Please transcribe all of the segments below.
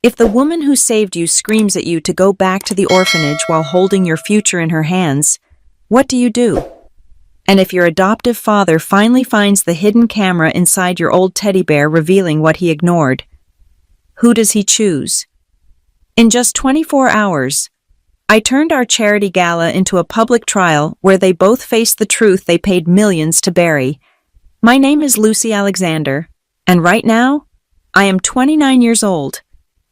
If the woman who saved you screams at you to go back to the orphanage while holding your future in her hands, what do you do? And if your adoptive father finally finds the hidden camera inside your old teddy bear revealing what he ignored, who does he choose? In just 24 hours, I turned our charity gala into a public trial where they both faced the truth they paid millions to bury. My name is Lucy Alexander, and right now, I am 29 years old,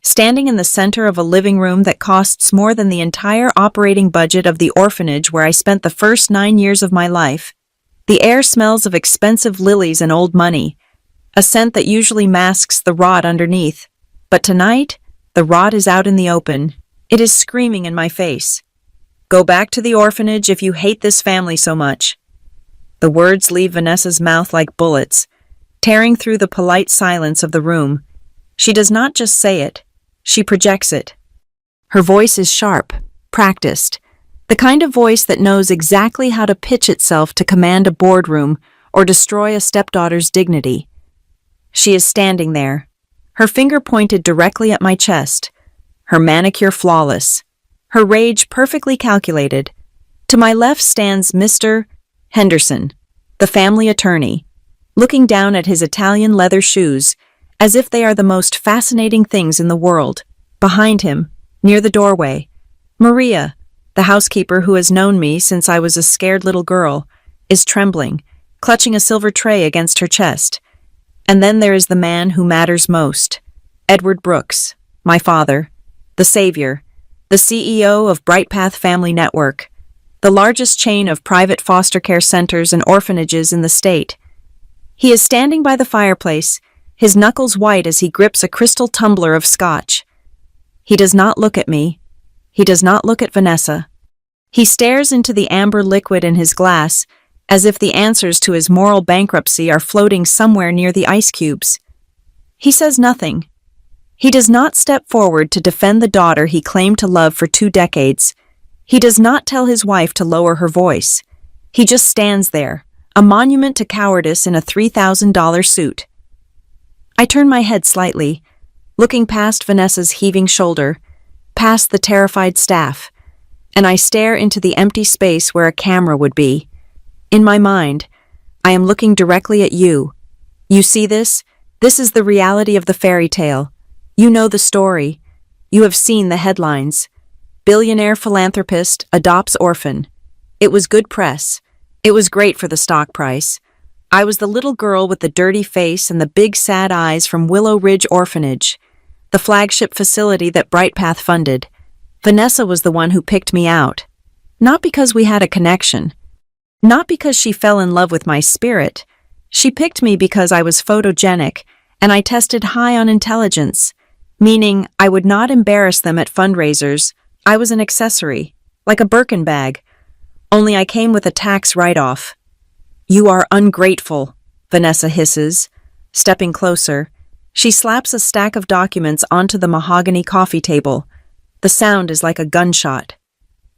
standing in the center of a living room that costs more than the entire operating budget of the orphanage where I spent the first 9 years of my life. The air smells of expensive lilies and old money, a scent that usually masks the rot underneath. But tonight, the rot is out in the open. It is screaming in my face. Go back to the orphanage if you hate this family so much. The words leave Vanessa's mouth like bullets, tearing through the polite silence of the room. She does not just say it, she projects it. Her voice is sharp, practiced, the kind of voice that knows exactly how to pitch itself to command a boardroom or destroy a stepdaughter's dignity. She is standing there, her finger pointed directly at my chest, her manicure flawless, her rage perfectly calculated. To my left stands Mr. Henderson, the family attorney, looking down at his Italian leather shoes, as if they are the most fascinating things in the world. Behind him, near the doorway, Maria, the housekeeper who has known me since I was a scared little girl, is trembling, clutching a silver tray against her chest. And then there is the man who matters most, Edward Brooks, my father, the savior, the CEO of Bright Path Family Network, the largest chain of private foster care centers and orphanages in the state. He is standing by the fireplace, his knuckles white as he grips a crystal tumbler of scotch. He does not look at me. He does not look at Vanessa. He stares into the amber liquid in his glass, as if the answers to his moral bankruptcy are floating somewhere near the ice cubes. He says nothing. He does not step forward to defend the daughter he claimed to love for 2 decades. He does not tell his wife to lower her voice. He just stands there, a monument to cowardice in a $3,000 suit. I turn my head slightly, looking past Vanessa's heaving shoulder, past the terrified staff, and I stare into the empty space where a camera would be. In my mind, I am looking directly at you. You see this? This is the reality of the fairy tale. You know the story. You have seen the headlines. Billionaire philanthropist adopts orphan. It was good press. It was great for the stock price. I was the little girl with the dirty face and the big sad eyes from Willow Ridge Orphanage, the flagship facility that Bright Path funded. Vanessa was the one who picked me out. Not because we had a connection. Not because she fell in love with my spirit. She picked me because I was photogenic and I tested high on intelligence, meaning I would not embarrass them at fundraisers. I was an accessory, like a Birkin bag. Only I came with a tax write-off. You are ungrateful, Vanessa hisses. Stepping closer, she slaps a stack of documents onto the mahogany coffee table. The sound is like a gunshot.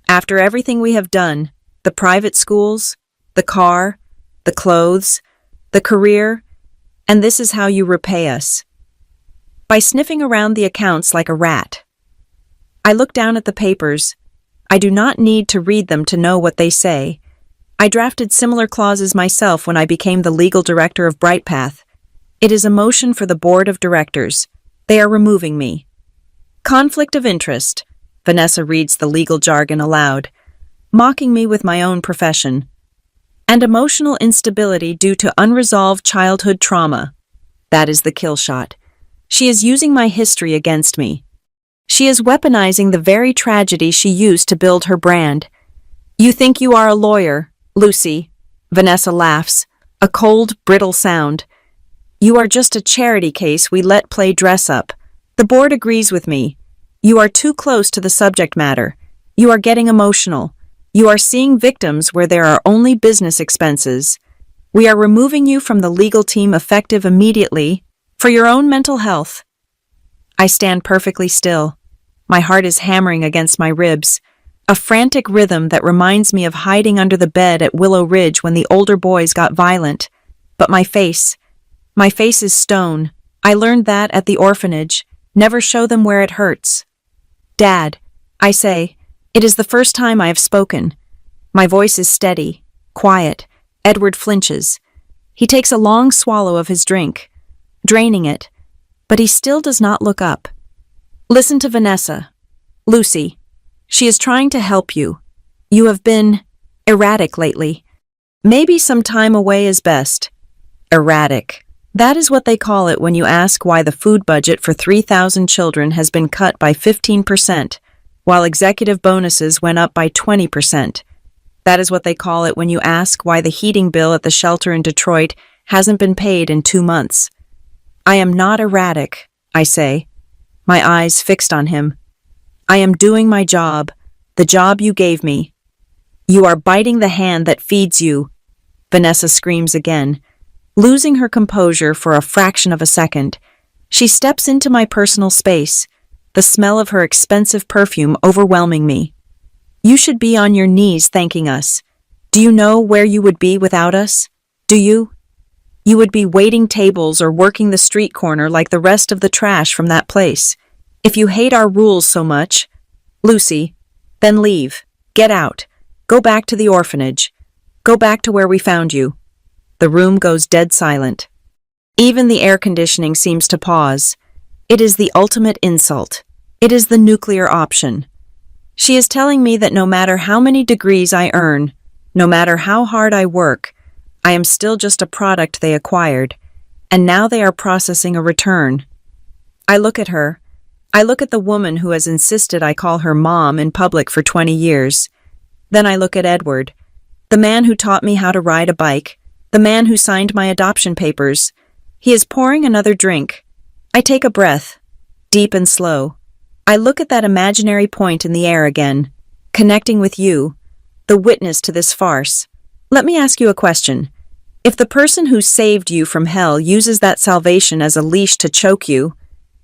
After everything we have done, the private schools, the car, the clothes, the career, and this is how you repay us. By sniffing around the accounts like a rat. I look down at the papers. I do not need to read them to know what they say. I drafted similar clauses myself when I became the legal director of Bright Path. It is a motion for the board of directors. They are removing me. Conflict of interest. Vanessa reads the legal jargon aloud, mocking me with my own profession. And emotional instability due to unresolved childhood trauma. That is the kill shot. She is using my history against me. She is weaponizing the very tragedy she used to build her brand. You think you are a lawyer, Lucy. Vanessa laughs, a cold, brittle sound. You are just a charity case we let play dress up. The board agrees with me. You are too close to the subject matter. You are getting emotional. You are seeing victims where there are only business expenses. We are removing you from the legal team effective immediately for your own mental health. I stand perfectly still. My heart is hammering against my ribs. A frantic rhythm that reminds me of hiding under the bed at Willow Ridge when the older boys got violent. But my face is stone. I learned that at the orphanage. Never show them where it hurts. Dad, I say, it is the first time I have spoken. My voice is steady, quiet. Edward flinches. He takes a long swallow of his drink, draining it, but he still does not look up. Listen to Vanessa. Lucy. She is trying to help you. You have been erratic lately. Maybe some time away is best. Erratic. That is what they call it when you ask why the food budget for 3,000 children has been cut by 15%, while executive bonuses went up by 20%. That is what they call it when you ask why the heating bill at the shelter in Detroit hasn't been paid in 2 months. I am not erratic, I say, my eyes fixed on him. I am doing my job, the job you gave me. You are biting the hand that feeds you. Vanessa screams again. Losing her composure for a fraction of a second, she steps into my personal space, the smell of her expensive perfume overwhelming me. You should be on your knees thanking us. Do you know where you would be without us? Do you? You would be waiting tables or working the street corner like the rest of the trash from that place. If you hate our rules so much, Lucy, then leave. Get out. Go back to the orphanage. Go back to where we found you. The room goes dead silent. Even the air conditioning seems to pause. It is the ultimate insult. It is the nuclear option. She is telling me that no matter how many degrees I earn, no matter how hard I work, I am still just a product they acquired, and now they are processing a return. I look at her. I look at the woman who has insisted I call her mom in public for 20 years. Then I look at Edward, the man who taught me how to ride a bike, the man who signed my adoption papers. He is pouring another drink. I take a breath, deep and slow. I look at that imaginary point in the air again, connecting with you, the witness to this farce. Let me ask you a question. If the person who saved you from hell uses that salvation as a leash to choke you,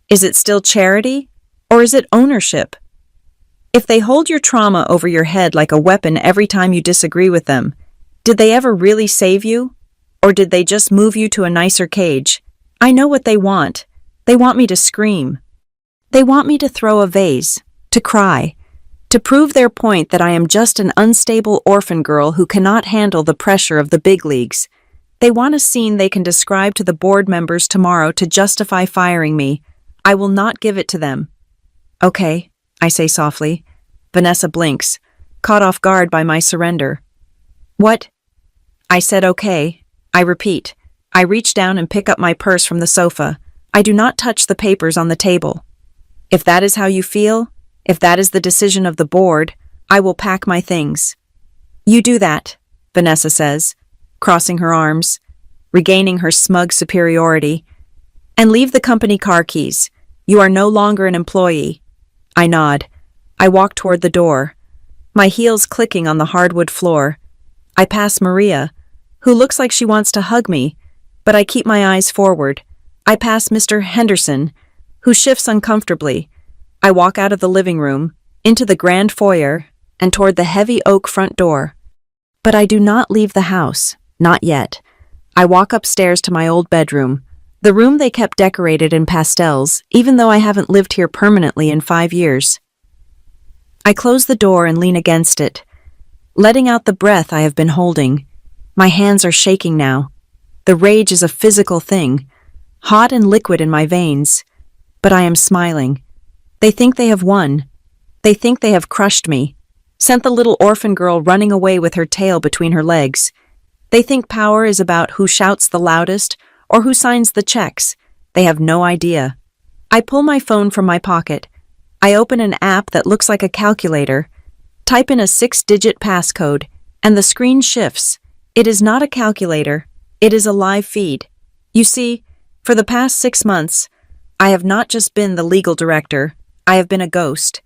is it still charity, or is it ownership? If they hold your trauma over your head like a weapon every time you disagree with them, did they ever really save you? Or did they just move you to a nicer cage? I know what they want. They want me to scream. They want me to throw a vase, to cry, to prove their point that I am just an unstable orphan girl who cannot handle the pressure of the big leagues. They want a scene they can describe to the board members tomorrow to justify firing me. I will not give it to them. Okay, I say softly. Vanessa blinks, caught off guard by my surrender. What? I said okay. I repeat. I reach down and pick up my purse from the sofa. I do not touch the papers on the table. If that is how you feel, if that is the decision of the board, I will pack my things. You do that, Vanessa says, crossing her arms, regaining her smug superiority, and leave the company car keys. You are no longer an employee. I nod. I walk toward the door, my heels clicking on the hardwood floor. I pass Maria, who looks like she wants to hug me, but I keep my eyes forward. I pass Mr. Henderson, who shifts uncomfortably. I walk out of the living room, into the grand foyer, and toward the heavy oak front door. But I do not leave the house, not yet. I walk upstairs to my old bedroom, the room they kept decorated in pastels, even though I haven't lived here permanently in 5 years. I close the door and lean against it, letting out the breath I have been holding. My hands are shaking now. The rage is a physical thing, hot and liquid in my veins. But I am smiling. They think they have won. They think they have crushed me, sent the little orphan girl running away with her tail between her legs. They think power is about who shouts the loudest or who signs the checks. They have no idea. I pull my phone from my pocket. I open an app that looks like a calculator, type in a 6-digit passcode, and the screen shifts. It is not a calculator. It is a live feed. You see, for the past 6 months, I have not just been the legal director, I have been a ghost.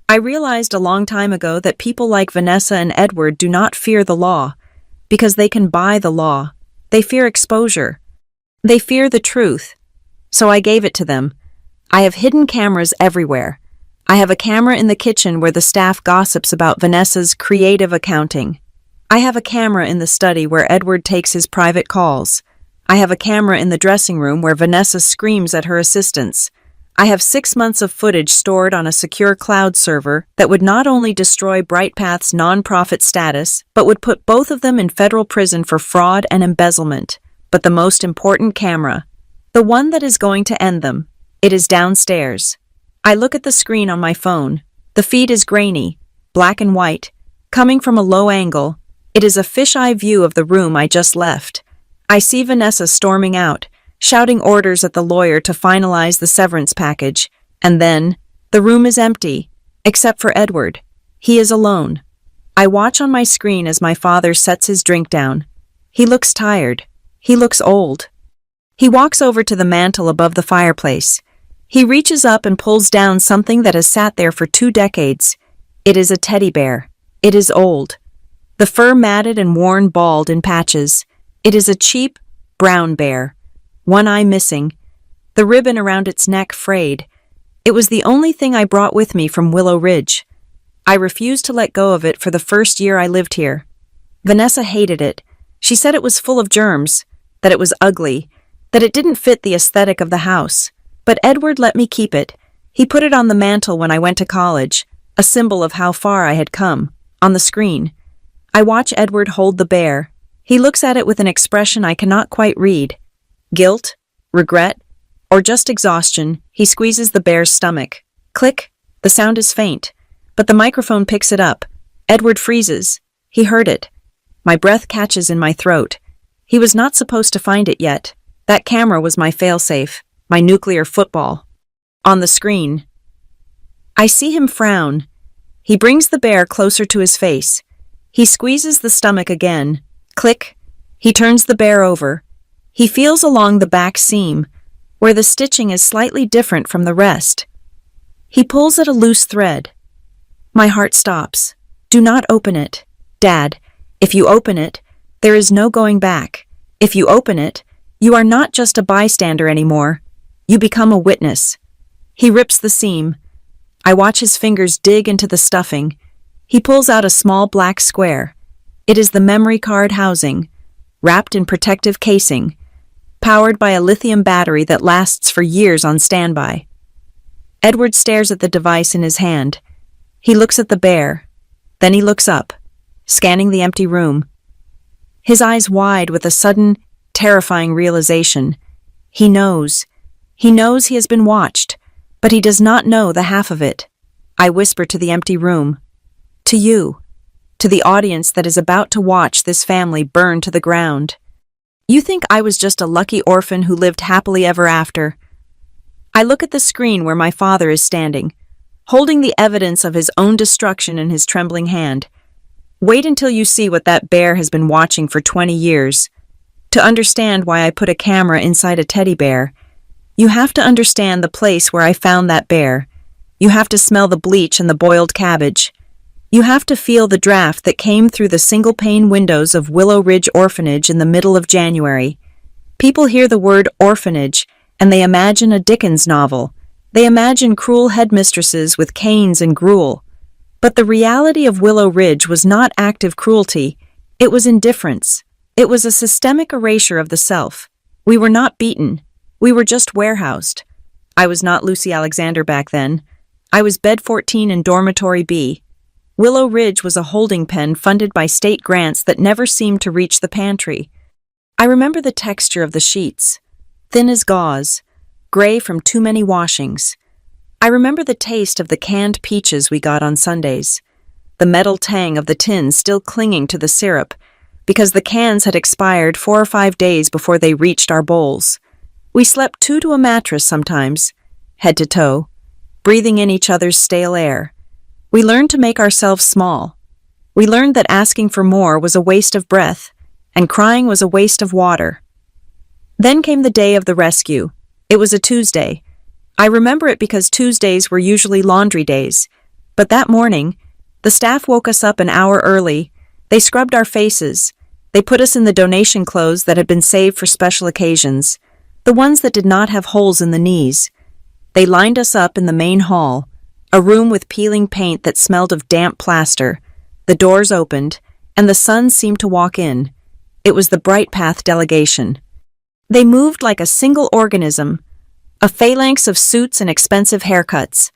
I realized a long time ago that people like Vanessa and Edward do not fear the law, because they can buy the law. They fear exposure. They fear the truth. So I gave it to them. I have hidden cameras everywhere. I have a camera in the kitchen where the staff gossips about Vanessa's creative accounting. I have a camera in the study where Edward takes his private calls. I have a camera in the dressing room where Vanessa screams at her assistants. I have 6 months of footage stored on a secure cloud server that would not only destroy BrightPath's nonprofit status, but would put both of them in federal prison for fraud and embezzlement. But the most important camera, the one that is going to end them, it is downstairs. I look at the screen on my phone. The feed is grainy, black and white, coming from a low angle. It is a fisheye view of the room I just left. I see Vanessa storming out, shouting orders at the lawyer to finalize the severance package, and then, the room is empty, except for Edward. He is alone. I watch on my screen as my father sets his drink down. He looks tired. He looks old. He walks over to the mantel above the fireplace. He reaches up and pulls down something that has sat there for 2 decades. It is a teddy bear. It is old. The fur matted and worn bald in patches. It is a cheap, brown bear. One eye missing. The ribbon around its neck frayed. It was the only thing I brought with me from Willow Ridge. I refused to let go of it for the first year I lived here. Vanessa hated it. She said it was full of germs, that it was ugly, that it didn't fit the aesthetic of the house. But Edward let me keep it. He put it on the mantel when I went to college, a symbol of how far I had come. On the screen, I watch Edward hold the bear. He looks at it with an expression I cannot quite read. Guilt, regret, or just exhaustion. He squeezes the bear's stomach. Click, the sound is faint, but the microphone picks it up. Edward freezes. He heard it. My breath catches in my throat. He was not supposed to find it yet. That camera was my failsafe, my nuclear football. On the screen, I see him frown. He brings the bear closer to his face. He squeezes the stomach again. Click. He turns the bear over. He feels along the back seam, where the stitching is slightly different from the rest. He pulls at a loose thread. My heart stops. Do not open it. Dad, if you open it, there is no going back. If you open it, you are not just a bystander anymore. You become a witness. He rips the seam. I watch his fingers dig into the stuffing. He pulls out a small black square. It is the memory card housing, wrapped in protective casing, powered by a lithium battery that lasts for years on standby. Edward stares at the device in his hand. He looks at the bear. Then he looks up, scanning the empty room. His eyes wide with a sudden, terrifying realization. He knows. He knows he has been watched, but he does not know the half of it. I whisper to the empty room. To you. To the audience that is about to watch this family burn to the ground. You think I was just a lucky orphan who lived happily ever after. I look at the screen where my father is standing, holding the evidence of his own destruction in his trembling hand. Wait until you see what that bear has been watching for 20 years. To understand why I put a camera inside a teddy bear, you have to understand the place where I found that bear. You have to smell the bleach and the boiled cabbage. You have to feel the draft that came through the single-pane windows of Willow Ridge Orphanage in the middle of January. People hear the word orphanage, and they imagine a Dickens novel. They imagine cruel headmistresses with canes and gruel. But the reality of Willow Ridge was not active cruelty. It was indifference. It was a systemic erasure of the self. We were not beaten. We were just warehoused. I was not Lucy Alexander back then. I was bed 14 in dormitory B. Willow Ridge was a holding pen funded by state grants that never seemed to reach the pantry. I remember the texture of the sheets, thin as gauze, gray from too many washings. I remember the taste of the canned peaches we got on Sundays, the metal tang of the tin still clinging to the syrup, because the cans had expired 4 or 5 days before they reached our bowls. We slept 2 to a mattress sometimes, head to toe, breathing in each other's stale air. We learned to make ourselves small. We learned that asking for more was a waste of breath, and crying was a waste of water. Then came the day of the rescue. It was a Tuesday. I remember it because Tuesdays were usually laundry days. But that morning, the staff woke us up an hour early. They scrubbed our faces. They put us in the donation clothes that had been saved for special occasions, the ones that did not have holes in the knees. They lined us up in the main hall, a room with peeling paint that smelled of damp plaster. The doors opened, and the sun seemed to walk in. It was the BrightPath delegation. They moved like a single organism, A phalanx of suits and expensive haircuts.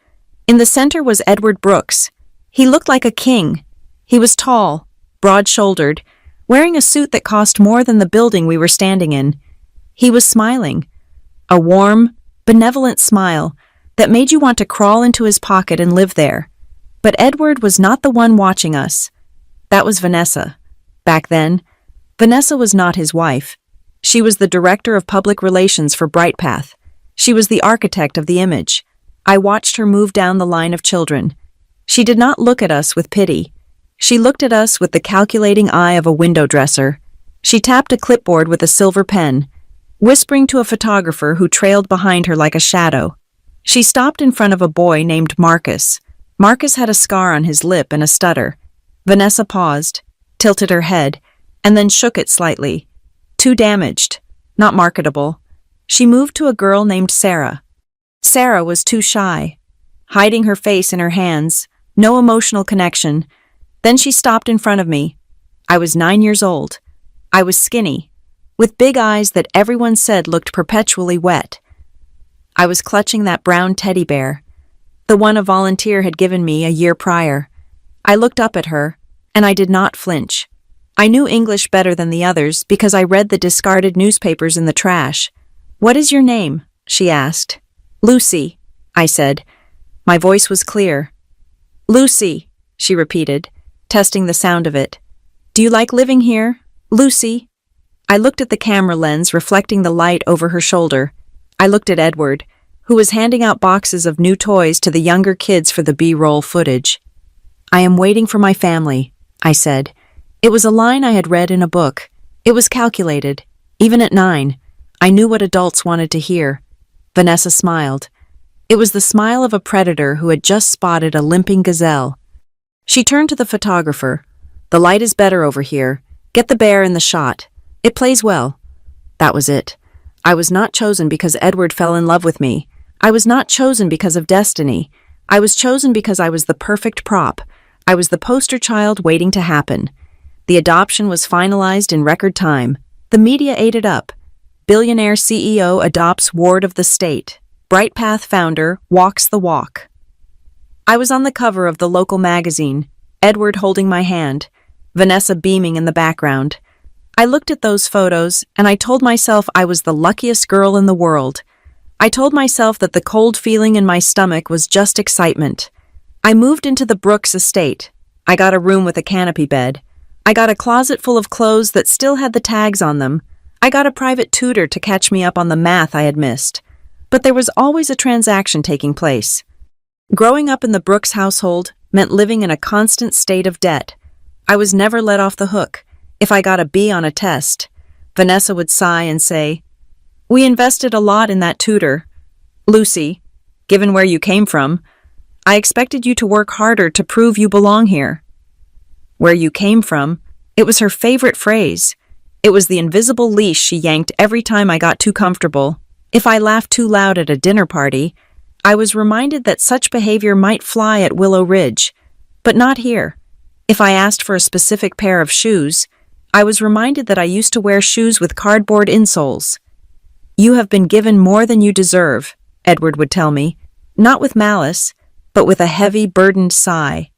In the center was Edward Brooks. He looked like a king. He was tall, broad-shouldered, wearing a suit that cost more than the building we were standing in. He was smiling. A warm, benevolent smile that made you want to crawl into his pocket and live there. But Edward was not the one watching us. That was Vanessa. Back then, Vanessa was not his wife. She was the director of public relations for BrightPath. She was the architect of the image. I watched her move down the line of children. She did not look at us with pity. She looked at us with the calculating eye of a window dresser. She tapped a clipboard with a silver pen, whispering to a photographer who trailed behind her like a shadow. She stopped in front of a boy named Marcus. Marcus had a scar on his lip and a stutter. Vanessa paused, tilted her head, and then shook it slightly. Too damaged, not marketable. She moved to a girl named Sarah. Sarah was too shy, hiding her face in her hands, no emotional connection. Then she stopped in front of me. I was 9 years old. I was skinny, with big eyes that everyone said looked perpetually wet. I was clutching that brown teddy bear, the one a volunteer had given me a year prior. I looked up at her, and I did not flinch. I knew English better than the others because I read the discarded newspapers in the trash. "What is your name?" she asked. "Lucy," I said. My voice was clear. "Lucy," she repeated, testing the sound of it. "Do you like living here, Lucy?" I looked at the camera lens reflecting the light over her shoulder. I looked at Edward, who was handing out boxes of new toys to the younger kids for the B-roll footage. "I am waiting for my family," I said. It was a line I had read in a book. It was calculated. Even at 9, I knew what adults wanted to hear. Vanessa smiled. It was the smile of a predator who had just spotted a limping gazelle. She turned to the photographer. "The light is better over here. Get the bear in the shot. It plays well." That was it. I was not chosen because Edward fell in love with me. I was not chosen because of destiny. I was chosen because I was the perfect prop. I was the poster child waiting to happen. The adoption was finalized in record time. The media ate it up. Billionaire CEO adopts ward of the state. BrightPath founder walks the walk. I was on the cover of the local magazine, Edward holding my hand, Vanessa beaming in the background. I looked at those photos, and I told myself I was the luckiest girl in the world. I told myself that the cold feeling in my stomach was just excitement. I moved into the Brooks estate. I got a room with a canopy bed. I got a closet full of clothes that still had the tags on them. I got a private tutor to catch me up on the math I had missed. But there was always a transaction taking place. Growing up in the Brooks household meant living in a constant state of debt. I was never let off the hook. If I got a B on a test, Vanessa would sigh and say, "We invested a lot in that tutor. Lucy, given where you came from, I expected you to work harder to prove you belong here." Where you came from, it was her favorite phrase. It was the invisible leash she yanked every time I got too comfortable. If I laughed too loud at a dinner party, I was reminded that such behavior might fly at Willow Ridge, but not here. If I asked for a specific pair of shoes, I was reminded that I used to wear shoes with cardboard insoles. "You have been given more than you deserve," Edward would tell me, not with malice, but with a heavy, burdened sigh,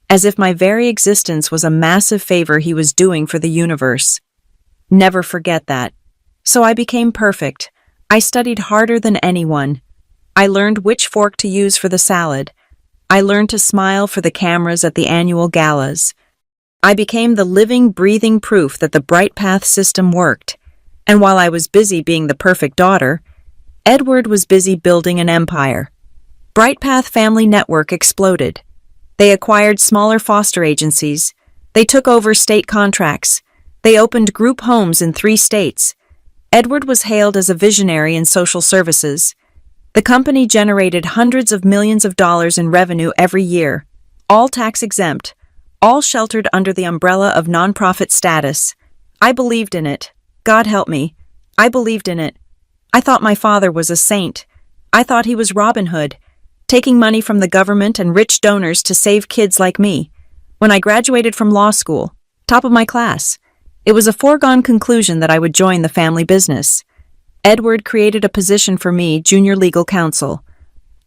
as if my very existence was a massive favor he was doing for the universe. Never forget that. So I became perfect. I studied harder than anyone. I learned which fork to use for the salad. I learned to smile for the cameras at the annual galas. I became the living, breathing proof that the BrightPath system worked. And while I was busy being the perfect daughter, Edward was busy building an empire. BrightPath Family Network exploded. They acquired smaller foster agencies. They took over state contracts. They opened group homes in 3 states. Edward was hailed as a visionary in social services. The company generated hundreds of millions of dollars in revenue every year, all tax-exempt, all sheltered under the umbrella of nonprofit status. I believed in it. God help me. I believed in it. I thought my father was a saint. I thought he was Robin Hood, taking money from the government and rich donors to save kids like me. When I graduated from law school, top of my class, it was a foregone conclusion that I would join the family business. Edward created a position for me, junior legal counsel.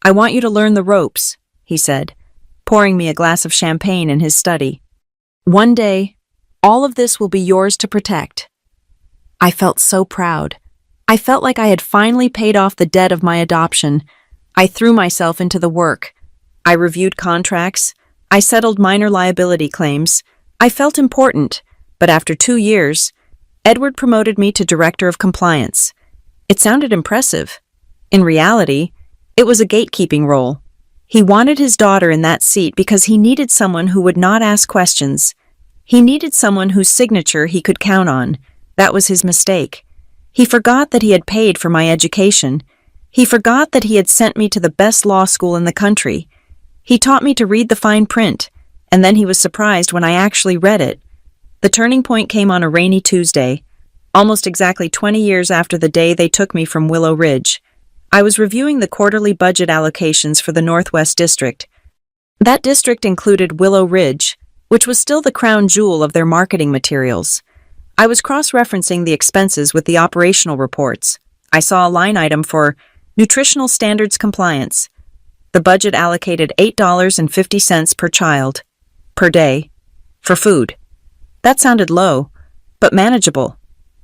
I want you to learn the ropes, he said, pouring me a glass of champagne in his study. One day, all of this will be yours to protect. I felt so proud. I felt like I had finally paid off the debt of my adoption. I threw myself into the work. I reviewed contracts. I settled minor liability claims. I felt important, but after 2 years, Edward promoted me to Director of Compliance. It sounded impressive. In reality, it was a gatekeeping role. He wanted his daughter in that seat because he needed someone who would not ask questions. He needed someone whose signature he could count on. That was his mistake. He forgot that he had paid for my education. He forgot that he had sent me to the best law school in the country. He taught me to read the fine print, and then he was surprised when I actually read it. The turning point came on a rainy Tuesday, almost exactly 20 years after the day they took me from Willow Ridge. I was reviewing the quarterly budget allocations for the Northwest District. That district included Willow Ridge, which was still the crown jewel of their marketing materials. I was cross-referencing the expenses with the operational reports. I saw a line item for nutritional standards compliance. The budget allocated $8.50 per child, per day, for food. That sounded low, but manageable.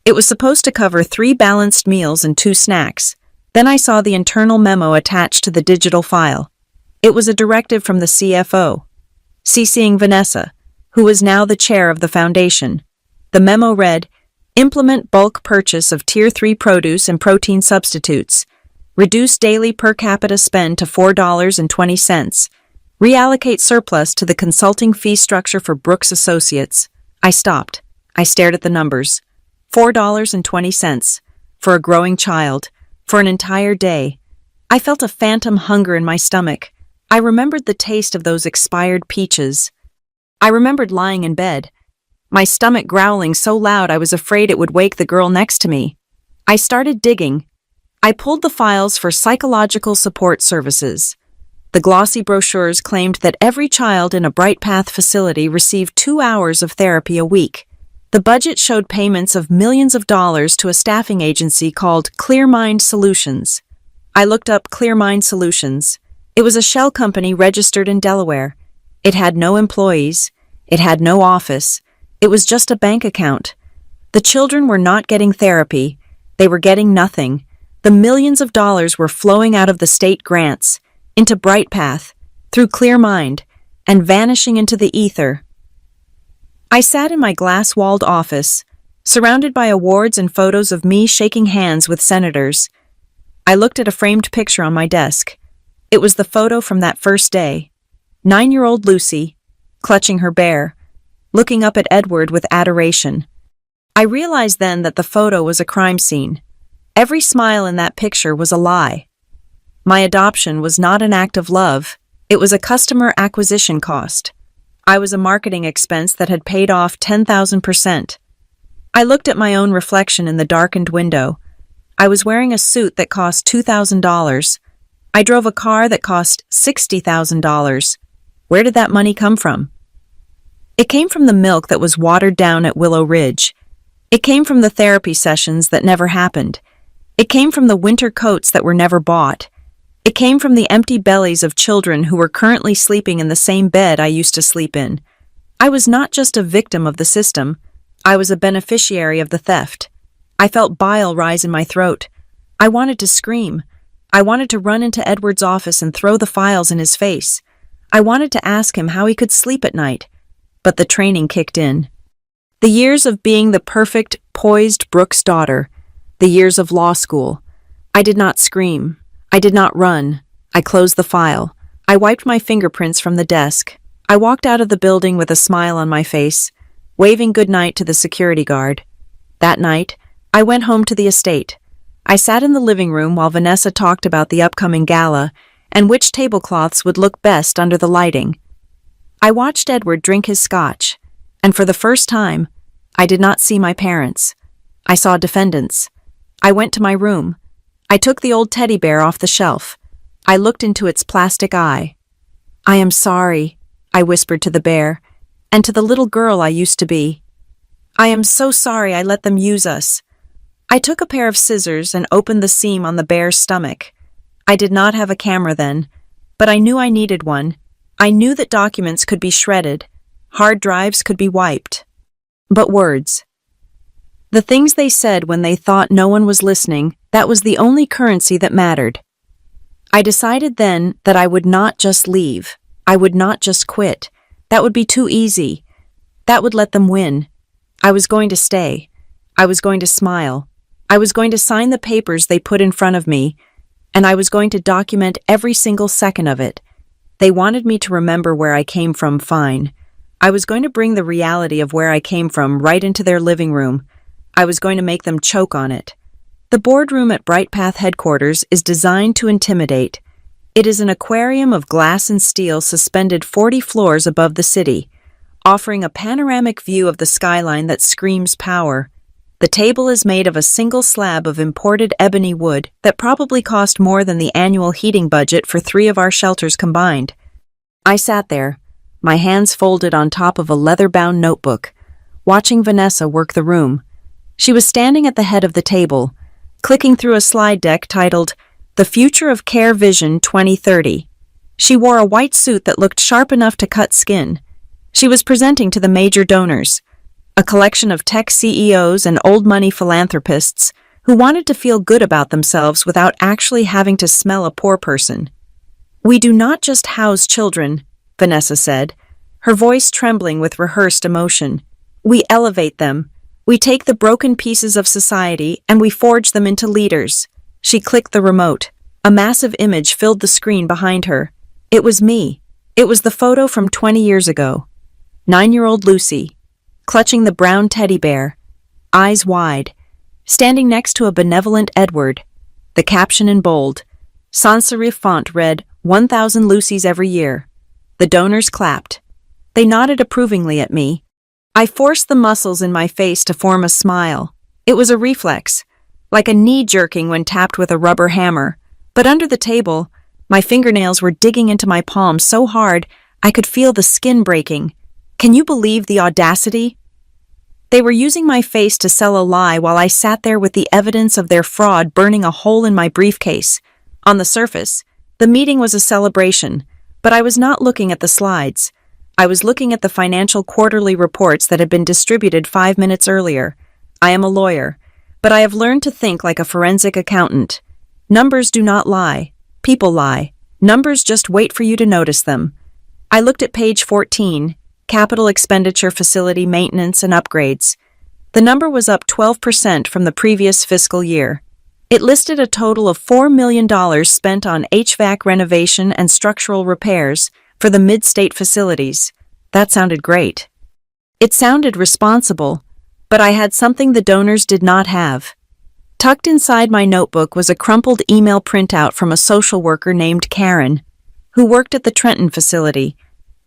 It was supposed to cover 3 balanced meals and 2 snacks. Then I saw the internal memo attached to the digital file. It was a directive from the CFO, CCing Vanessa, who was now the chair of the foundation. The memo read, "Implement bulk purchase of Tier 3 produce and protein substitutes. Reduce daily per capita spend to $4.20. Reallocate surplus to the consulting fee structure for Brooks Associates." I stopped. I stared at the numbers. $4.20. For a growing child. For an entire day. I felt a phantom hunger in my stomach. I remembered the taste of those expired peaches. I remembered lying in bed, my stomach growling so loud I was afraid it would wake the girl next to me. I started digging. I pulled the files for psychological support services. The glossy brochures claimed that every child in a Bright Path facility received 2 hours of therapy a week. The budget showed payments of millions of dollars to a staffing agency called Clear Mind Solutions. I looked up Clear Mind Solutions. It was a shell company registered in Delaware. It had no employees. It had no office. It was just a bank account. The children were not getting therapy. They were getting nothing. The millions of dollars were flowing out of the state grants, into Bright Path, through Clear Mind, and vanishing into the ether. I sat in my glass-walled office, surrounded by awards and photos of me shaking hands with senators. I looked at a framed picture on my desk. It was the photo from that first day. 9-year-old Lucy, clutching her bear, looking up at Edward with adoration. I realized then that the photo was a crime scene. Every smile in that picture was a lie. My adoption was not an act of love. It was a customer acquisition cost. I was a marketing expense that had paid off 10,000%. I looked at my own reflection in the darkened window. I was wearing a suit that cost $2,000. I drove a car that cost $60,000. Where did that money come from? It came from the milk that was watered down at Willow Ridge. It came from the therapy sessions that never happened. It came from the winter coats that were never bought. It came from the empty bellies of children who were currently sleeping in the same bed I used to sleep in. I was not just a victim of the system. I was a beneficiary of the theft. I felt bile rise in my throat. I wanted to scream. I wanted to run into Edward's office and throw the files in his face. I wanted to ask him how he could sleep at night. But the training kicked in. The years of being the perfect, poised Brooks daughter. The years of law school. I did not scream. I did not run. I closed the file. I wiped my fingerprints from the desk. I walked out of the building with a smile on my face, waving goodnight to the security guard. That night, I went home to the estate. I sat in the living room while Vanessa talked about the upcoming gala and which tablecloths would look best under the lighting. I watched Edward drink his scotch, and for the first time, I did not see my parents. I saw defendants. I went to my room. I took the old teddy bear off the shelf. I looked into its plastic eye. "I am sorry," I whispered to the bear, and to the little girl I used to be. "I am so sorry I let them use us. I took a pair of scissors and opened the seam on the bear's stomach. I did not have a camera then, but I knew I needed one. I knew that documents could be shredded, hard drives could be wiped. But words. The things they said when they thought no one was listening, that was the only currency that mattered. I decided then that I would not just leave. I would not just quit. That would be too easy. That would let them win. I was going to stay. I was going to smile. I was going to sign the papers they put in front of me, and I was going to document every single second of it. They wanted me to remember where I came from, fine. I was going to bring the reality of where I came from right into their living room. I was going to make them choke on it. The boardroom at Bright Path headquarters is designed to intimidate. It is an aquarium of glass and steel suspended 40 floors above the city, offering a panoramic view of the skyline that screams power. The table is made of a single slab of imported ebony wood that probably cost more than the annual heating budget for 3 of our shelters combined. I sat there, my hands folded on top of a leather-bound notebook, watching Vanessa work the room. She was standing at the head of the table, clicking through a slide deck titled, The Future of Care Vision 2030. She wore a white suit that looked sharp enough to cut skin. She was presenting to the major donors, a collection of tech CEOs and old-money philanthropists who wanted to feel good about themselves without actually having to smell a poor person. "We do not just house children," Vanessa said, her voice trembling with rehearsed emotion. "We elevate them. We take the broken pieces of society and we forge them into leaders." She clicked the remote. A massive image filled the screen behind her. It was me. It was the photo from 20 years ago. 9-year-old Lucy, clutching the brown teddy bear, eyes wide, standing next to a benevolent Edward. The caption in bold, sans serif font read, 1,000 Lucys every year. The donors clapped. They nodded approvingly at me. I forced the muscles in my face to form a smile. It was a reflex, like a knee jerking when tapped with a rubber hammer. But under the table, my fingernails were digging into my palms so hard I could feel the skin breaking. Can you believe the audacity? They were using my face to sell a lie while I sat there with the evidence of their fraud burning a hole in my briefcase. On the surface, the meeting was a celebration, but I was not looking at the slides. I was looking at the financial quarterly reports that had been distributed 5 minutes earlier. I am a lawyer, but I have learned to think like a forensic accountant. Numbers do not lie. People lie. Numbers just wait for you to notice them. I looked at page 14, Capital Expenditure Facility Maintenance and Upgrades. The number was up 12% from the previous fiscal year. It listed a total of $4 million spent on HVAC renovation and structural repairs for the mid-state facilities. That sounded great. It sounded responsible, but I had something the donors did not have. Tucked inside my notebook was a crumpled email printout from a social worker named Karen, who worked at the Trenton facility.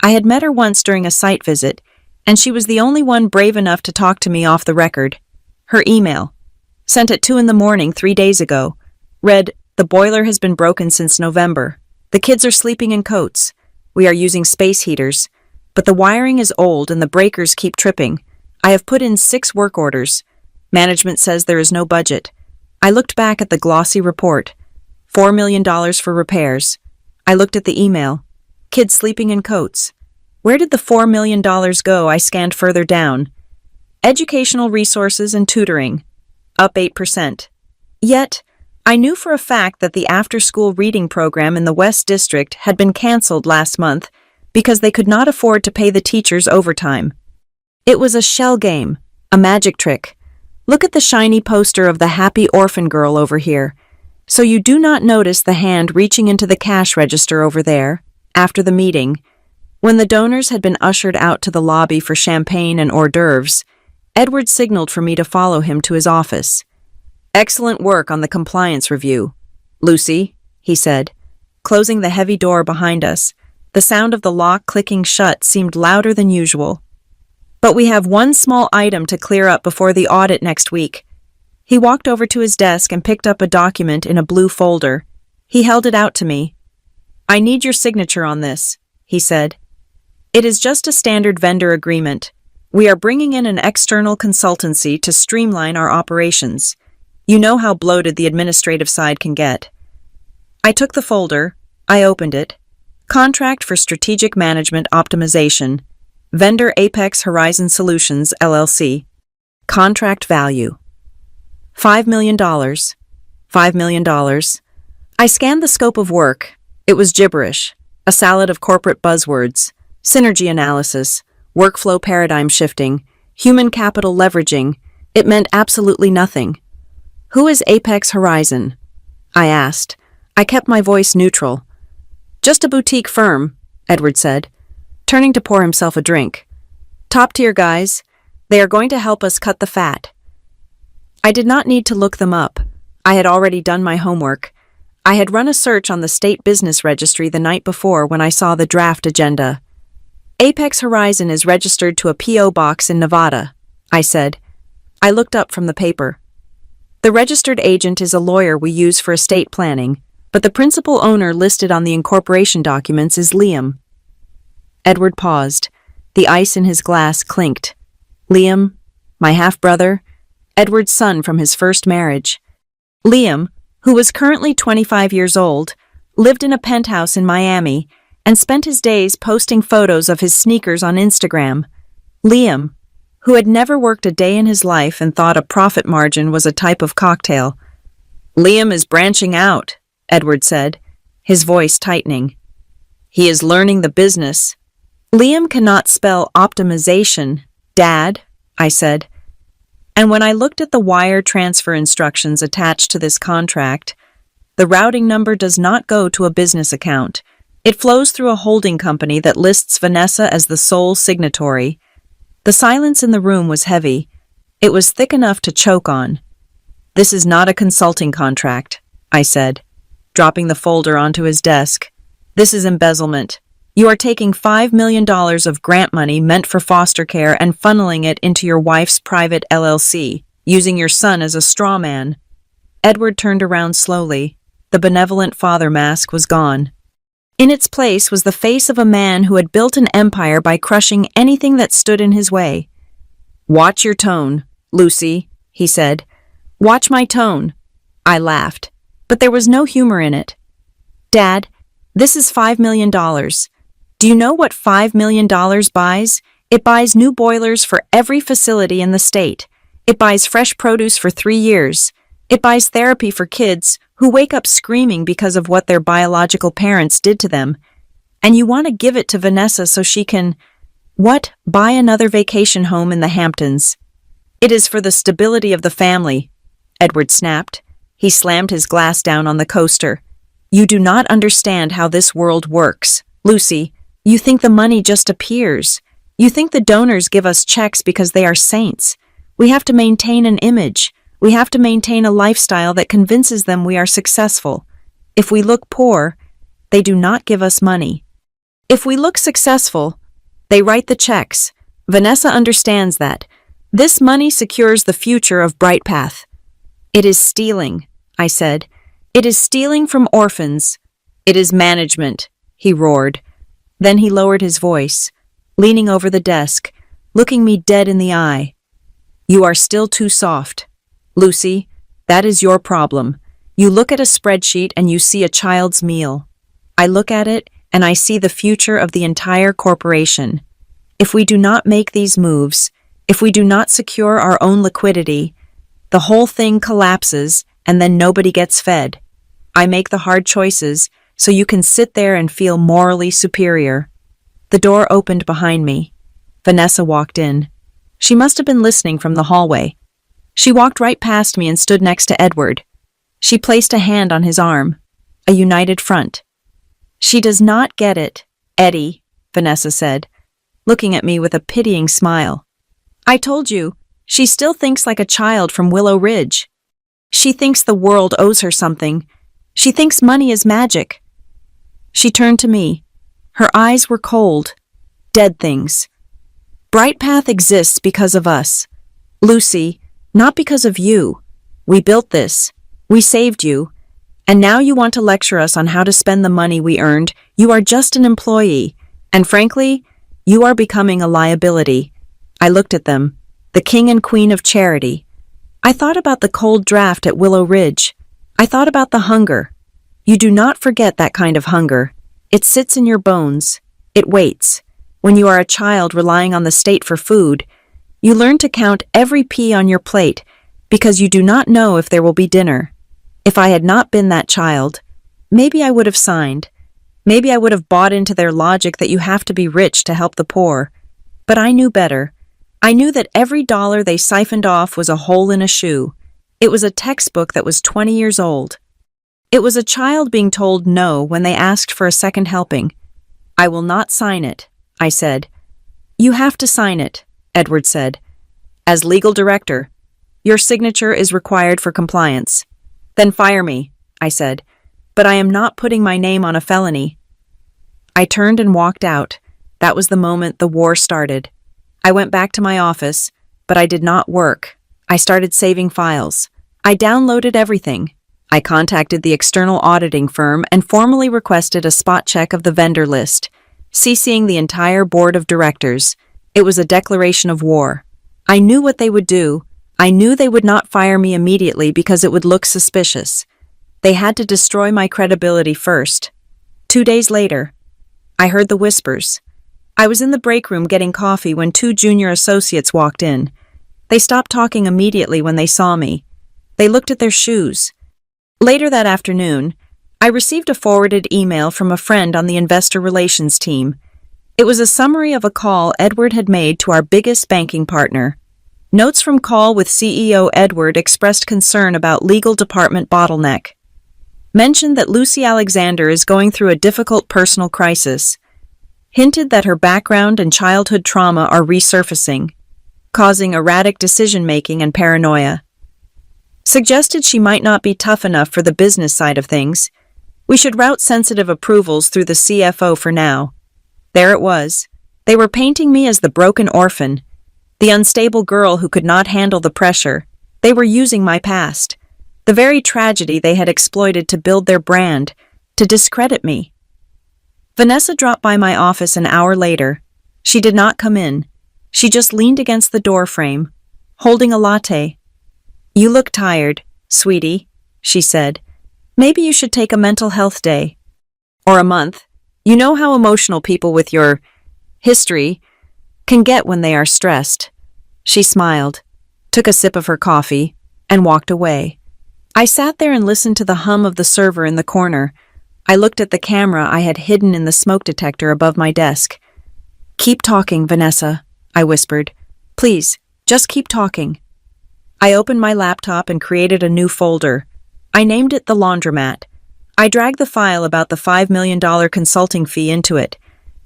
I had met her once during a site visit, and she was the only one brave enough to talk to me off the record. Her email, sent at 2 a.m. 3 days ago, read, "The boiler has been broken since November. The kids are sleeping in coats. We are using space heaters, but the wiring is old and the breakers keep tripping. I have put in 6 work orders. Management says there is no budget." I looked back at the glossy report. $4 million for repairs. I looked at the email. Kids sleeping in coats. Where did the $4 million go? I scanned further down. Educational resources and tutoring. Up 8%. Yet, I knew for a fact that the after-school reading program in the West District had been canceled last month because they could not afford to pay the teachers overtime. It was a shell game, a magic trick. Look at the shiny poster of the happy orphan girl over here. So you do not notice the hand reaching into the cash register over there, after the meeting. When the donors had been ushered out to the lobby for champagne and hors d'oeuvres, Edward signaled for me to follow him to his office. "Excellent work on the compliance review, Lucy," he said, closing the heavy door behind us. The sound of the lock clicking shut seemed louder than usual. "But we have one small item to clear up before the audit next week." He walked over to his desk and picked up a document in a blue folder. He held it out to me. "I need your signature on this," he said. "It is just a standard vendor agreement. We are bringing in an external consultancy to streamline our operations. You know how bloated the administrative side can get. I took the folder. I opened it. Contract for Strategic Management Optimization. Vendor Apex Horizon Solutions, LLC. Contract value. $5 million. $5 million. I scanned the scope of work. It was gibberish. A salad of corporate buzzwords. Synergy analysis. Workflow paradigm shifting. Human capital leveraging. It meant absolutely nothing. Who is Apex Horizon? I asked. I kept my voice neutral. Just a boutique firm, Edward said, turning to pour himself a drink. Top-tier guys. They are going to help us cut the fat. I did not need to look them up. I had already done my homework. I had run a search on the State Business Registry the night before when I saw the draft agenda. Apex Horizon is registered to a P.O. box in Nevada, I said. I looked up from the paper. The registered agent is a lawyer we use for estate planning, but the principal owner listed on the incorporation documents is Liam. Edward paused. The ice in his glass clinked. Liam, my half-brother, Edward's son from his first marriage. Liam, who was currently 25 years old, lived in a penthouse in Miami and spent his days posting photos of his sneakers on Instagram. Liam, who had never worked a day in his life and thought a profit margin was a type of cocktail. Liam is branching out, Edward said, his voice tightening. He is learning the business. Liam cannot spell optimization, Dad, I said. And when I looked at the wire transfer instructions attached to this contract, the routing number does not go to a business account. It flows through a holding company that lists Vanessa as the sole signatory. The silence in the room was heavy. It was thick enough to choke on. This is not a consulting contract, I said, dropping the folder onto his desk. This is embezzlement. You are taking $5 million of grant money meant for foster care and funneling it into your wife's private LLC, using your son as a straw man. Edward turned around slowly. The benevolent father mask was gone. In its place was the face of a man who had built an empire by crushing anything that stood in his way. Watch your tone, Lucy, he said. Watch my tone. I laughed, but there was no humor in it. Dad, this is $5 million. Do you know what $5 million buys? It buys new boilers for every facility in the state. It buys fresh produce for 3 years. It buys therapy for kids who wake up screaming because of what their biological parents did to them. And you want to give it to Vanessa so she can, buy another vacation home in the Hamptons. It is for the stability of the family, Edward snapped. He slammed his glass down on the coaster. You do not understand how this world works. Lucy, you think the money just appears. You think the donors give us checks because they are saints. We have to maintain an image. We have to maintain a lifestyle that convinces them we are successful. If we look poor, they do not give us money. If we look successful, they write the checks. Vanessa understands that. This money secures the future of Bright Path. It is stealing, I said. It is stealing from orphans. It is management, he roared. Then he lowered his voice, leaning over the desk, looking me dead in the eye. You are still too soft. Lucy, that is your problem. You look at a spreadsheet and you see a child's meal. I look at it and I see the future of the entire corporation. If we do not make these moves, if we do not secure our own liquidity, the whole thing collapses and then nobody gets fed. I make the hard choices so you can sit there and feel morally superior. The door opened behind me. Vanessa walked in. She must have been listening from the hallway. She walked right past me and stood next to Edward. She placed a hand on his arm, a united front. She does not get it, Eddie, Vanessa said, looking at me with a pitying smile. I told you, she still thinks like a child from Willow Ridge. She thinks the world owes her something. She thinks money is magic. She turned to me. Her eyes were cold, dead things. Bright Path exists because of us. Lucy, not because of you. We built this. We saved you. And now you want to lecture us on how to spend the money we earned. You are just an employee. And frankly, you are becoming a liability. I looked at them, the king and queen of charity. I thought about the cold draft at Willow Ridge. I thought about the hunger. You do not forget that kind of hunger. It sits in your bones. It waits. When you are a child relying on the state for food, you learn to count every pea on your plate because you do not know if there will be dinner. If I had not been that child, maybe I would have signed. Maybe I would have bought into their logic that you have to be rich to help the poor. But I knew better. I knew that every dollar they siphoned off was a hole in a shoe. It was a textbook that was 20 years old. It was a child being told no when they asked for a second helping. I will not sign it, I said. You have to sign it, Edward said. As legal director, your signature is required for compliance. Then fire me, I said. But I am not putting my name on a felony. I turned and walked out. That was the moment the war started. I went back to my office, but I did not work. I started saving files. I downloaded everything. I contacted the external auditing firm and formally requested a spot check of the vendor list, CCing the entire board of directors. It was a declaration of war. I knew what they would do. I knew they would not fire me immediately because it would look suspicious. They had to destroy my credibility first. 2 days later, I heard the whispers. I was in the break room getting coffee when 2 junior associates walked in. They stopped talking immediately when they saw me. They looked at their shoes. Later that afternoon, I received a forwarded email from a friend on the investor relations team. It was a summary of a call Edward had made to our biggest banking partner. Notes from call with CEO Edward expressed concern about legal department bottleneck. Mentioned that Lucy Alexander is going through a difficult personal crisis. Hinted that her background and childhood trauma are resurfacing, causing erratic decision-making and paranoia. Suggested she might not be tough enough for the business side of things. We should route sensitive approvals through the CFO for now. There it was. They were painting me as the broken orphan, the unstable girl who could not handle the pressure. They were using my past, the very tragedy they had exploited to build their brand, to discredit me. Vanessa dropped by my office an hour later. She did not come in. She just leaned against the door frame, holding a latte. You look tired, sweetie, she said. Maybe you should take a mental health day. Or a month. You know how emotional people with your history can get when they are stressed. She smiled, took a sip of her coffee, and walked away. I sat there and listened to the hum of the server in the corner. I looked at the camera I had hidden in the smoke detector above my desk. Keep talking, Vanessa, I whispered. Please, just keep talking. I opened my laptop and created a new folder. I named it The Laundromat. I dragged the file about the $5 million consulting fee into it.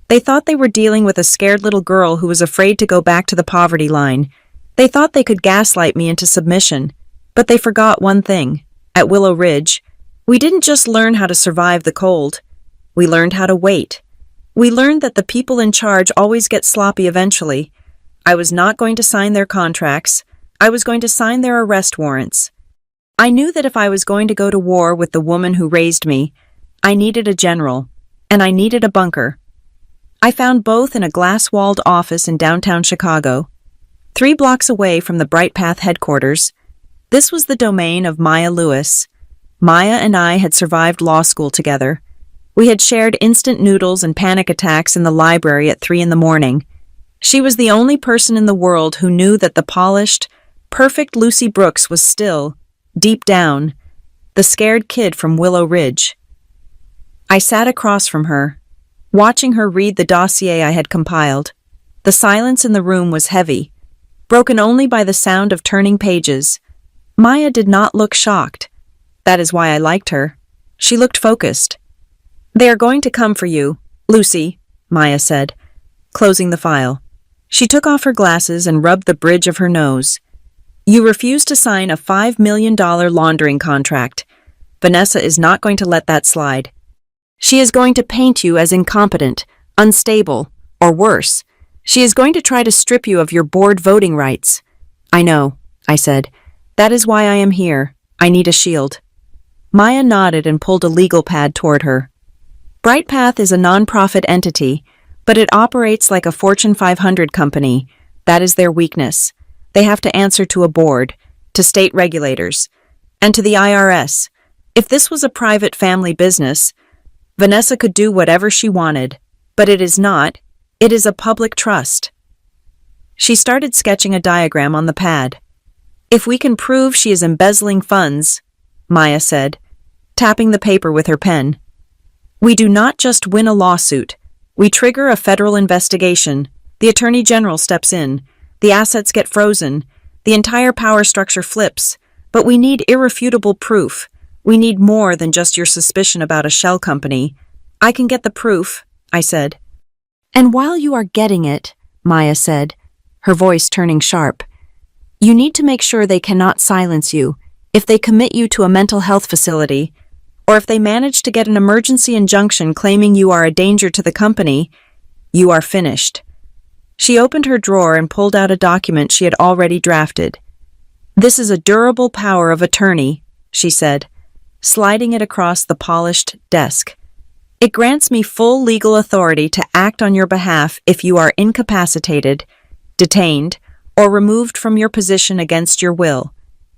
They thought they were dealing with a scared little girl who was afraid to go back to the poverty line. They thought they could gaslight me into submission. But they forgot one thing. At Willow Ridge, we didn't just learn how to survive the cold. We learned how to wait. We learned that the people in charge always get sloppy eventually. I was not going to sign their contracts. I was going to sign their arrest warrants. I knew that if I was going to go to war with the woman who raised me, I needed a general, and I needed a bunker. I found both in a glass-walled office in downtown Chicago, 3 blocks away from the Bright Path headquarters. This was the domain of Maya Lewis. Maya and I had survived law school together. We had shared instant noodles and panic attacks in the library at 3 a.m. She was the only person in the world who knew that the polished, perfect Lucy Brooks was still, deep down, the scared kid from Willow Ridge. I sat across from her, watching her read the dossier I had compiled. The silence in the room was heavy, broken only by the sound of turning pages. Maya did not look shocked. That is why I liked her. She looked focused. They are going to come for you, Lucy, Maya said, closing the file. She took off her glasses and rubbed the bridge of her nose. You refused to sign a $5 million laundering contract. Vanessa is not going to let that slide. She is going to paint you as incompetent, unstable, or worse. She is going to try to strip you of your board voting rights. I know, I said. That is why I am here. I need a shield. Maya nodded and pulled a legal pad toward her. Bright Path is a non-profit entity, but it operates like a Fortune 500 company. That is their weakness. They have to answer to a board, to state regulators, and to the IRS. If this was a private family business, Vanessa could do whatever she wanted, but it is not. It is a public trust. She started sketching a diagram on the pad. If we can prove she is embezzling funds, Maya said, tapping the paper with her pen, we do not just win a lawsuit. We trigger a federal investigation. The Attorney General steps in. The assets get frozen. The entire power structure flips. But we need irrefutable proof. We need more than just your suspicion about a shell company. I can get the proof, I said. And while you are getting it, Maya said, her voice turning sharp, you need to make sure they cannot silence you. If they commit you to a mental health facility, or if they manage to get an emergency injunction claiming you are a danger to the company, you are finished. She opened her drawer and pulled out a document she had already drafted. This is a durable power of attorney, she said, sliding it across the polished desk. It grants me full legal authority to act on your behalf if you are incapacitated, detained, or removed from your position against your will.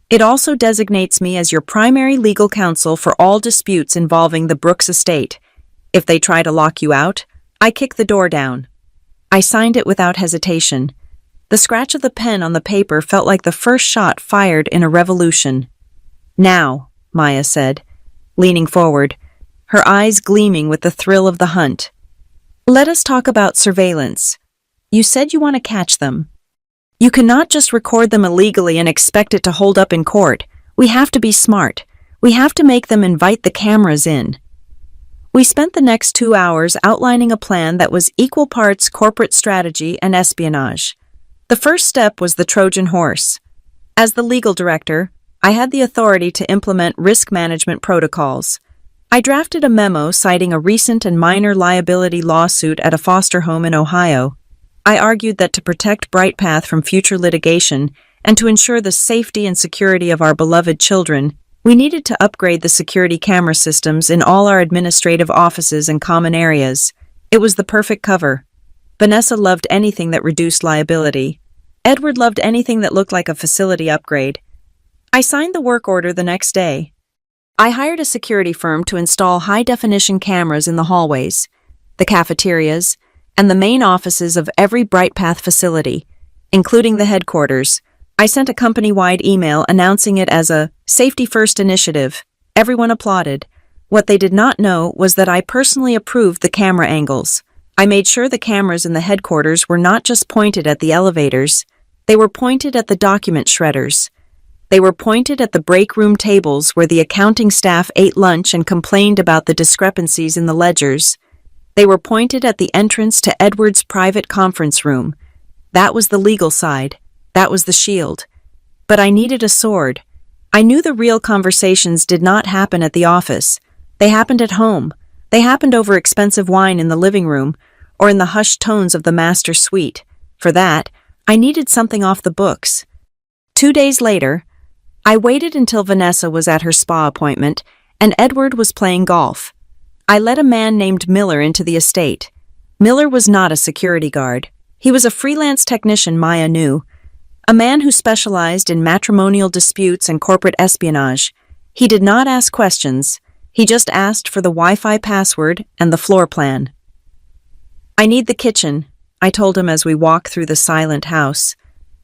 It also designates me as your primary legal counsel for all disputes involving the Brooks estate. If they try to lock you out, I kick the door down. I signed it without hesitation. The scratch of the pen on the paper felt like the first shot fired in a revolution. Now, Maya said, leaning forward, her eyes gleaming with the thrill of the hunt. Let us talk about surveillance. You said you want to catch them. You cannot just record them illegally and expect it to hold up in court. We have to be smart. We have to make them invite the cameras in. We spent the next 2 hours outlining a plan that was equal parts corporate strategy and espionage. The first step was the Trojan horse. As the legal director, I had the authority to implement risk management protocols. I drafted a memo citing a recent and minor liability lawsuit at a foster home in Ohio. I argued that to protect Brightpath from future litigation and to ensure the safety and security of our beloved children, we needed to upgrade the security camera systems in all our administrative offices and common areas. It was the perfect cover. Vanessa loved anything that reduced liability. Edward loved anything that looked like a facility upgrade. I signed the work order the next day. I hired a security firm to install high-definition cameras in the hallways, the cafeterias, and the main offices of every Brightpath facility, including the headquarters. I sent a company-wide email announcing it as a safety-first initiative. Everyone applauded. What they did not know was that I personally approved the camera angles. I made sure the cameras in the headquarters were not just pointed at the elevators. They were pointed at the document shredders. They were pointed at the break room tables where the accounting staff ate lunch and complained about the discrepancies in the ledgers. They were pointed at the entrance to Edward's private conference room. That was the legal side. That was the shield. But I needed a sword. I knew the real conversations did not happen at the office. They happened at home. They happened over expensive wine in the living room or in the hushed tones of the master suite. For that, I needed something off the books. 2 days later, I waited until Vanessa was at her spa appointment and Edward was playing golf. I let a man named Miller into the estate. Miller was not a security guard. He was a freelance technician Maya knew, a man who specialized in matrimonial disputes and corporate espionage. He did not ask questions. He just asked for the Wi-Fi password and the floor plan. I need the kitchen, I told him as we walked through the silent house.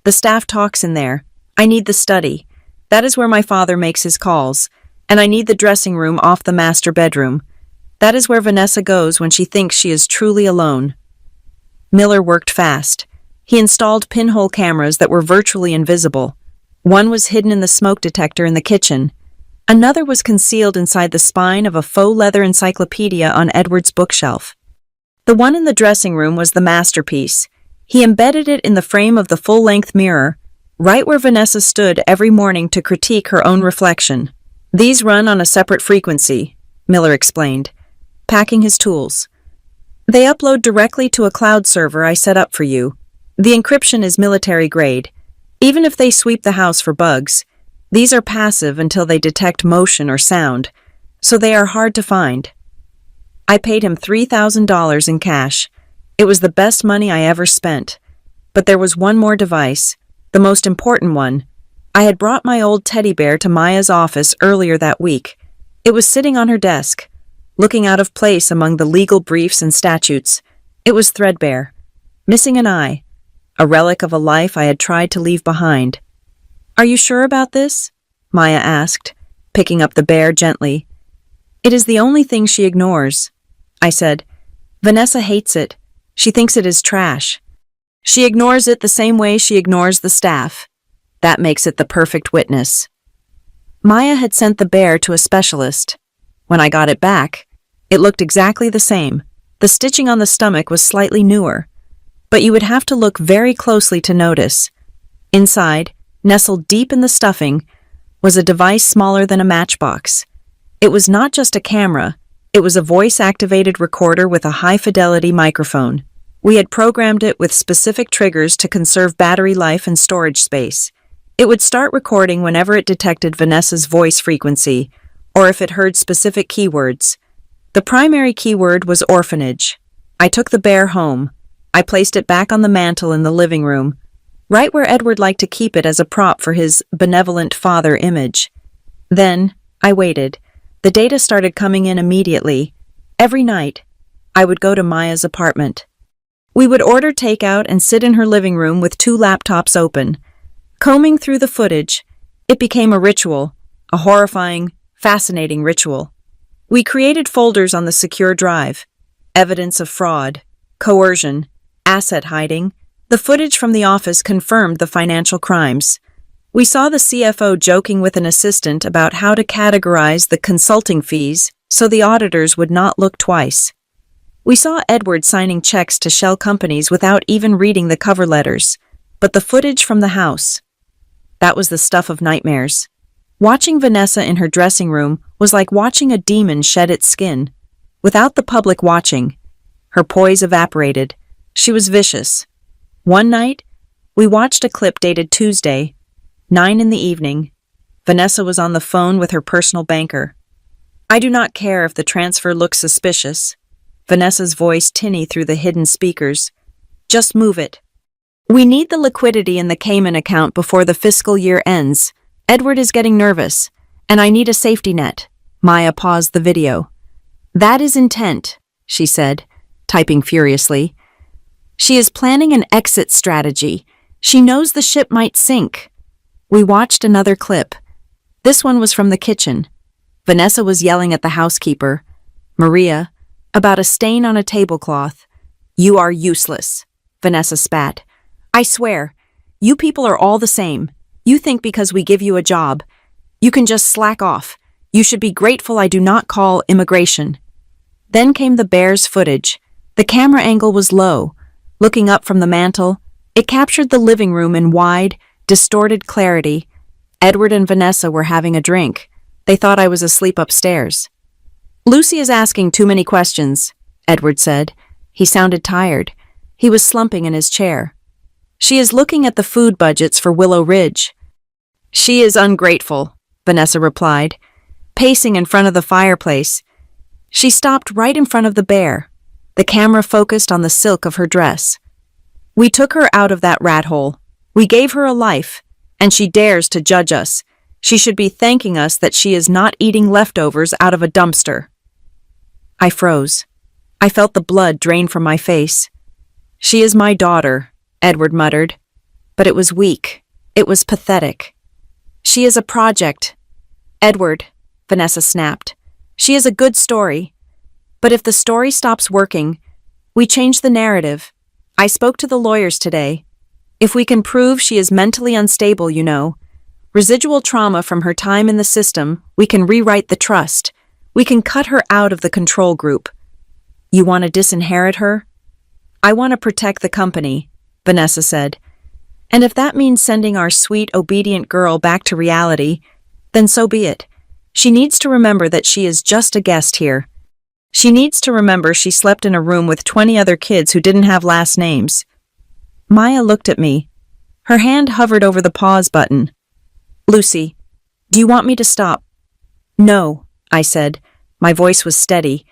The staff talks in there. I need the study. That is where my father makes his calls. And I need the dressing room off the master bedroom. That is where Vanessa goes when she thinks she is truly alone. Miller worked fast. He installed pinhole cameras that were virtually invisible. One was hidden in the smoke detector in the kitchen. Another was concealed inside the spine of a faux leather encyclopedia on Edward's bookshelf. The one in the dressing room was the masterpiece. He embedded it in the frame of the full-length mirror, right where Vanessa stood every morning to critique her own reflection. These run on a separate frequency, Miller explained, packing his tools. They upload directly to a cloud server I set up for you. The encryption is military grade. Even if they sweep the house for bugs, these are passive until they detect motion or sound, so they are hard to find. I paid him $3,000 in cash. It was the best money I ever spent. But there was one more device, the most important one. I had brought my old teddy bear to Maya's office earlier that week. It was sitting on her desk, looking out of place among the legal briefs and statutes. It was threadbare, missing an eye, a relic of a life I had tried to leave behind. "Are you sure about this?" Maya asked, picking up the bear gently. "It is the only thing she ignores," I said. "Vanessa hates it. She thinks it is trash. She ignores it the same way she ignores the staff. That makes it the perfect witness." Maya had sent the bear to a specialist. When I got it back, it looked exactly the same. The stitching on the stomach was slightly newer, but you would have to look very closely to notice. Inside, nestled deep in the stuffing, was a device smaller than a matchbox. It was not just a camera, it was a voice-activated recorder with a high-fidelity microphone. We had programmed it with specific triggers to conserve battery life and storage space. It would start recording whenever it detected Vanessa's voice frequency, or if it heard specific keywords. The primary keyword was orphanage. I took the bear home. I placed it back on the mantel in the living room, right where Edward liked to keep it as a prop for his benevolent father image. Then, I waited. The data started coming in immediately. Every night, I would go to Maya's apartment. We would order takeout and sit in her living room with 2 laptops open. Combing through the footage, it became a ritual, a horrifying, fascinating ritual. We created folders on the secure drive: evidence of fraud, coercion, asset hiding. The footage from the office confirmed the financial crimes. We saw the CFO joking with an assistant about how to categorize the consulting fees so the auditors would not look twice. We saw Edward signing checks to shell companies without even reading the cover letters. But the footage from the house, that was the stuff of nightmares. Watching Vanessa in her dressing room was like watching a demon shed its skin. Without the public watching, her poise evaporated. She was vicious. One night, we watched a clip dated Tuesday, 9 in the evening. Vanessa was on the phone with her personal banker. "I do not care if the transfer looks suspicious," Vanessa's voice tinny through the hidden speakers. "Just move it. We need the liquidity in the Cayman account before the fiscal year ends. Edward is getting nervous, and I need a safety net." Maya paused the video. "That is intent," she said, typing furiously. "She is planning an exit strategy. She knows the ship might sink." We watched another clip. This one was from the kitchen. Vanessa was yelling at the housekeeper, Maria, about a stain on a tablecloth. "You are useless," Vanessa spat. "I swear, you people are all the same. You think because we give you a job, you can just slack off. You should be grateful I do not call immigration." Then came the bear's footage. The camera angle was low. Looking up from the mantel, it captured the living room in wide, distorted clarity. Edward and Vanessa were having a drink. They thought I was asleep upstairs. "Lucy is asking too many questions," Edward said. He sounded tired. He was slumping in his chair. "She is looking at the food budgets for Willow Ridge." "She is ungrateful," Vanessa replied, pacing in front of the fireplace. She stopped right in front of the bear. The camera focused on the silk of her dress. "We took her out of that rat hole. We gave her a life, and she dares to judge us. She should be thanking us that she is not eating leftovers out of a dumpster." I froze. I felt the blood drain from my face. "She is my daughter," Edward muttered. But it was weak. It was pathetic. "She is a project." "Edward," Vanessa snapped. "She is a good story. But if the story stops working, we change the narrative. I spoke to the lawyers today. If we can prove she is mentally unstable, residual trauma from her time in the system, we can rewrite the trust. We can cut her out of the control group." "You want to disinherit her?" "I want to protect the company," Vanessa said. "And if that means sending our sweet, obedient girl back to reality, then so be it. She needs to remember that she is just a guest here. She needs to remember she slept in a room with 20 other kids who didn't have last names." Maya looked at me. Her hand hovered over the pause button. "Lucy, do you want me to stop?" "No," I said. My voice was steady,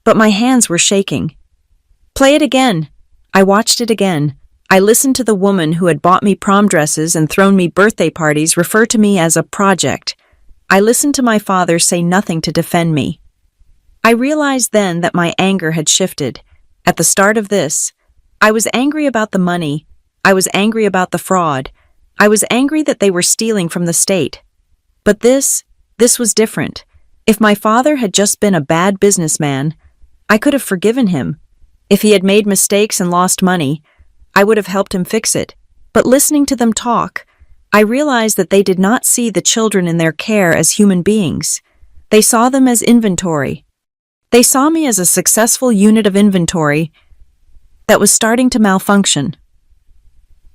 but my hands were shaking. "Play it again." I watched it again. I listened to the woman who had bought me prom dresses and thrown me birthday parties refer to me as a project. I listened to my father say nothing to defend me. I realized then that my anger had shifted. At the start of this, I was angry about the money. I was angry about the fraud. I was angry that they were stealing from the state. But this was different. If my father had just been a bad businessman, I could have forgiven him. If he had made mistakes and lost money, I would have helped him fix it. But listening to them talk, I realized that they did not see the children in their care as human beings. They saw them as inventory. They saw me as a successful unit of inventory that was starting to malfunction.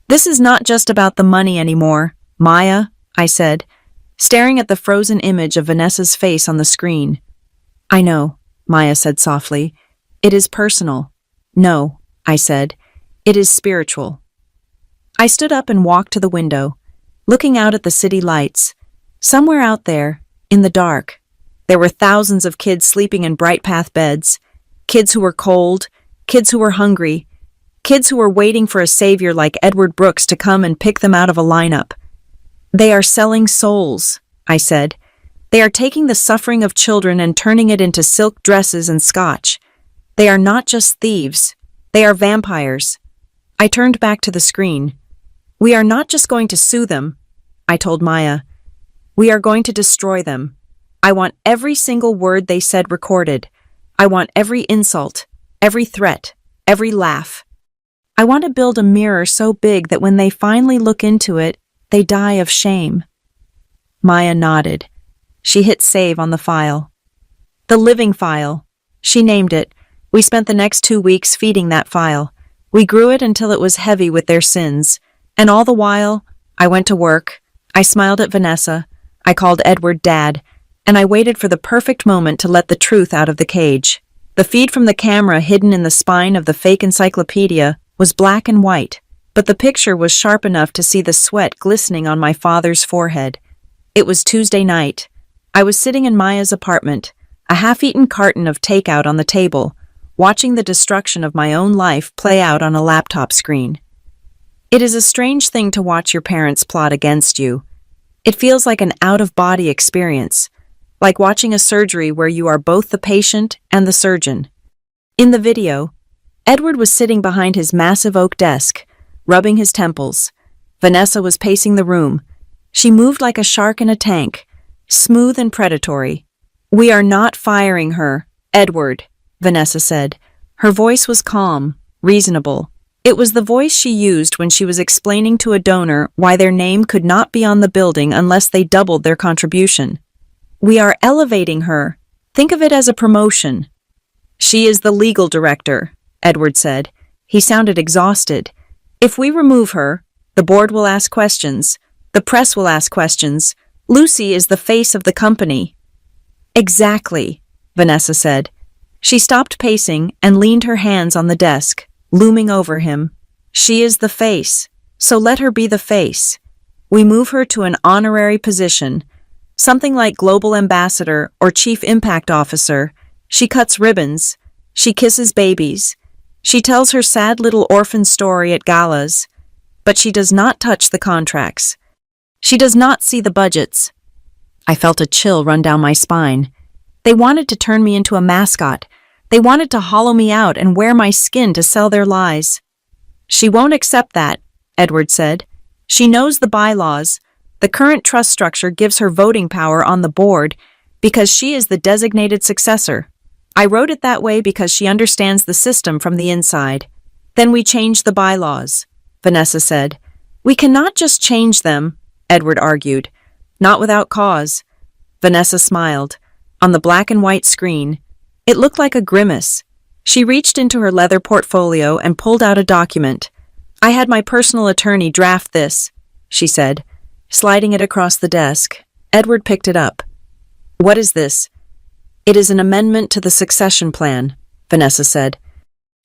"This is not just about the money anymore, Maya," I said, staring at the frozen image of Vanessa's face on the screen. "I know," Maya said softly. "It is personal." "No," I said. "It is spiritual." I stood up and walked to the window, looking out at the city lights. Somewhere out there, in the dark, there were thousands of kids sleeping in bright path beds, kids who were cold, kids who were hungry, kids who were waiting for a savior like Edward Brooks to come and pick them out of a lineup. "They are selling souls," I said. "They are taking the suffering of children and turning it into silk dresses and scotch. They are not just thieves. They are vampires." I turned back to the screen. "We are not just going to sue them," I told Maya. "We are going to destroy them. I want every single word they said recorded. I want every insult, every threat, every laugh. I want to build a mirror so big that when they finally look into it, they die of shame." Maya nodded. She hit save on the file. "The living file," she named it. We spent the next 2 weeks feeding that file. We grew it until it was heavy with their sins. And all the while, I went to work. I smiled at Vanessa. I called Edward Dad. And I waited for the perfect moment to let the truth out of the cage. The feed from the camera hidden in the spine of the fake encyclopedia was black and white, but the picture was sharp enough to see the sweat glistening on my father's forehead. It was Tuesday night. I was sitting in Maya's apartment, a half-eaten carton of takeout on the table, watching the destruction of my own life play out on a laptop screen. It is a strange thing to watch your parents plot against you. It feels like an out-of-body experience, like watching a surgery where you are both the patient and the surgeon. In the video, Edward was sitting behind his massive oak desk, rubbing his temples. Vanessa was pacing the room. She moved like a shark in a tank, smooth and predatory. "We are not firing her, Edward," Vanessa said. Her voice was calm, reasonable. It was the voice she used when she was explaining to a donor why their name could not be on the building unless they doubled their contribution. "We are elevating her. Think of it as a promotion." "She is the legal director," Edward said. He sounded exhausted. "If we remove her, the board will ask questions. The press will ask questions. Lucy is the face of the company." "Exactly," Vanessa said. She stopped pacing and leaned her hands on the desk, looming over him. "She is the face, so let her be the face. We move her to an honorary position, something like global ambassador or chief impact officer. She cuts ribbons. She kisses babies. She tells her sad little orphan story at galas. But she does not touch the contracts. She does not see the budgets." I felt a chill run down my spine. They wanted to turn me into a mascot. They wanted to hollow me out and wear my skin to sell their lies. "She won't accept that," Edward said. "She knows the bylaws. The current trust structure gives her voting power on the board because she is the designated successor. I wrote it that way because she understands the system from the inside." "Then we change the bylaws," Vanessa said. "We cannot just change them," Edward argued. "Not without cause." Vanessa smiled. On the black and white screen, it looked like a grimace. She reached into her leather portfolio and pulled out a document. "I had my personal attorney draft this," she said, sliding it across the desk. Edward picked it up. "What is this?" "It is an amendment to the succession plan," Vanessa said.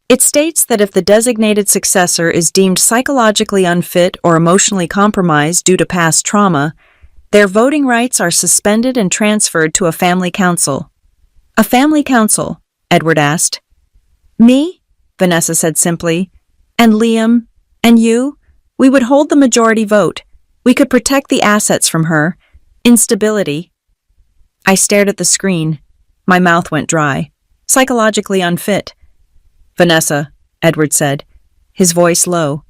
"It states that if the designated successor is deemed psychologically unfit or emotionally compromised due to past trauma, their voting rights are suspended and transferred to a family council." "A family council?" Edward asked. "Me?" Vanessa said simply. "And Liam, And you? We would hold the majority vote. We could protect the assets from her. Instability. I stared at the screen. My mouth went dry. Psychologically unfit. Vanessa, Edward said, his voice low.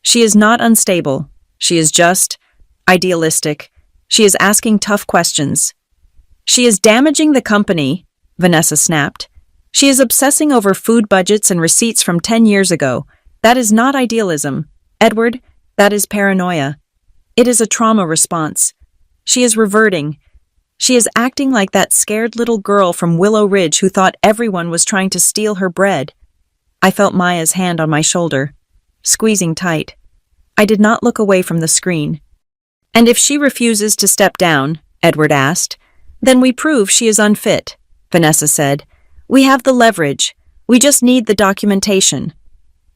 She is not unstable. She is just idealistic. She is asking tough questions. She is damaging the company, Vanessa snapped. She is obsessing over food budgets and receipts from 10 years ago. That is not idealism. Edward, that is paranoia. It is a trauma response. She is reverting. She is acting like that scared little girl from Willow Ridge who thought everyone was trying to steal her bread. I felt Maya's hand on my shoulder, squeezing tight. I did not look away from the screen. And if she refuses to step down, Edward asked, then we prove she is unfit, Vanessa said. We have the leverage. We just need the documentation.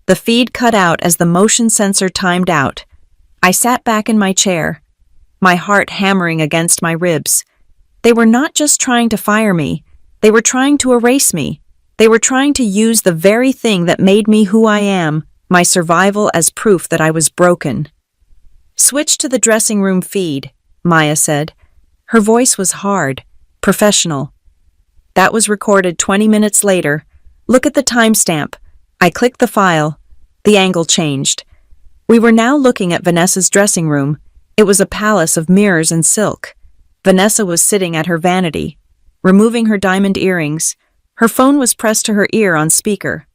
The feed cut out as the motion sensor timed out. I sat back in my chair, my heart hammering against my ribs. They were not just trying to fire me. They were trying to erase me. They were trying to use the very thing that made me who I am, my survival, as proof that I was broken. Switch to the dressing room feed, Maya said. Her voice was hard, professional. That was recorded 20 minutes later. Look at the timestamp. I clicked the file. The angle changed. We were now looking at Vanessa's dressing room. It was a palace of mirrors and silk. Vanessa was sitting at her vanity, removing her diamond earrings. Her phone was pressed to her ear on speaker.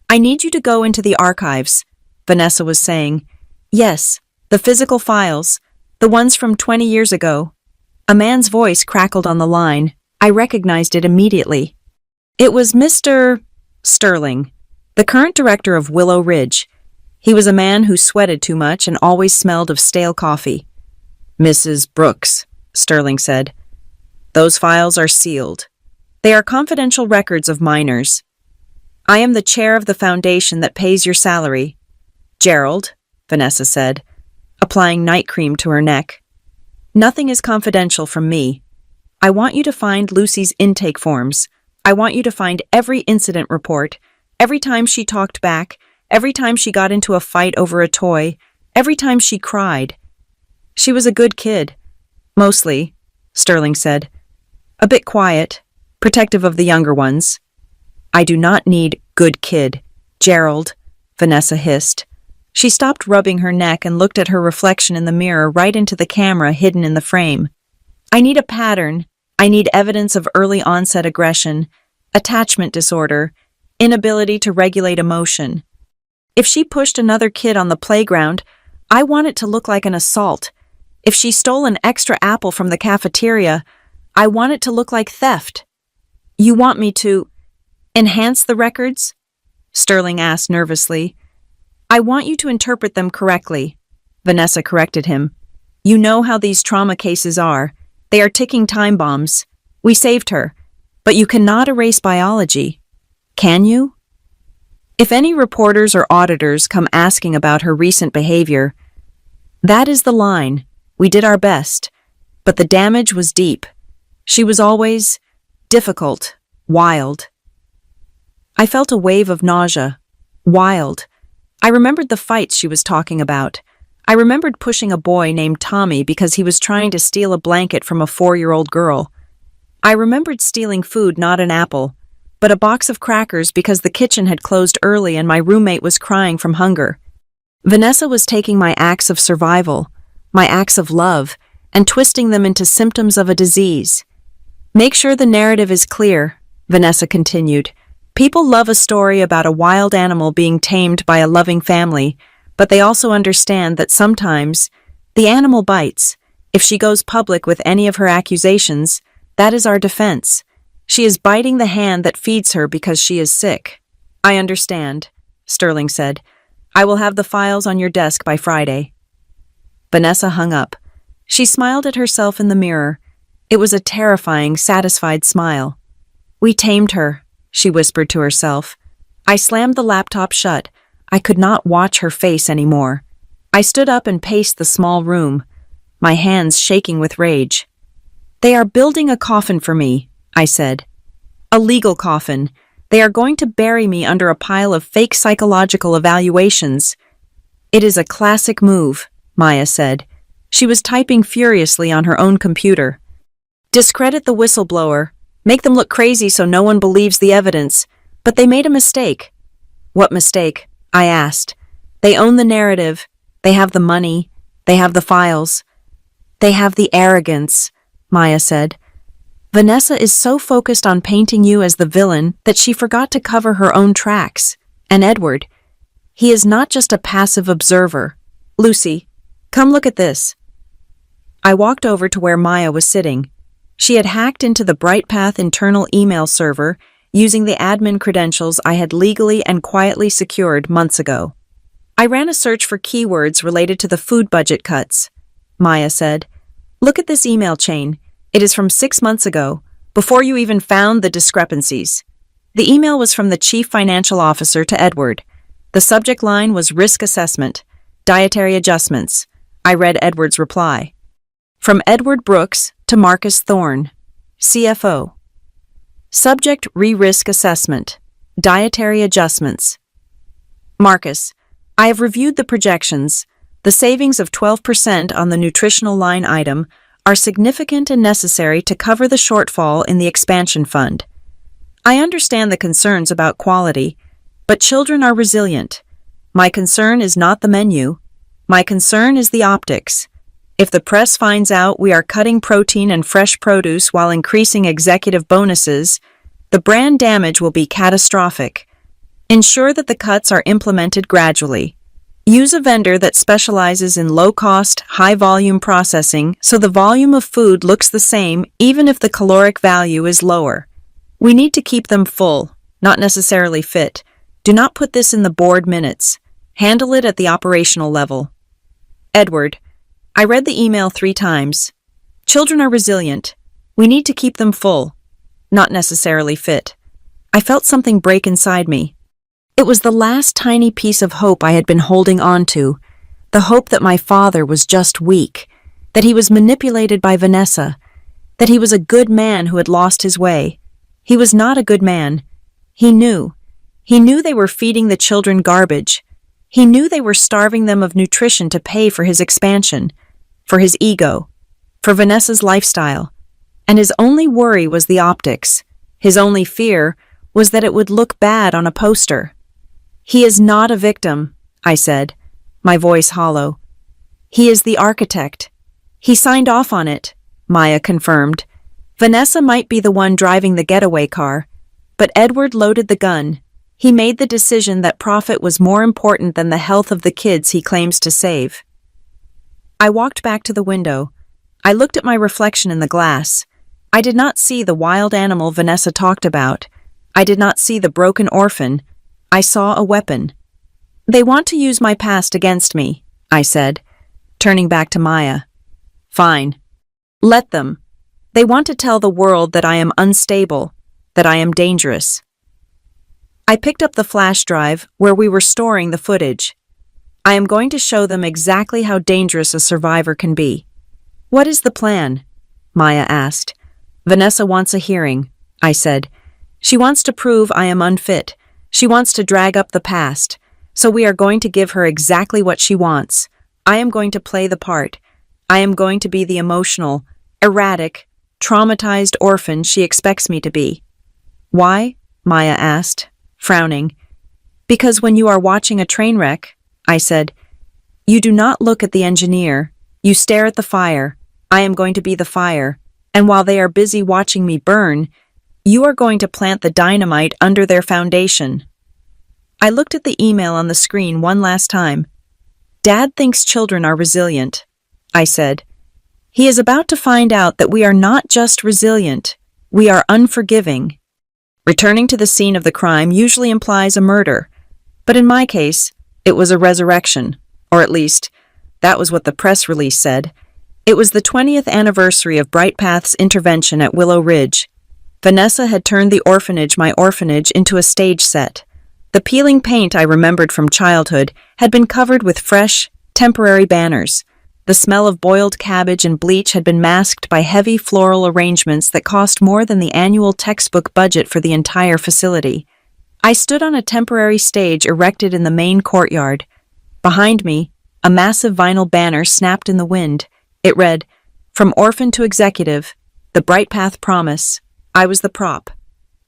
I need you to go into the archives, Vanessa was saying. Yes, the physical files, the ones from 20 years ago. A man's voice crackled on the line. I recognized it immediately. It was Mr. Sterling, the current director of Willow Ridge. He was a man who sweated too much and always smelled of stale coffee. Mrs. Brooks, Sterling said. Those files are sealed. They are confidential records of minors. I am the chair of the foundation that pays your salary. Gerald, Vanessa said, applying night cream to her neck. Nothing is confidential from me. I want you to find Lucy's intake forms. I want you to find every incident report, every time she talked back, every time she got into a fight over a toy, every time she cried. She was a good kid. Mostly, Sterling said. A bit quiet, protective of the younger ones. I do not need good kid, Gerald, Vanessa hissed. She stopped rubbing her neck and looked at her reflection in the mirror right into the camera hidden in the frame. I need a pattern. I need evidence of early onset aggression, attachment disorder, inability to regulate emotion. If she pushed another kid on the playground, I want it to look like an assault. If she stole an extra apple from the cafeteria, I want it to look like theft. You want me to enhance the records? Sterling asked nervously. I want you to interpret them correctly, Vanessa corrected him. You know how these trauma cases are. They are ticking time bombs. We saved her, but you cannot erase biology. Can you? If any reporters or auditors come asking about her recent behavior, that is the line. We did our best, but the damage was deep. She was always difficult, wild. I felt a wave of nausea. Wild. I remembered the fights she was talking about. I remembered pushing a boy named Tommy because he was trying to steal a blanket from a 4-year-old girl. I remembered stealing food, not an apple, but a box of crackers because the kitchen had closed early and my roommate was crying from hunger. Vanessa was taking my acts of survival, my acts of love, and twisting them into symptoms of a disease. Make sure the narrative is clear, Vanessa continued. People love a story about a wild animal being tamed by a loving family, but they also understand that sometimes the animal bites. If she goes public with any of her accusations, that is our defense. She is biting the hand that feeds her because she is sick. I understand, Sterling said. I will have the files on your desk by Friday. Vanessa hung up. She smiled at herself in the mirror. It was a terrifying, satisfied smile. We tamed her, she whispered to herself. I slammed the laptop shut. I could not watch her face anymore. I stood up and paced the small room, my hands shaking with rage. They are building a coffin for me, I said. A legal coffin. They are going to bury me under a pile of fake psychological evaluations. It is a classic move, Maya said. She was typing furiously on her own computer. Discredit the whistleblower. Make them look crazy so no one believes the evidence. But they made a mistake. What mistake? I asked. They own the narrative. They have the money. They have the files. They have the arrogance, Maya said. Vanessa is so focused on painting you as the villain that she forgot to cover her own tracks. And Edward, he is not just a passive observer. Lucy, come look at this. I walked over to where Maya was sitting. She had hacked into the BrightPath internal email server using the admin credentials I had legally and quietly secured months ago. I ran a search for keywords related to the food budget cuts. Maya said, "Look at this email chain. It is from 6 months ago, before you even found the discrepancies." The email was from the chief financial officer to Edward. The subject line was risk assessment, dietary adjustments. I read Edward's reply. From Edward Brooks to Marcus Thorne, CFO. Subject re-risk assessment, dietary adjustments. Marcus, I have reviewed the projections. The savings of 12% on the nutritional line item are significant and necessary to cover the shortfall in the expansion fund. I understand the concerns about quality, but children are resilient. My concern is not the menu. My concern is the optics. If the press finds out we are cutting protein and fresh produce while increasing executive bonuses, the brand damage will be catastrophic. Ensure that the cuts are implemented gradually. Use a vendor that specializes in low-cost, high-volume processing so the volume of food looks the same even if the caloric value is lower. We need to keep them full, not necessarily fit. Do not put this in the board minutes. Handle it at the operational level. Edward, I read the email 3 times. Children are resilient. We need to keep them full, not necessarily fit. I felt something break inside me. It was the last tiny piece of hope I had been holding on to, the hope that my father was just weak, that he was manipulated by Vanessa, that he was a good man who had lost his way. He was not a good man. He knew. He knew they were feeding the children garbage. He knew they were starving them of nutrition to pay for his expansion, for his ego, for Vanessa's lifestyle. And his only worry was the optics. His only fear was that it would look bad on a poster. He is not a victim, I said, my voice hollow. He is the architect. He signed off on it, Maya confirmed. Vanessa might be the one driving the getaway car, but Edward loaded the gun. He made the decision that profit was more important than the health of the kids he claims to save. I walked back to the window. I looked at my reflection in the glass. I did not see the wild animal Vanessa talked about. I did not see the broken orphan. I saw a weapon. They want to use my past against me, I said, turning back to Maya. Fine. Let them. They want to tell the world that I am unstable, that I am dangerous. I picked up the flash drive where we were storing the footage. I am going to show them exactly how dangerous a survivor can be. What is the plan? Maya asked. Vanessa wants a hearing, I said. She wants to prove I am unfit. She wants to drag up the past. So we are going to give her exactly what she wants. I am going to play the part. I am going to be the emotional, erratic, traumatized orphan she expects me to be. Why? Maya asked, frowning. Because when you are watching a train wreck, I said, you do not look at the engineer. You stare at the fire. I am going to be the fire. And while they are busy watching me burn, you are going to plant the dynamite under their foundation. I looked at the email on the screen one last time. Dad thinks children are resilient, I said. He is about to find out that we are not just resilient, we are unforgiving. Returning to the scene of the crime usually implies a murder, but in my case, it was a resurrection, or at least, that was what the press release said. It was the 20th anniversary of BrightPath's intervention at Willow Ridge. Vanessa had turned the orphanage, my orphanage, into a stage set. The peeling paint I remembered from childhood had been covered with fresh, temporary banners. The smell of boiled cabbage and bleach had been masked by heavy floral arrangements that cost more than the annual textbook budget for the entire facility. I stood on a temporary stage erected in the main courtyard. Behind me, a massive vinyl banner snapped in the wind. It read, "From orphan to executive, the Bright Path Promise." I was the prop.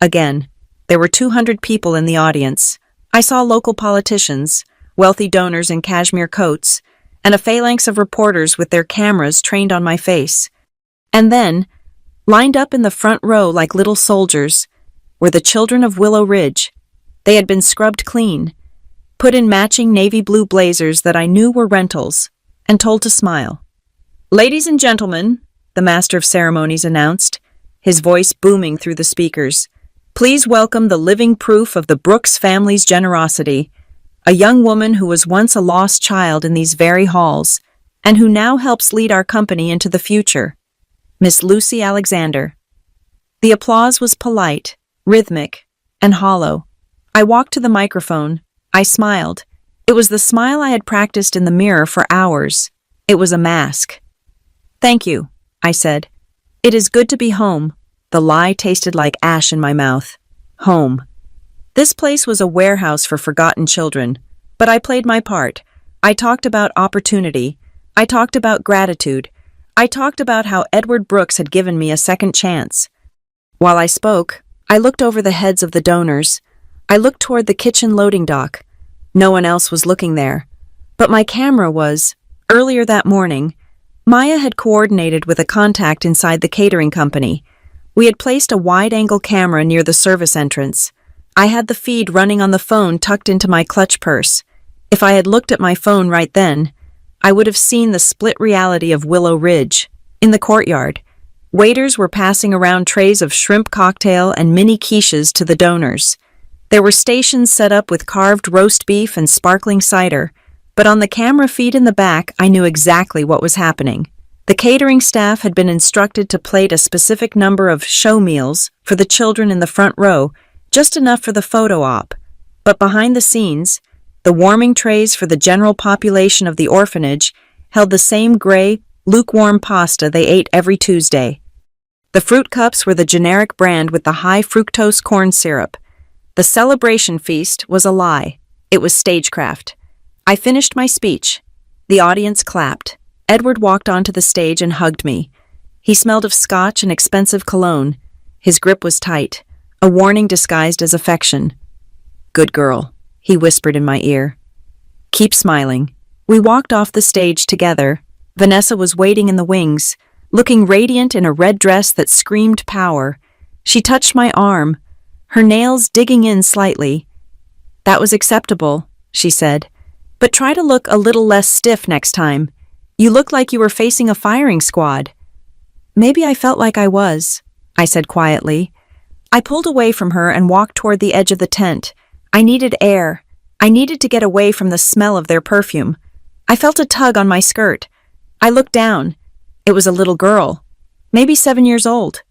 Again, there were 200 people in the audience. I saw local politicians, wealthy donors in cashmere coats, and a phalanx of reporters with their cameras trained on my face. And then, lined up in the front row like little soldiers, were the children of Willow Ridge. They had been scrubbed clean, put in matching navy blue blazers that I knew were rentals, and told to smile. "Ladies and gentlemen," the master of ceremonies announced, his voice booming through the speakers, "please welcome the living proof of the Brooks family's generosity, a young woman who was once a lost child in these very halls, and who now helps lead our company into the future, Miss Lucy Alexander." The applause was polite, rhythmic, and hollow. I walked to the microphone. I smiled. It was the smile I had practiced in the mirror for hours. It was a mask. "Thank you," I said. "It is good to be home." The lie tasted like ash in my mouth. Home. This place was a warehouse for forgotten children, but I played my part. I talked about opportunity. I talked about gratitude. I talked about how Edward Brooks had given me a second chance. While I spoke, I looked over the heads of the donors. I looked toward the kitchen loading dock. No one else was looking there. But my camera was. Earlier that morning, Maya had coordinated with a contact inside the catering company. We had placed a wide-angle camera near the service entrance. I had the feed running on the phone tucked into my clutch purse. If I had looked at my phone right then, I would have seen the split reality of Willow Ridge. In the courtyard, waiters were passing around trays of shrimp cocktail and mini quiches to the donors. There were stations set up with carved roast beef and sparkling cider, but on the camera feed in the back, I knew exactly what was happening. The catering staff had been instructed to plate a specific number of show meals for the children in the front row, just enough for the photo op. But behind the scenes, the warming trays for the general population of the orphanage held the same gray, lukewarm pasta they ate every Tuesday. The fruit cups were the generic brand with the high fructose corn syrup. The celebration feast was a lie. It was stagecraft. I finished my speech. The audience clapped. Edward walked onto the stage and hugged me. He smelled of scotch and expensive cologne. His grip was tight, a warning disguised as affection. "Good girl," he whispered in my ear. "Keep smiling." We walked off the stage together. Vanessa was waiting in the wings, looking radiant in a red dress that screamed power. She touched my arm, her nails digging in slightly. "That was acceptable," she said. "But try to look a little less stiff next time. You look like you were facing a firing squad." "Maybe I felt like I was," I said quietly. I pulled away from her and walked toward the edge of the tent. I needed air. I needed to get away from the smell of their perfume. I felt a tug on my skirt. I looked down. It was a little girl, maybe 7 years old.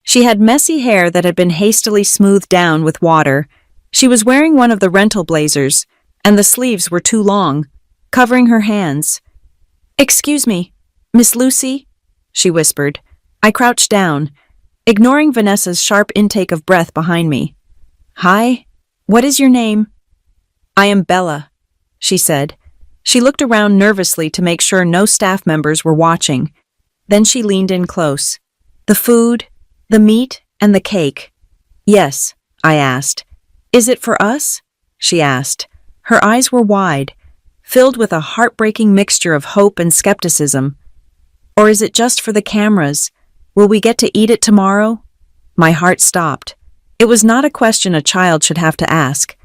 She had messy hair that had been hastily smoothed down with water. She was wearing one of the rental blazers, and the sleeves were too long, covering her hands. "Excuse me, Miss Lucy?" she whispered. I crouched down, ignoring Vanessa's sharp intake of breath behind me. "Hi, what is your name?" "I am Bella," she said. She looked around nervously to make sure no staff members were watching. Then she leaned in close. "The food, the meat, and the cake." "Yes," I asked. "Is it for us?" she asked. Her eyes were wide, filled with a heartbreaking mixture of hope and skepticism. "Or is it just for the cameras? Will we get to eat it tomorrow?" My heart stopped. It was not a question a child should have to ask.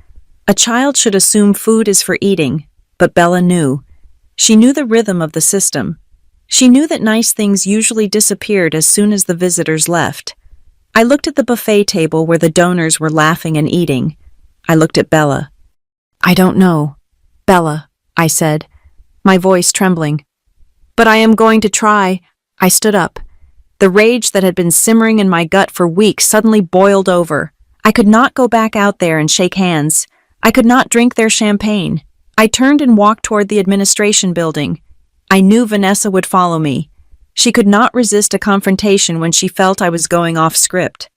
A child should assume food is for eating, but Bella knew. She knew the rhythm of the system. She knew that nice things usually disappeared as soon as the visitors left. I looked at the buffet table where the donors were laughing and eating. I looked at Bella. "I don't know, Bella," I said, my voice trembling. "But I am going to try." I stood up. The rage that had been simmering in my gut for weeks suddenly boiled over. I could not go back out there and shake hands. I could not drink their champagne. I turned and walked toward the administration building. I knew Vanessa would follow me. She could not resist a confrontation when she felt I was going off script.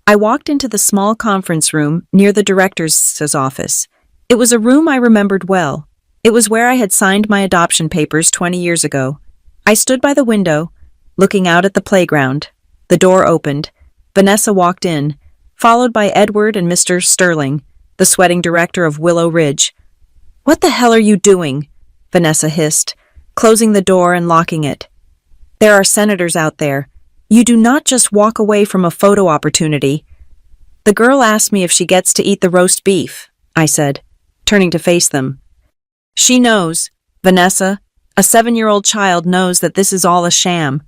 I walked into the small conference room near the director's office. It was a room I remembered well. It was where I had signed my adoption papers 20 years ago. I stood by the window, looking out at the playground. The door opened. Vanessa walked in, followed by Edward and Mr. Sterling, the sweating director of Willow Ridge. "What the hell are you doing?" Vanessa hissed, closing the door and locking it. "There are senators out there. You do not just walk away from a photo opportunity." "The girl asked me if she gets to eat the roast beef," I said, turning to face them. "She knows, Vanessa. A 7-year-old child knows that this is all a sham."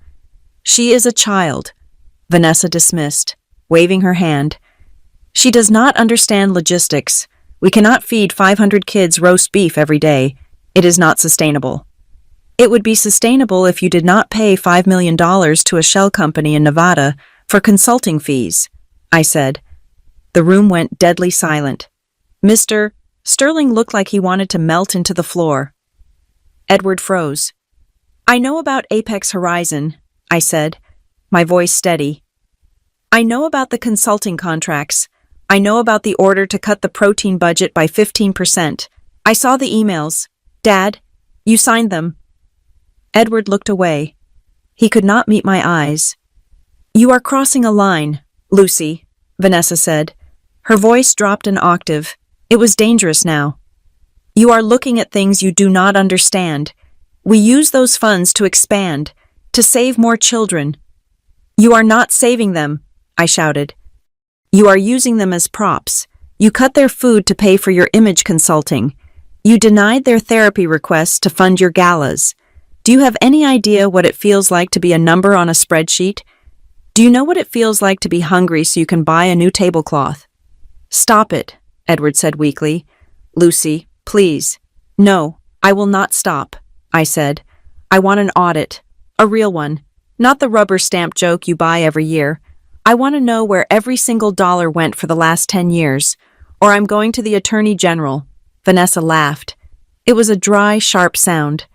"She is a child," Vanessa dismissed, waving her hand. "She does not understand logistics. We cannot feed 500 kids roast beef every day. It is not sustainable." "It would be sustainable if you did not pay $5 million to a shell company in Nevada for consulting fees," I said. The room went deadly silent. Mr. Sterling looked like he wanted to melt into the floor. Edward froze. "I know about Apex Horizon," I said, my voice steady. "I know about the consulting contracts. I know about the order to cut the protein budget by 15%. I saw the emails. Dad, you signed them." Edward looked away. He could not meet my eyes. "You are crossing a line, Lucy," Vanessa said. Her voice dropped an octave. It was dangerous now. "You are looking at things you do not understand. We use those funds to expand, to save more children." "You are not saving them," I shouted. "You are using them as props. You cut their food to pay for your image consulting. You denied their therapy requests to fund your galas. Do you have any idea what it feels like to be a number on a spreadsheet? Do you know what it feels like to be hungry so you can buy a new tablecloth?" "Stop it," Edward said weakly. "Lucy, please." "No, I will not stop," I said. "I want an audit. A real one. Not the rubber stamp joke you buy every year. I want to know where every single dollar went for the last 10 years, or I'm going to the Attorney General." Vanessa laughed. It was a dry, sharp sound.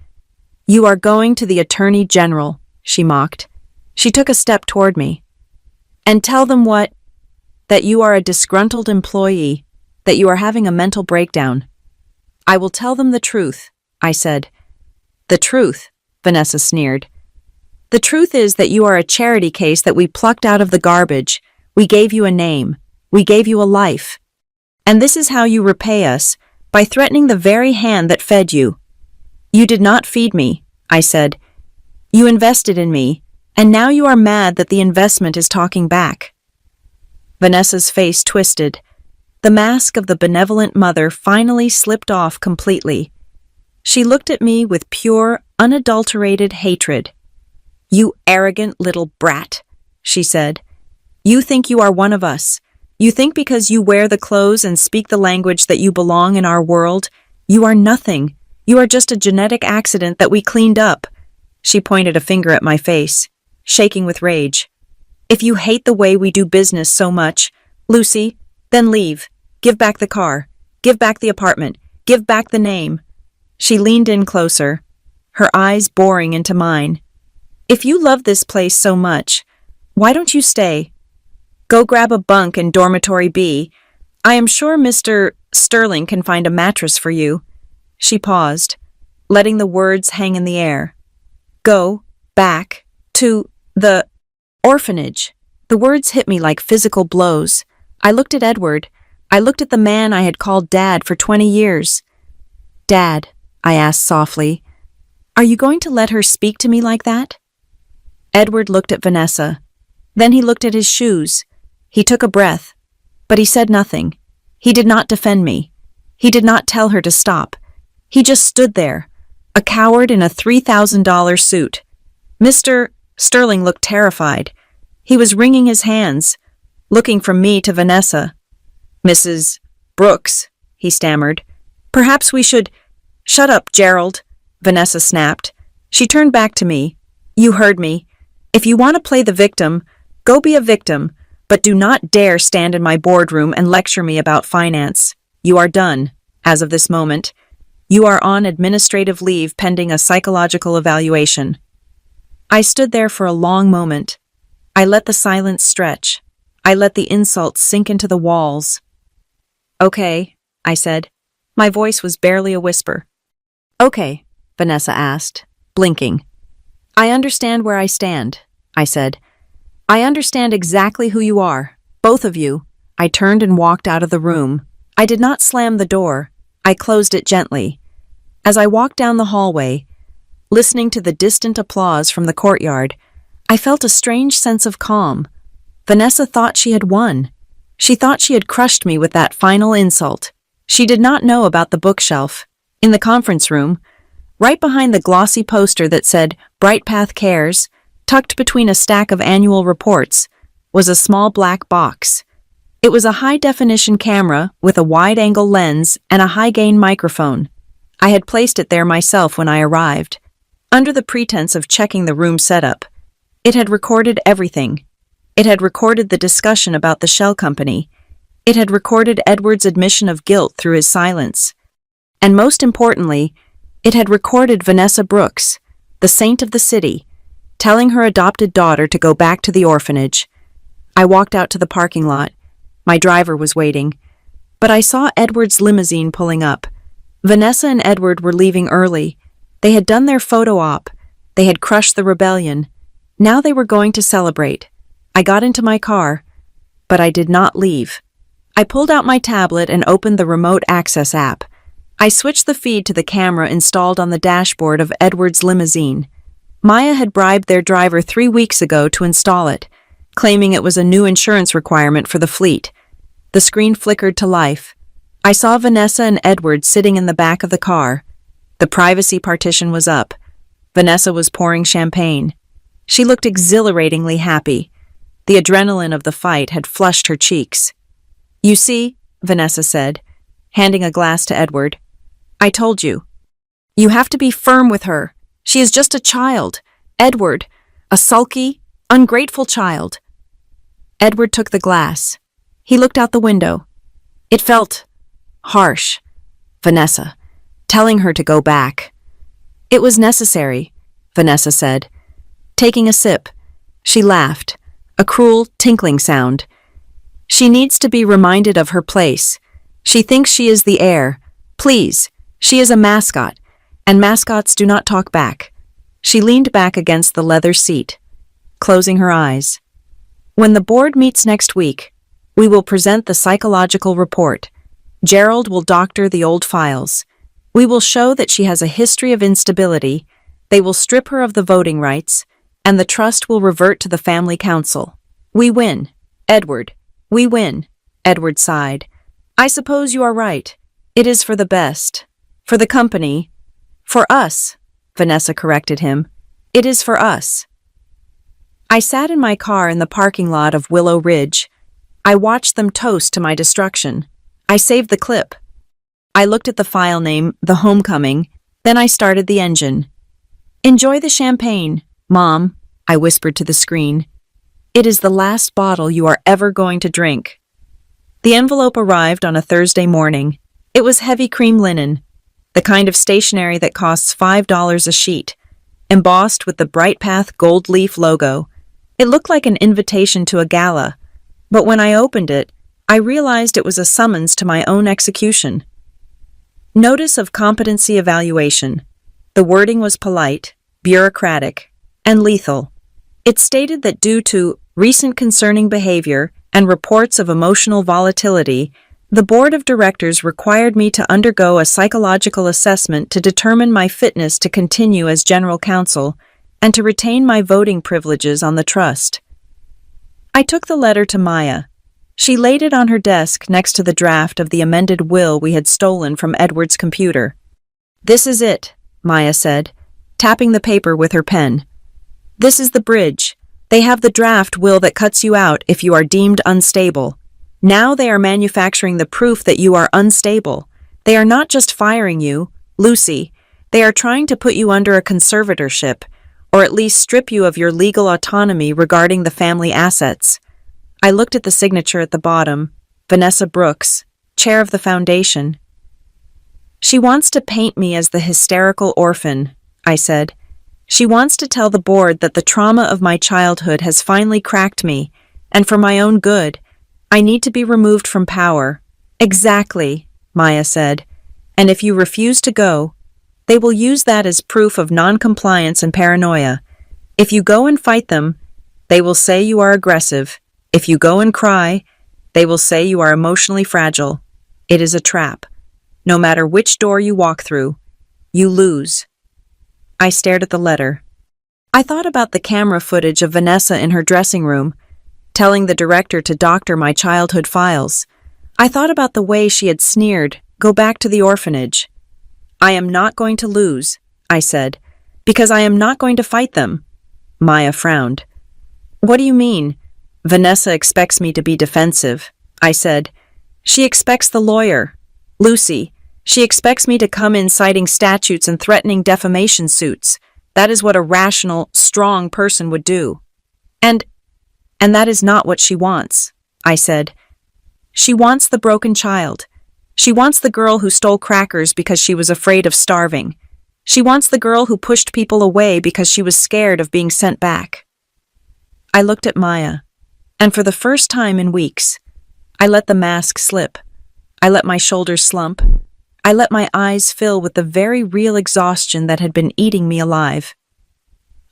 "You are going to the Attorney General," she mocked. She took a step toward me. "And tell them what?" "That you are a disgruntled employee, that you are having a mental breakdown." "I will tell them the truth," I said. "The truth," Vanessa sneered. "The truth is that you are a charity case that we plucked out of the garbage. We gave you a name. We gave you a life. And this is how you repay us, by threatening the very hand that fed you." "You did not feed me," I said. "You invested in me, and now you are mad that the investment is talking back." Vanessa's face twisted. The mask of the benevolent mother finally slipped off completely. She looked at me with pure, unadulterated hatred. "You arrogant little brat," she said. "You think you are one of us. You think because you wear the clothes and speak the language that you belong in our world. You are nothing. You are just a genetic accident that we cleaned up." She pointed a finger at my face, shaking with rage. "If you hate the way we do business so much, Lucy, then leave. Give back the car. Give back the apartment. Give back the name." She leaned in closer, her eyes boring into mine. "If you love this place so much, why don't you stay? Go grab a bunk in dormitory B. I am sure Mr. Sterling can find a mattress for you." She paused, letting the words hang in the air. "Go back to the orphanage." The words hit me like physical blows. I looked at Edward. I looked at the man I had called Dad for 20 years. "Dad," I asked softly, "are you going to let her speak to me like that?" Edward looked at Vanessa. Then he looked at his shoes. He took a breath, but he said nothing. He did not defend me. He did not tell her to stop. He just stood there, a coward in a $3,000 suit. Mr. Sterling looked terrified. He was wringing his hands, looking from me to Vanessa. "Mrs. Brooks," he stammered. "Perhaps we should—" "Shut up, Gerald," Vanessa snapped. She turned back to me. "You heard me. If you want to play the victim, go be a victim, but do not dare stand in my boardroom and lecture me about finance. You are done, as of this moment. You are on administrative leave pending a psychological evaluation." I stood there for a long moment. I let the silence stretch. I let the insults sink into the walls. "Okay," I said. My voice was barely a whisper. Okay, Vanessa asked, blinking. I understand where I stand, I said. I understand exactly who you are, both of you. I turned and walked out of the room. I did not slam the door. I closed it gently. As I walked down the hallway, listening to the distant applause from the courtyard, I felt a strange sense of calm. Vanessa thought she had won. She thought she had crushed me with that final insult. She did not know about the bookshelf. In the conference room, right behind the glossy poster that said Bright Path Cares, tucked between a stack of annual reports, was a small black box. It was a high-definition camera with a wide-angle lens and a high-gain microphone. I had placed it there myself when I arrived. Under the pretense of checking the room setup, it had recorded everything. It had recorded the discussion about the shell company. It had recorded Edward's admission of guilt through his silence. And most importantly, it had recorded Vanessa Brooks, the saint of the city, telling her adopted daughter to go back to the orphanage. I walked out to the parking lot. My driver was waiting. But I saw Edward's limousine pulling up. Vanessa and Edward were leaving early. They had done their photo op. They had crushed the rebellion. Now they were going to celebrate. I got into my car, but I did not leave. I pulled out my tablet and opened the remote access app. I switched the feed to the camera installed on the dashboard of Edward's limousine. Maya had bribed their driver 3 weeks ago to install it, claiming it was a new insurance requirement for the fleet. The screen flickered to life. I saw Vanessa and Edward sitting in the back of the car. The privacy partition was up. Vanessa was pouring champagne. She looked exhilaratingly happy. The adrenaline of the fight had flushed her cheeks. You see, Vanessa said, handing a glass to Edward. I told you. You have to be firm with her. She is just a child. Edward, a sulky, ungrateful child. Edward took the glass. He looked out the window. It felt harsh. Vanessa, telling her to go back. It was necessary, Vanessa said. Taking a sip, she laughed, a cruel, tinkling sound. She needs to be reminded of her place. She thinks she is the heir. Please, she is a mascot, and mascots do not talk back. She leaned back against the leather seat, closing her eyes. When the board meets next week, we will present the psychological report. Gerald will doctor the old files. We will show that she has a history of instability. They will strip her of the voting rights, and the trust will revert to the family council. We win, Edward. We win, Edward sighed. I suppose you are right. It is for the best. For the company. For us, Vanessa corrected him. It is for us. I sat in my car in the parking lot of Willow Ridge. I watched them toast to my destruction. I saved the clip. I looked at the file name, The Homecoming, then I started the engine. Enjoy the champagne, Mom, I whispered to the screen. It is the last bottle you are ever going to drink. The envelope arrived on a Thursday morning. It was heavy cream linen, the kind of stationery that costs $5 a sheet, embossed with the Bright Path gold leaf logo. It looked like an invitation to a gala, but when I opened it, I realized it was a summons to my own execution. Notice of competency evaluation. The wording was polite, bureaucratic, and lethal. It stated that due to recent concerning behavior and reports of emotional volatility, the board of directors required me to undergo a psychological assessment to determine my fitness to continue as general counsel and to retain my voting privileges on the trust. I took the letter to Maya. She laid it on her desk next to the draft of the amended will we had stolen from Edward's computer. This is it, Maya said, tapping the paper with her pen. This is the bridge. They have the draft will that cuts you out if you are deemed unstable. Now they are manufacturing the proof that you are unstable. They are not just firing you, Lucy. They are trying to put you under a conservatorship, or at least strip you of your legal autonomy regarding the family assets. I looked at the signature at the bottom, Vanessa Brooks, chair of the foundation. She wants to paint me as the hysterical orphan, I said. She wants to tell the board that the trauma of my childhood has finally cracked me, and for my own good, I need to be removed from power. Exactly, Maya said. And if you refuse to go, They will use that as proof of non-compliance and paranoia. If you go and fight them, they will say you are aggressive. If you go and cry, they will say you are emotionally fragile. It is a trap. No matter which door you walk through, you lose. I stared at the letter. I thought about the camera footage of Vanessa in her dressing room, telling the director to doctor my childhood files. I thought about the way she had sneered, "Go back to the orphanage." "I am not going to lose," I said, "because I am not going to fight them." Maya frowned. "What do you mean?" "Vanessa expects me to be defensive," I said. "She expects the lawyer. Lucy, she expects me to come in citing statutes and threatening defamation suits. That is what a rational, strong person would do. And that is not what she wants," I said. "She wants the broken child. She wants the girl who stole crackers because she was afraid of starving. She wants the girl who pushed people away because she was scared of being sent back." I looked at Maya, and for the first time in weeks, I let the mask slip. I let my shoulders slump. I let my eyes fill with the very real exhaustion that had been eating me alive.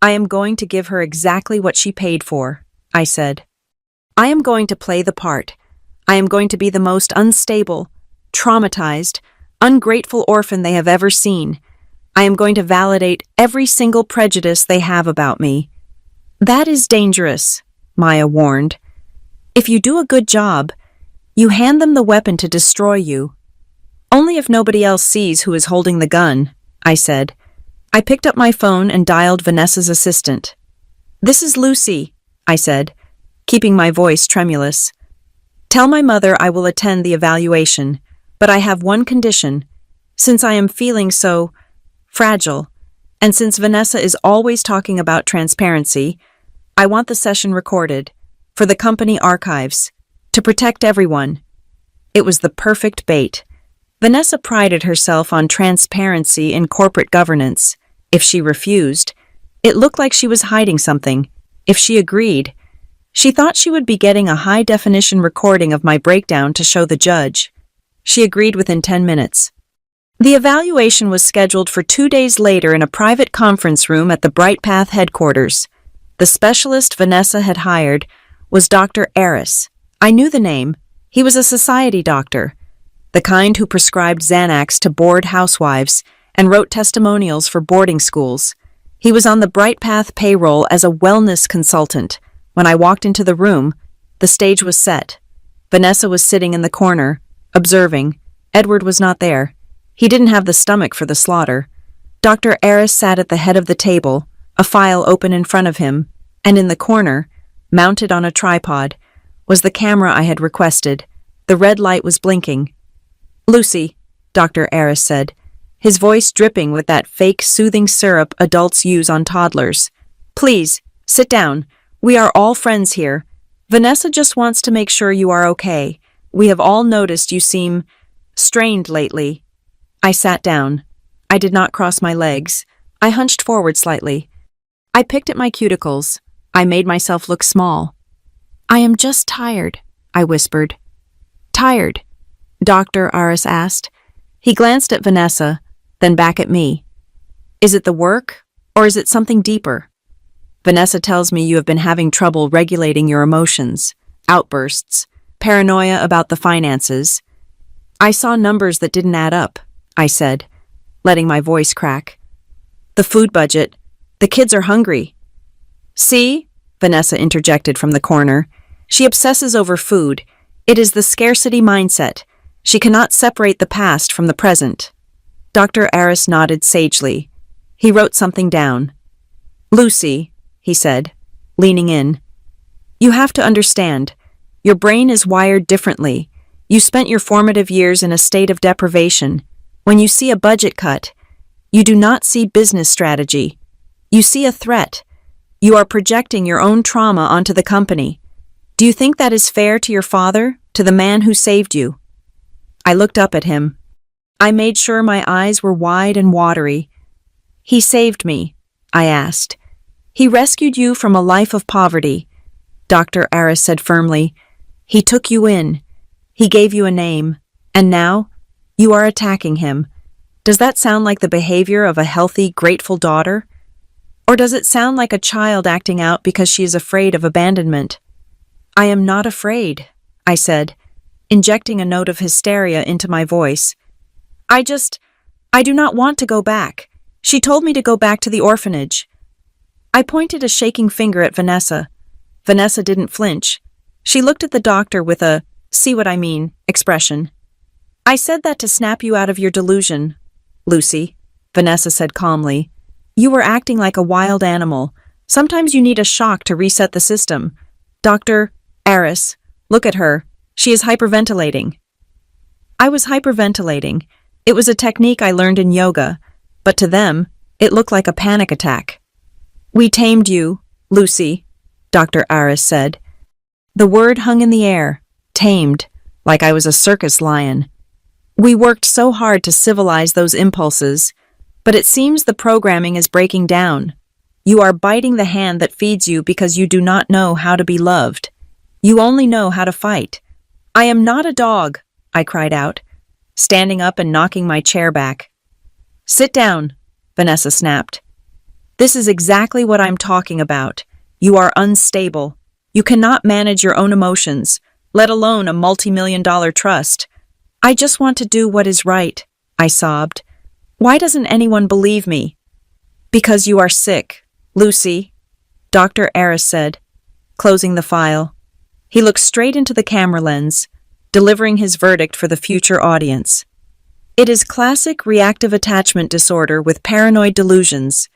"I am going to give her exactly what she paid for," I said. "I am going to play the part. I am going to be the most unstable, traumatized, ungrateful orphan they have ever seen. I am going to validate every single prejudice they have about me." "That is dangerous," Maya warned. "If you do a good job, you hand them the weapon to destroy you." "Only if nobody else sees who is holding the gun," I said. I picked up my phone and dialed Vanessa's assistant. "This is Lucy," I said, keeping my voice tremulous. "Tell my mother I will attend the evaluation, but I have one condition. Since I am feeling so fragile, and since Vanessa is always talking about transparency, I want the session recorded, for the company archives, to protect everyone." It was the perfect bait. Vanessa prided herself on transparency in corporate governance. If she refused, it looked like she was hiding something. If she agreed, she thought she would be getting a high-definition recording of my breakdown to show the judge. She agreed within 10 minutes. The evaluation was scheduled for 2 days later in a private conference room at the Bright Path headquarters. The specialist Vanessa had hired was Dr. Aris. I knew the name. He was a society doctor, the kind who prescribed Xanax to bored housewives and wrote testimonials for boarding schools. He was on the Bright Path payroll as a wellness consultant. When I walked into the room, the stage was set. Vanessa was sitting in the corner, observing. Edward was not there. He didn't have the stomach for the slaughter. Dr. Aris sat at the head of the table, a file open in front of him, and in the corner, mounted on a tripod, was the camera I had requested. The red light was blinking. "Lucy," Dr. Aris said, his voice dripping with that fake soothing syrup adults use on toddlers. "Please, sit down. We are all friends here. Vanessa just wants to make sure you are okay. We have all noticed you seem strained lately." I sat down. I did not cross my legs. I hunched forward slightly. I picked at my cuticles. I made myself look small. "I am just tired," I whispered. "Tired?" Dr. Aris asked. He glanced at Vanessa, then back at me. "Is it the work, or is it something deeper? Vanessa tells me you have been having trouble regulating your emotions, outbursts, paranoia about the finances." "I saw numbers that didn't add up," I said, letting my voice crack. "The food budget. The kids are hungry." "See?" Vanessa interjected from the corner. "She obsesses over food. It is the scarcity mindset. She cannot separate the past from the present." Dr. Aris nodded sagely. He wrote something down. "Lucy," he said, leaning in, "you have to understand. Your brain is wired differently. You spent your formative years in a state of deprivation. When you see a budget cut, you do not see business strategy. You see a threat. You are projecting your own trauma onto the company. Do you think that is fair to your father, to the man who saved you?" I looked up at him. I made sure my eyes were wide and watery. "He saved me," I asked. "He rescued you from a life of poverty," Dr. Aris said firmly. "He took you in. He gave you a name. And now, you are attacking him. Does that sound like the behavior of a healthy, grateful daughter? Or does it sound like a child acting out because she is afraid of abandonment? I am not afraid, I said, injecting a note of hysteria into my voice. I do not want to go back. She told me to go back to the orphanage. I pointed a shaking finger at Vanessa. Vanessa didn't flinch. She looked at the doctor with a, see what I mean, expression. I said that to snap you out of your delusion, Lucy, Vanessa said calmly. You were acting like a wild animal. Sometimes you need a shock to reset the system. Dr. Aris, look at her. She is hyperventilating. I was hyperventilating. It was a technique I learned in yoga, but to them, it looked like a panic attack. We tamed you, Lucy, Dr. Aris said. The word hung in the air, tamed, like I was a circus lion. We worked so hard to civilize those impulses, but it seems the programming is breaking down. You are biting the hand that feeds you because you do not know how to be loved. You only know how to fight. I am not a dog, I cried out, standing up and knocking my chair back. Sit down, Vanessa snapped. This is exactly what I'm talking about. You are unstable. You cannot manage your own emotions, let alone a multi-million-dollar trust. I just want to do what is right, I sobbed. Why doesn't anyone believe me? Because you are sick, Lucy, Dr. Aris said, closing the file. He looked straight into the camera lens, delivering his verdict for the future audience. It is classic reactive attachment disorder with paranoid delusions.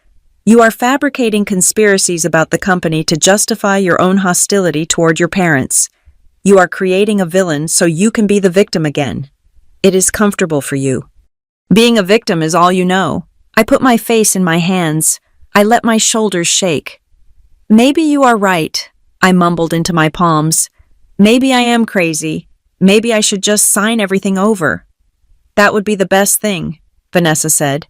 You are fabricating conspiracies about the company to justify your own hostility toward your parents. You are creating a villain so you can be the victim again. It is comfortable for you. Being a victim is all you know. I put my face in my hands. I let my shoulders shake. Maybe you are right, I mumbled into my palms. Maybe I am crazy. Maybe I should just sign everything over. That would be the best thing, Vanessa said,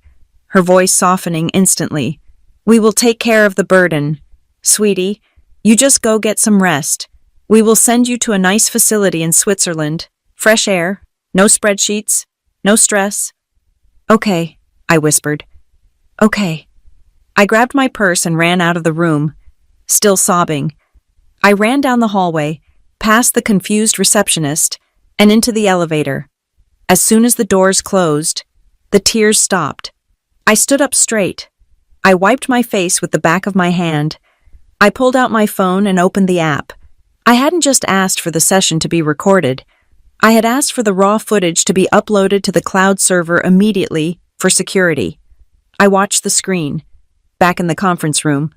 her voice softening instantly. We will take care of the burden. Sweetie, you just go get some rest. We will send you to a nice facility in Switzerland. Fresh air, no spreadsheets, no stress. Okay, I whispered. Okay. I grabbed my purse and ran out of the room, still sobbing. I ran down the hallway, past the confused receptionist, and into the elevator. As soon as the doors closed, the tears stopped. I stood up straight. I wiped my face with the back of my hand. I pulled out my phone and opened the app. I hadn't just asked for the session to be recorded. I had asked for the raw footage to be uploaded to the cloud server immediately for security. I watched the screen. Back in the conference room,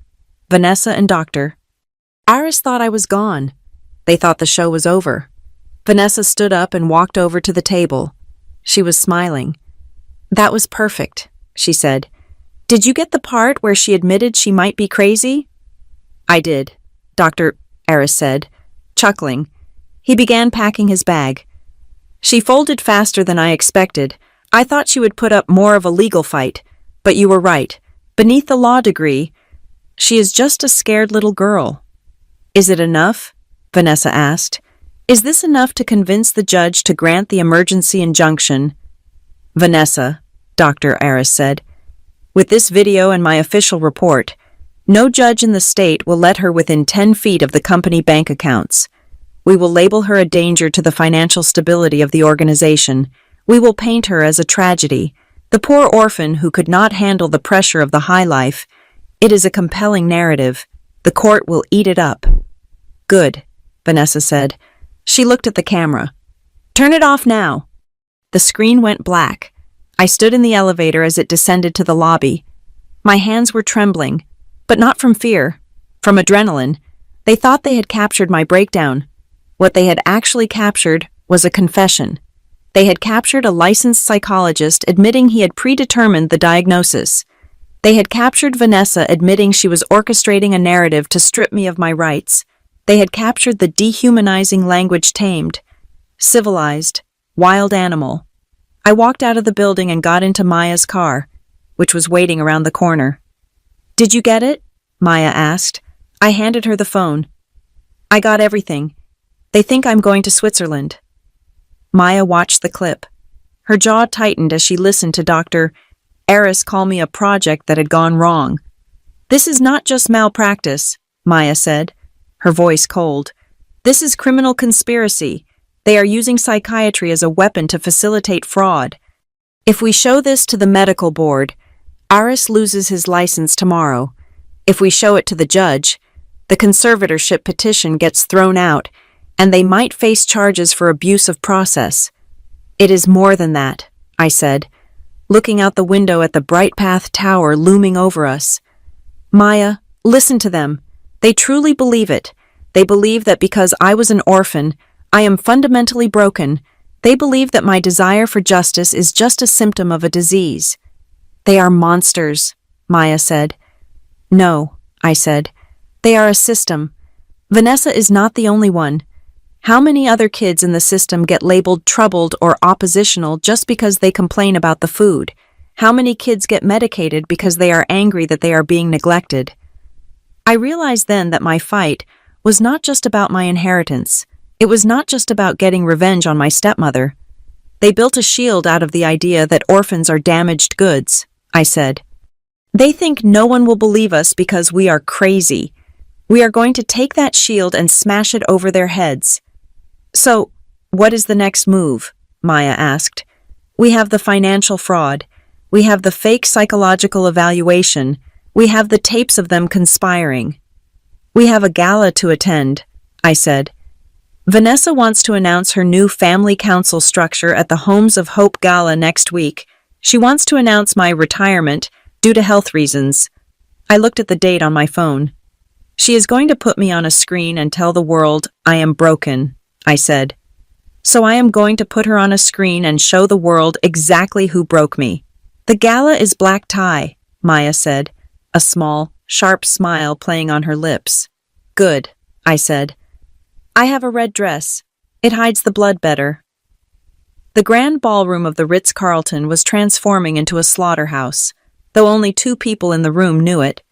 Vanessa and Dr. Aris thought I was gone. They thought the show was over. Vanessa stood up and walked over to the table. She was smiling. That was perfect, she said. Did you get the part where she admitted she might be crazy? I did, Dr. Aris said, chuckling. He began packing his bag. She folded faster than I expected. I thought she would put up more of a legal fight, but you were right. Beneath the law degree, she is just a scared little girl. Is it enough? Vanessa asked. Is this enough to convince the judge to grant the emergency injunction? Vanessa, Dr. Aris said, with this video and my official report, no judge in the state will let her within 10 feet of the company bank accounts. We will label her a danger to the financial stability of the organization. We will paint her as a tragedy, the poor orphan who could not handle the pressure of the high life. It is a compelling narrative. The court will eat it up. Good, Vanessa said. She looked at the camera. Turn it off now. The screen went black. I stood in the elevator as it descended to the lobby. My hands were trembling, but not from fear, from adrenaline. They thought they had captured my breakdown. What they had actually captured was a confession. They had captured a licensed psychologist admitting he had predetermined the diagnosis. They had captured Vanessa admitting she was orchestrating a narrative to strip me of my rights. They had captured the dehumanizing language tamed, civilized, wild animal. I walked out of the building and got into Maya's car, which was waiting around the corner. Did you get it? Maya asked. I handed her the phone. I got everything. They think I'm going to Switzerland. Maya watched the clip. Her jaw tightened as she listened to Dr. Eris call me a project that had gone wrong. "This is not just malpractice," Maya said, her voice cold. "This is criminal conspiracy. They are using psychiatry as a weapon to facilitate fraud. If we show this to the medical board, Aris loses his license tomorrow. If we show it to the judge, the conservatorship petition gets thrown out, and they might face charges for abuse of process." "It is more than that," I said, looking out the window at the Bright Path Tower looming over us. "Maya, listen to them. They truly believe it. They believe that because I was an orphan, I am fundamentally broken. They believe that my desire for justice is just a symptom of a disease." "They are monsters," Maya said. "No," I said. "They are a system. Vanessa is not the only one. How many other kids in the system get labeled troubled or oppositional just because they complain about the food? How many kids get medicated because they are angry that they are being neglected?" I realized then that my fight was not just about my inheritance. It was not just about getting revenge on my stepmother. "They built a shield out of the idea that orphans are damaged goods," I said. "They think no one will believe us because we are crazy. We are going to take that shield and smash it over their heads." "So, what is the next move?" Maya asked. "We have the financial fraud. We have the fake psychological evaluation. We have the tapes of them conspiring. We have a gala to attend," I said. "Vanessa wants to announce her new family council structure at the Homes of Hope Gala next week. She wants to announce my retirement due to health reasons." I looked at the date on my phone. "She is going to put me on a screen and tell the world I am broken," I said. "So I am going to put her on a screen and show the world exactly who broke me." "The gala is black tie," Maya said, a small, sharp smile playing on her lips. "Good," I said. "I have a red dress. It hides the blood better." The grand ballroom of the Ritz-Carlton was transforming into a slaughterhouse, though only 2 people in the room knew it.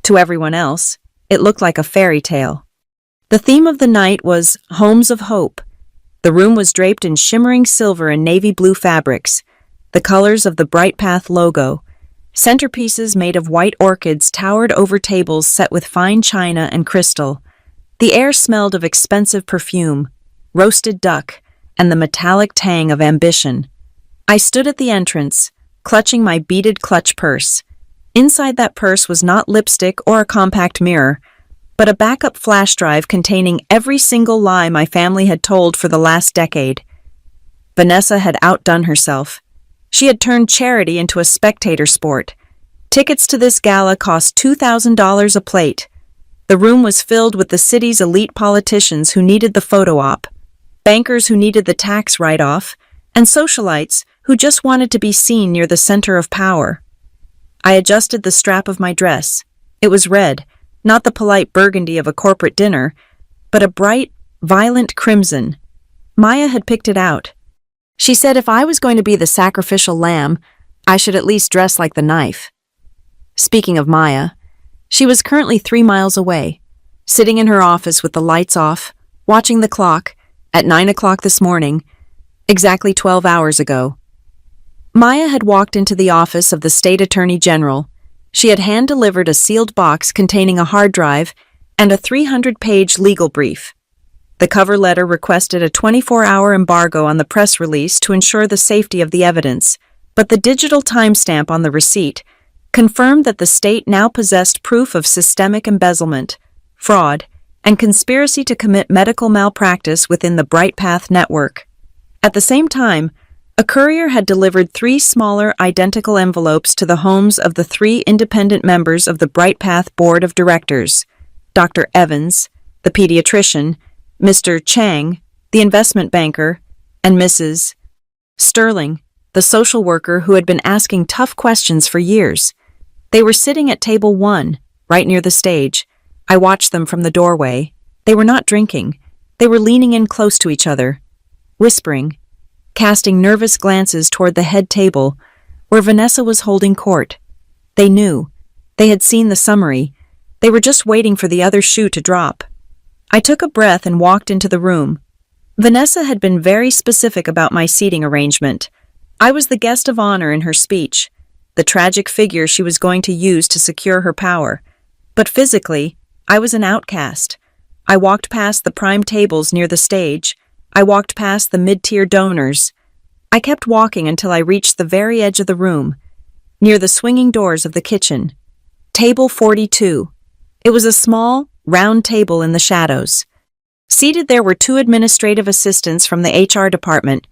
To everyone else, it looked like a fairy tale. The theme of the night was Homes of Hope. The room was draped in shimmering silver and navy blue fabrics, the colors of the Bright Path logo. Centerpieces made of white orchids towered over tables set with fine china and crystal. The air smelled of expensive perfume, roasted duck, and the metallic tang of ambition. I stood at the entrance, clutching my beaded clutch purse. Inside that purse was not lipstick or a compact mirror, but a backup flash drive containing every single lie my family had told for the last decade. Vanessa had outdone herself. She had turned charity into a spectator sport. Tickets to this gala cost $2,000 a plate. The room was filled with the city's elite politicians who needed the photo op, bankers who needed the tax write-off, and socialites who just wanted to be seen near the center of power. I adjusted the strap of my dress. It was red, not the polite burgundy of a corporate dinner, but a bright, violent crimson. Maya had picked it out. She said if I was going to be the sacrificial lamb, I should at least dress like the knife. Speaking of Maya, she was currently 3 miles away, sitting in her office with the lights off, watching the clock, at 9 o'clock this morning, exactly 12 hours ago. Maya had walked into the office of the State Attorney General. She had hand-delivered a sealed box containing a hard drive and a 300-page legal brief. The cover letter requested a 24-hour embargo on the press release to ensure the safety of the evidence, but the digital timestamp on the receipt confirmed that the state now possessed proof of systemic embezzlement, fraud, and conspiracy to commit medical malpractice within the Bright Path network. At the same time, a courier had delivered 3 smaller, identical envelopes to the homes of the 3 independent members of the Bright Path Board of Directors: Dr. Evans, the pediatrician, Mr. Chang, the investment banker, and Mrs. Sterling, the social worker who had been asking tough questions for years. They were sitting at table 1, right near the stage. I watched them from the doorway. They were not drinking. They were leaning in close to each other, whispering, casting nervous glances toward the head table, where Vanessa was holding court. They knew. They had seen the summary. They were just waiting for the other shoe to drop. I took a breath and walked into the room. Vanessa had been very specific about my seating arrangement. I was the guest of honor in her speech, the tragic figure she was going to use to secure her power. But physically, I was an outcast. I walked past the prime tables near the stage. I walked past the mid-tier donors. I kept walking until I reached the very edge of the room, near the swinging doors of the kitchen. Table 42. It was a small, round table in the shadows. Seated there were 2 administrative assistants from the HR department,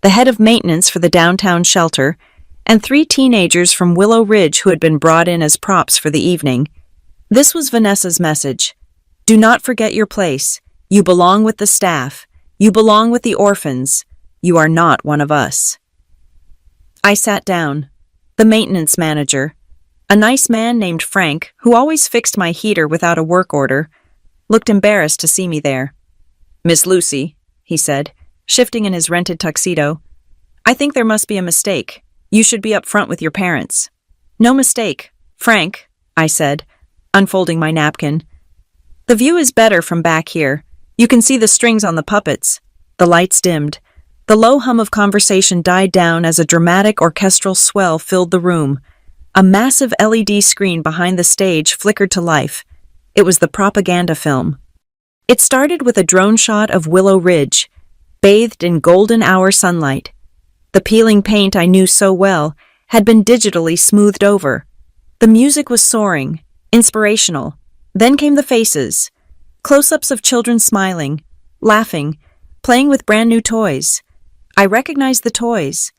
the head of maintenance for the downtown shelter, and 3 teenagers from Willow Ridge who had been brought in as props for the evening. This was Vanessa's message. Do not forget your place. You belong with the staff. You belong with the orphans. You are not one of us. I sat down. The maintenance manager, a nice man named Frank, who always fixed my heater without a work order, looked embarrassed to see me there. Miss Lucy, he said, shifting in his rented tuxedo, I think there must be a mistake. You should be up front with your parents. No mistake, Frank, I said, unfolding my napkin. The view is better from back here. You can see the strings on the puppets. The lights dimmed. The low hum of conversation died down as a dramatic orchestral swell filled the room. A massive LED screen behind the stage flickered to life. It was the propaganda film. It started with a drone shot of Willow Ridge, bathed in golden hour sunlight. The peeling paint I knew so well had been digitally smoothed over. The music was soaring, inspirational. Then came the faces. Close-ups of children smiling, laughing, playing with brand new toys. I recognized the toys.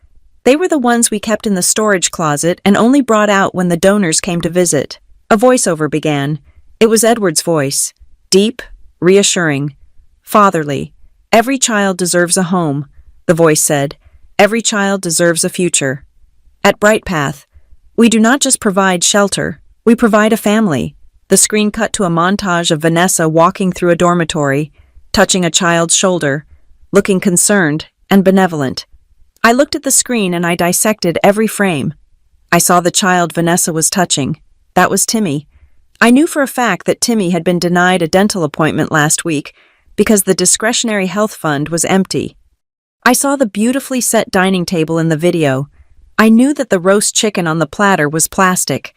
They were the ones we kept in the storage closet and only brought out when the donors came to visit. A voiceover began. It was Edward's voice. Deep, reassuring, fatherly. Every child deserves a home, the voice said. Every child deserves a future. At Bright Path, we do not just provide shelter, we provide a family. The screen cut to a montage of Vanessa walking through a dormitory, touching a child's shoulder, looking concerned and benevolent. I looked at the screen and I dissected every frame. I saw the child Vanessa was touching. That was Timmy. I knew for a fact that Timmy had been denied a dental appointment last week because the discretionary health fund was empty. I saw the beautifully set dining table in the video. I knew that the roast chicken on the platter was plastic.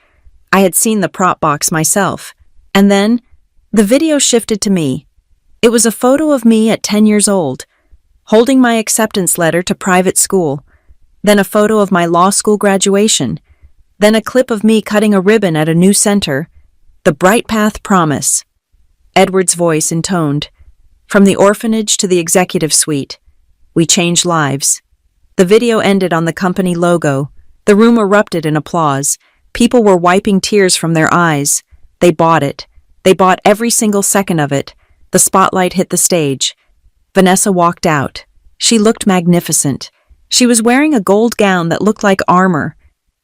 I had seen the prop box myself. And then, the video shifted to me. It was a photo of me at 10 years old, holding my acceptance letter to private school, then a photo of my law school graduation, then a clip of me cutting a ribbon at a new center, the Bright Path Promise. Edward's voice intoned, from the orphanage to the executive suite. We change lives. The video ended on the company logo. The room erupted in applause. People were wiping tears from their eyes. They bought it. They bought every single second of it. The spotlight hit the stage. Vanessa walked out. She looked magnificent. She was wearing a gold gown that looked like armor.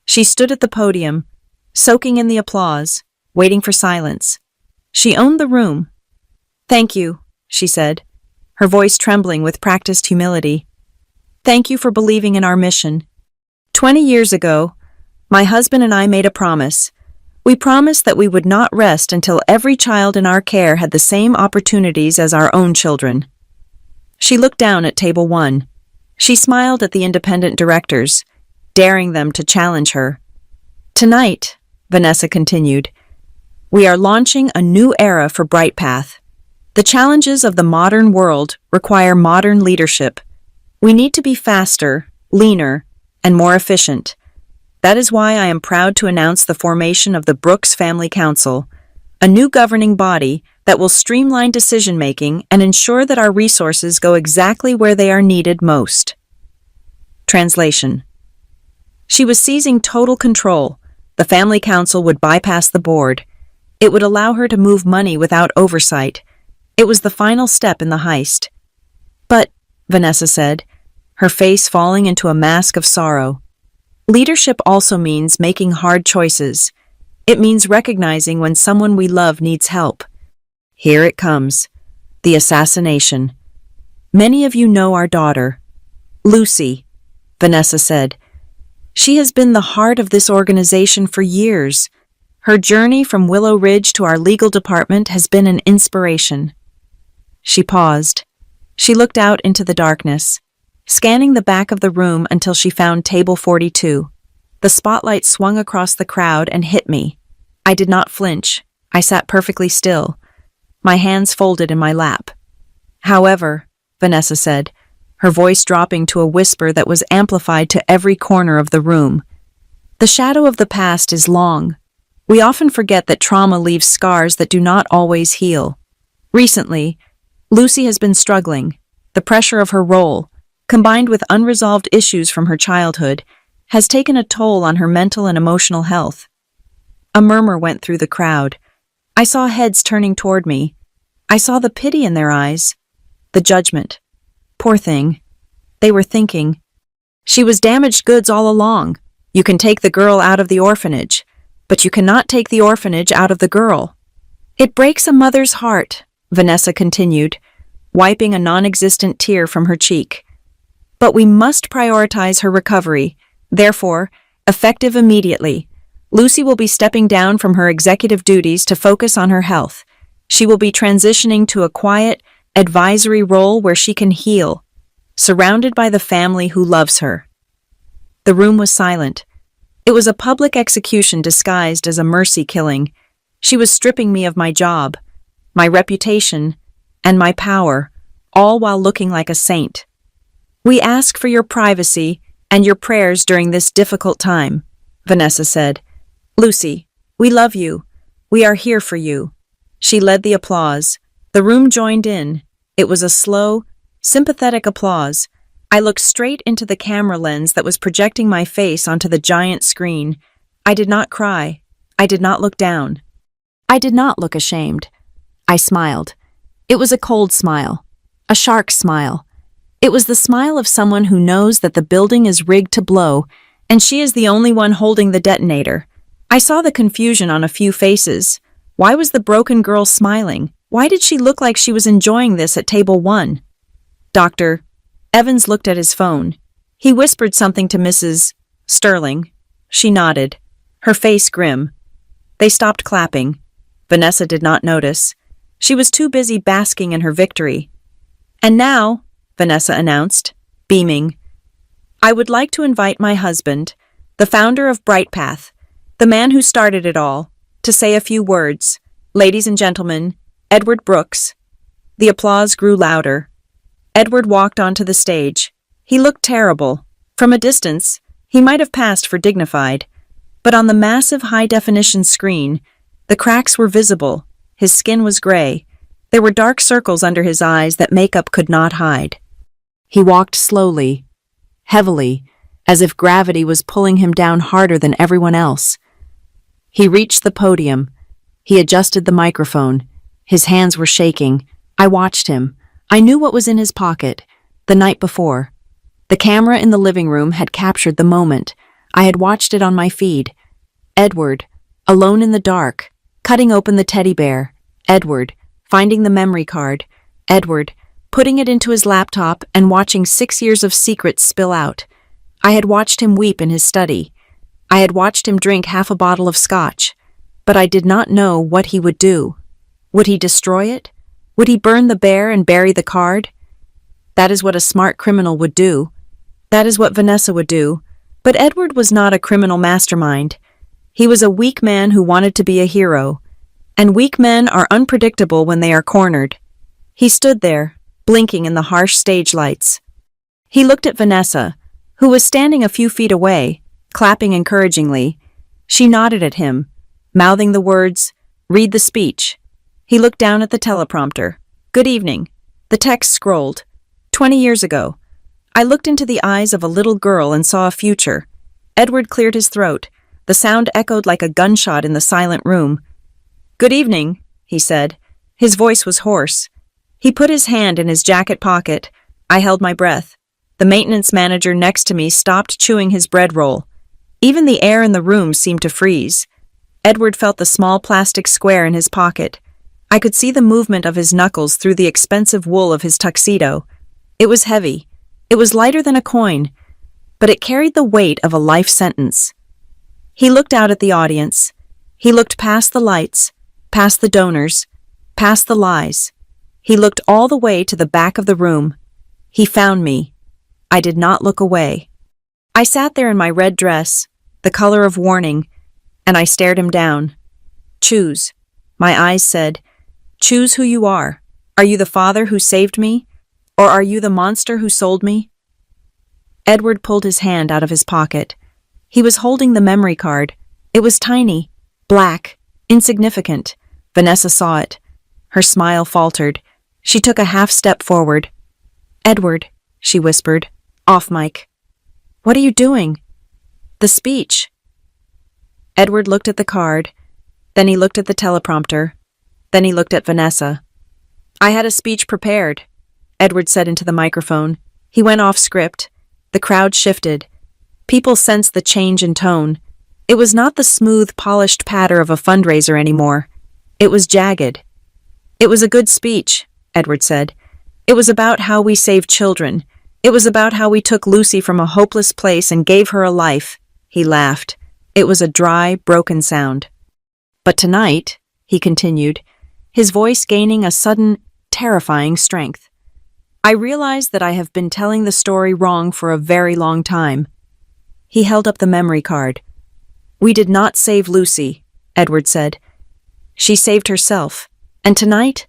She stood at the podium, soaking in the applause, waiting for silence. She owned the room. Thank you, she said, her voice trembling with practiced humility. Thank you for believing in our mission. 20 years ago, my husband and I made a promise. We promised that we would not rest until every child in our care had the same opportunities as our own children. She looked down at table 1. She smiled at the independent directors, daring them to challenge her. Tonight, Vanessa continued, we are launching a new era for Bright Path. The challenges of the modern world require modern leadership. We need to be faster, leaner, and more efficient. That is why I am proud to announce the formation of the Brooks Family Council, a new governing body that will streamline decision-making and ensure that our resources go exactly where they are needed most. Translation. She was seizing total control. The Family Council would bypass the board. It would allow her to move money without oversight. It was the final step in the heist. But, Vanessa said, her face falling into a mask of sorrow, leadership also means making hard choices. It means recognizing when someone we love needs help. Here it comes. The assassination. Many of you know our daughter, Lucy, Vanessa said. She has been the heart of this organization for years. Her journey from Willow Ridge to our legal department has been an inspiration. She paused. She looked out into the darkness. scanning the back of the room until she found table 42. The spotlight swung across the crowd and hit me. I did not flinch. I sat perfectly still, my hands folded in my lap. "However," Vanessa said, her voice dropping to a whisper that was amplified to every corner of the room, "the shadow of the past is long. We often forget that trauma leaves scars that do not always heal. Recently, Lucy has been struggling. The pressure of her role, combined with unresolved issues from her childhood, has taken a toll on her mental and emotional health." A murmur went through the crowd. I saw heads turning toward me. I saw the pity in their eyes, the judgment. Poor thing. They were thinking, "She was damaged goods all along. You can take the girl out of the orphanage, but you cannot take the orphanage out of the girl." "It breaks a mother's heart," Vanessa continued, wiping a non-existent tear from her cheek. "But we must prioritize her recovery. Therefore, effective immediately, Lucy will be stepping down from her executive duties to focus on her health. She will be transitioning to a quiet, advisory role where she can heal, surrounded by the family who loves her." The room was silent. It was a public execution disguised as a mercy killing. She was stripping me of my job, my reputation, and my power, all while looking like a saint. "We ask for your privacy and your prayers during this difficult time," Vanessa said. "Lucy, we love you. We are here for you." She led the applause. The room joined in. It was a slow, sympathetic applause. I looked straight into the camera lens that was projecting my face onto the giant screen. I did not cry. I did not look down. I did not look ashamed. I smiled. It was a cold smile, a shark smile. It was the smile of someone who knows that the building is rigged to blow, and she is the only one holding the detonator. I saw the confusion on a few faces. Why was the broken girl smiling? Why did she look like she was enjoying this at table 1? "Doctor." Evans looked at his phone. He whispered something to Mrs. Sterling. She nodded, her face grim. They stopped clapping. Vanessa did not notice. She was too busy basking in her victory. "And now," Vanessa announced, beaming, "I would like to invite my husband, the founder of Brightpath, the man who started it all, to say a few words. Ladies and gentlemen, Edward Brooks." The applause grew louder. Edward walked onto the stage. He looked terrible. From a distance, he might have passed for dignified. But on the massive high-definition screen, the cracks were visible. His skin was gray. There were dark circles under his eyes that makeup could not hide. He walked slowly, heavily, as if gravity was pulling him down harder than everyone else. He reached the podium. He adjusted the microphone. His hands were shaking. I watched him. I knew what was in his pocket. The night before, the camera in the living room had captured the moment. I had watched it on my feed. Edward, alone in the dark, cutting open the teddy bear. Edward, finding the memory card. Edward, putting it into his laptop and watching 6 years of secrets spill out. I had watched him weep in his study. I had watched him drink half a bottle of scotch. But I did not know what he would do. Would he destroy it? Would he burn the bear and bury the card? That is what a smart criminal would do. That is what Vanessa would do. But Edward was not a criminal mastermind. He was a weak man who wanted to be a hero. And weak men are unpredictable when they are cornered. He stood there, blinking in the harsh stage lights. He looked at Vanessa, who was standing a few feet away, clapping encouragingly. She nodded at him, mouthing the words, "Read the speech." He looked down at the teleprompter. "Good evening." The text scrolled. 20 years ago. I looked into the eyes of a little girl and saw a future. Edward cleared his throat. The sound echoed like a gunshot in the silent room. "Good evening," he said. His voice was hoarse. He put his hand in his jacket pocket. I held my breath. The maintenance manager next to me stopped chewing his bread roll. Even the air in the room seemed to freeze. Edward felt the small plastic square in his pocket. I could see the movement of his knuckles through the expensive wool of his tuxedo. It was heavy. It was lighter than a coin, but it carried the weight of a life sentence. He looked out at the audience. He looked past the lights, past the donors, past the lies. He looked all the way to the back of the room. He found me. I did not look away. I sat there in my red dress, the color of warning, and I stared him down. Choose. My eyes said, choose who you are. Are you the father who saved me? Or are you the monster who sold me? Edward pulled his hand out of his pocket. He was holding the memory card. It was tiny, black, insignificant. Vanessa saw it. Her smile faltered. She took a half step forward. Edward, she whispered, off mic. What are you doing? The speech. Edward looked at the card. Then he looked at the teleprompter. Then he looked at Vanessa. I had a speech prepared, Edward said into the microphone. He went off script. The crowd shifted. People sensed the change in tone. It was not the smooth, polished patter of a fundraiser anymore. It was jagged. It was a good speech, Edward said. It was about how we saved children. It was about how we took Lucy from a hopeless place and gave her a life. He laughed. It was a dry, broken sound. But tonight, he continued, his voice gaining a sudden, terrifying strength. I realize that I have been telling the story wrong for a very long time. He held up the memory card. We did not save Lucy, Edward said. She saved herself. And tonight,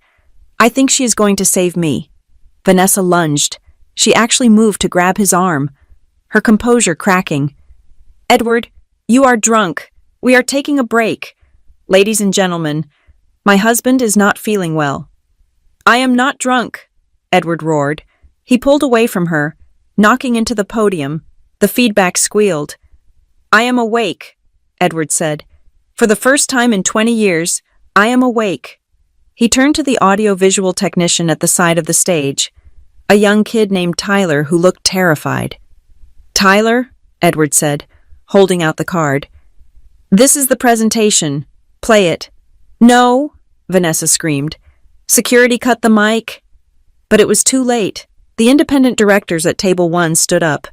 I think she is going to save me. Vanessa lunged. She actually moved to grab his arm, her composure cracking. Edward, you are drunk. We are taking a break. Ladies and gentlemen, my husband is not feeling well. I am not drunk, Edward roared. He pulled away from her, knocking into the podium. The feedback squealed. I am awake, Edward said. For the first time in 20 years, I am awake. He turned to the audio-visual technician at the side of the stage, a young kid named Tyler who looked terrified. Tyler, Edward said, holding out the card. This is the presentation. Play it. No, Vanessa screamed. Security cut the mic. But it was too late. The independent directors at Table 1 stood up.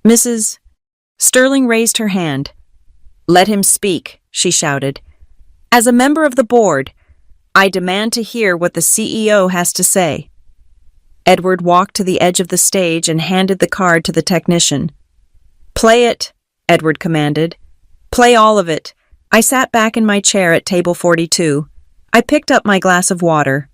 Mrs. Sterling raised her hand. Let him speak, she shouted. As a member of the board, I demand to hear what the CEO has to say. Edward walked to the edge of the stage and handed the card to the technician. Play it, Edward commanded. Play all of it. I sat back in my chair at table 42. I picked up my glass of water.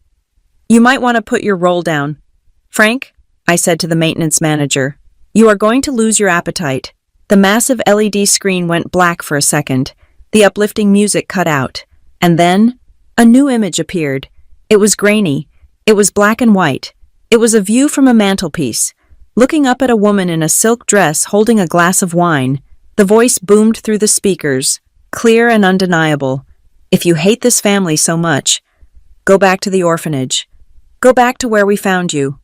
You might want to put your roll down. Frank, I said to the maintenance manager, you are going to lose your appetite. The massive LED screen went black for a second. The uplifting music cut out. And then, a new image appeared. It was grainy. It was black and white. It was a view from a mantelpiece. Looking up at a woman in a silk dress holding a glass of wine, the voice boomed through the speakers, clear and undeniable. If you hate this family so much, go back to the orphanage. Go back to where we found you.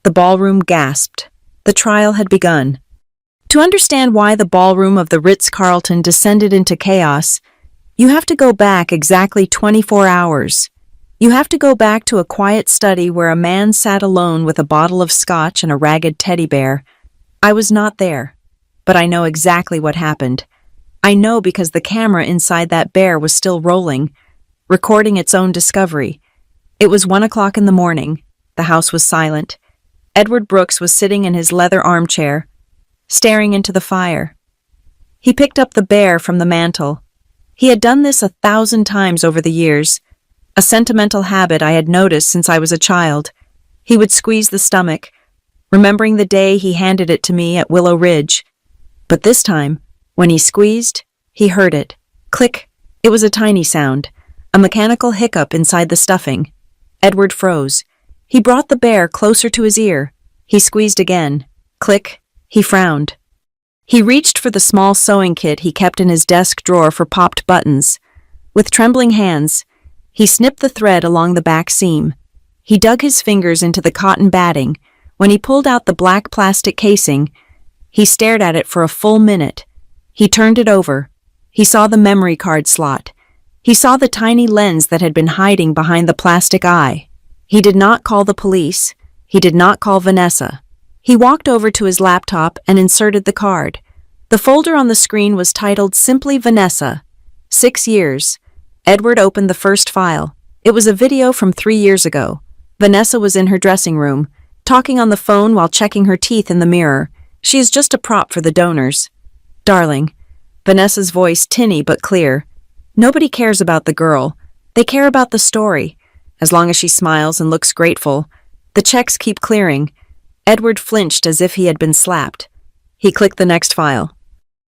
The ballroom gasped. The trial had begun. To understand why the ballroom of the Ritz-Carlton descended into chaos, you have to go back exactly 24 hours. You have to go back to a quiet study where a man sat alone with a bottle of scotch and a ragged teddy bear. I was not there, but I know exactly what happened. I know because the camera inside that bear was still rolling, recording its own discovery. It was 1 o'clock in the morning. The house was silent. Edward Brooks was sitting in his leather armchair, staring into the fire. He picked up the bear from the mantel. He had done this 1,000 times over the years, a sentimental habit I had noticed since I was a child. He would squeeze the stomach, remembering the day he handed it to me at Willow Ridge. But this time, when he squeezed, he heard it. Click. It was a tiny sound, a mechanical hiccup inside the stuffing. Edward froze. He brought the bear closer to his ear. He squeezed again. Click. He frowned. He reached for the small sewing kit he kept in his desk drawer for popped buttons. With trembling hands, he snipped the thread along the back seam. He dug his fingers into the cotton batting. When he pulled out the black plastic casing, he stared at it for a full minute. He turned it over. He saw the memory card slot. He saw the tiny lens that had been hiding behind the plastic eye. He did not call the police. He did not call Vanessa. He walked over to his laptop and inserted the card. The folder on the screen was titled simply Vanessa. 6 years. Edward opened the first file. It was a video from 3 years ago. Vanessa was in her dressing room, talking on the phone while checking her teeth in the mirror. She is just a prop for the donors. Darling. Vanessa's voice tinny but clear. Nobody cares about the girl. They care about the story. As long as she smiles and looks grateful, the checks keep clearing. Edward flinched as if he had been slapped. He clicked the next file.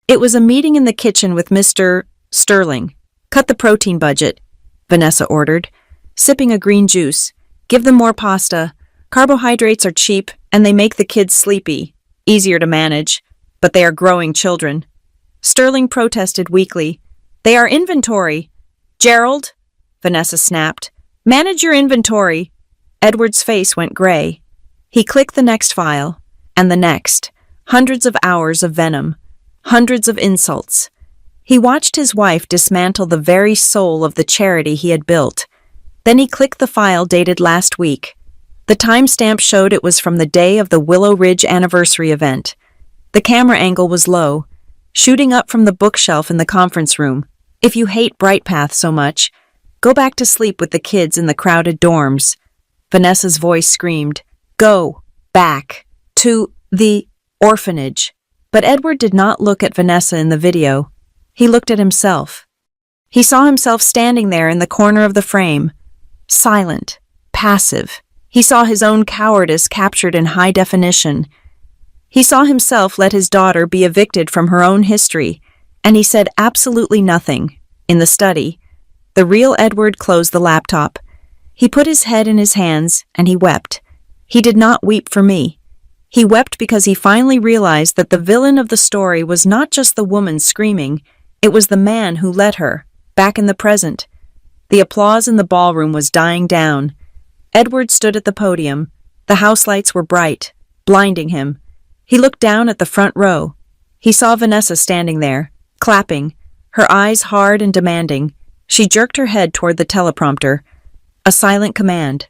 It was a meeting in the kitchen with Mr. Sterling. Cut the protein budget, Vanessa ordered, sipping a green juice. Give them more pasta. Carbohydrates are cheap and they make the kids sleepy. Easier to manage, but they are growing children. Sterling protested weakly. They are inventory. Gerald, Vanessa snapped. Manage your inventory. Edward's face went gray. He clicked the next file, and the next. Hundreds of hours of venom. Hundreds of insults. He watched his wife dismantle the very soul of the charity he had built. Then he clicked the file dated last week. The timestamp showed it was from the day of the Willow Ridge anniversary event. The camera angle was low, shooting up from the bookshelf in the conference room. If you hate Bright Path so much, go back to sleep with the kids in the crowded dorms. Vanessa's voice screamed, Go back to the orphanage. But Edward did not look at Vanessa in the video. He looked at himself. He saw himself standing there in the corner of the frame, silent, passive. He saw his own cowardice captured in high definition. He saw himself let his daughter be evicted from her own history, and he said absolutely nothing. In the study, the real Edward closed the laptop. He put his head in his hands, and he wept. He did not weep for me. He wept because he finally realized that the villain of the story was not just the woman screaming, it was the man who let her, back in the present. The applause in the ballroom was dying down. Edward stood at the podium. The house lights were bright, blinding him. He looked down at the front row. He saw Vanessa standing there, clapping, her eyes hard and demanding. She jerked her head toward the teleprompter. A silent command.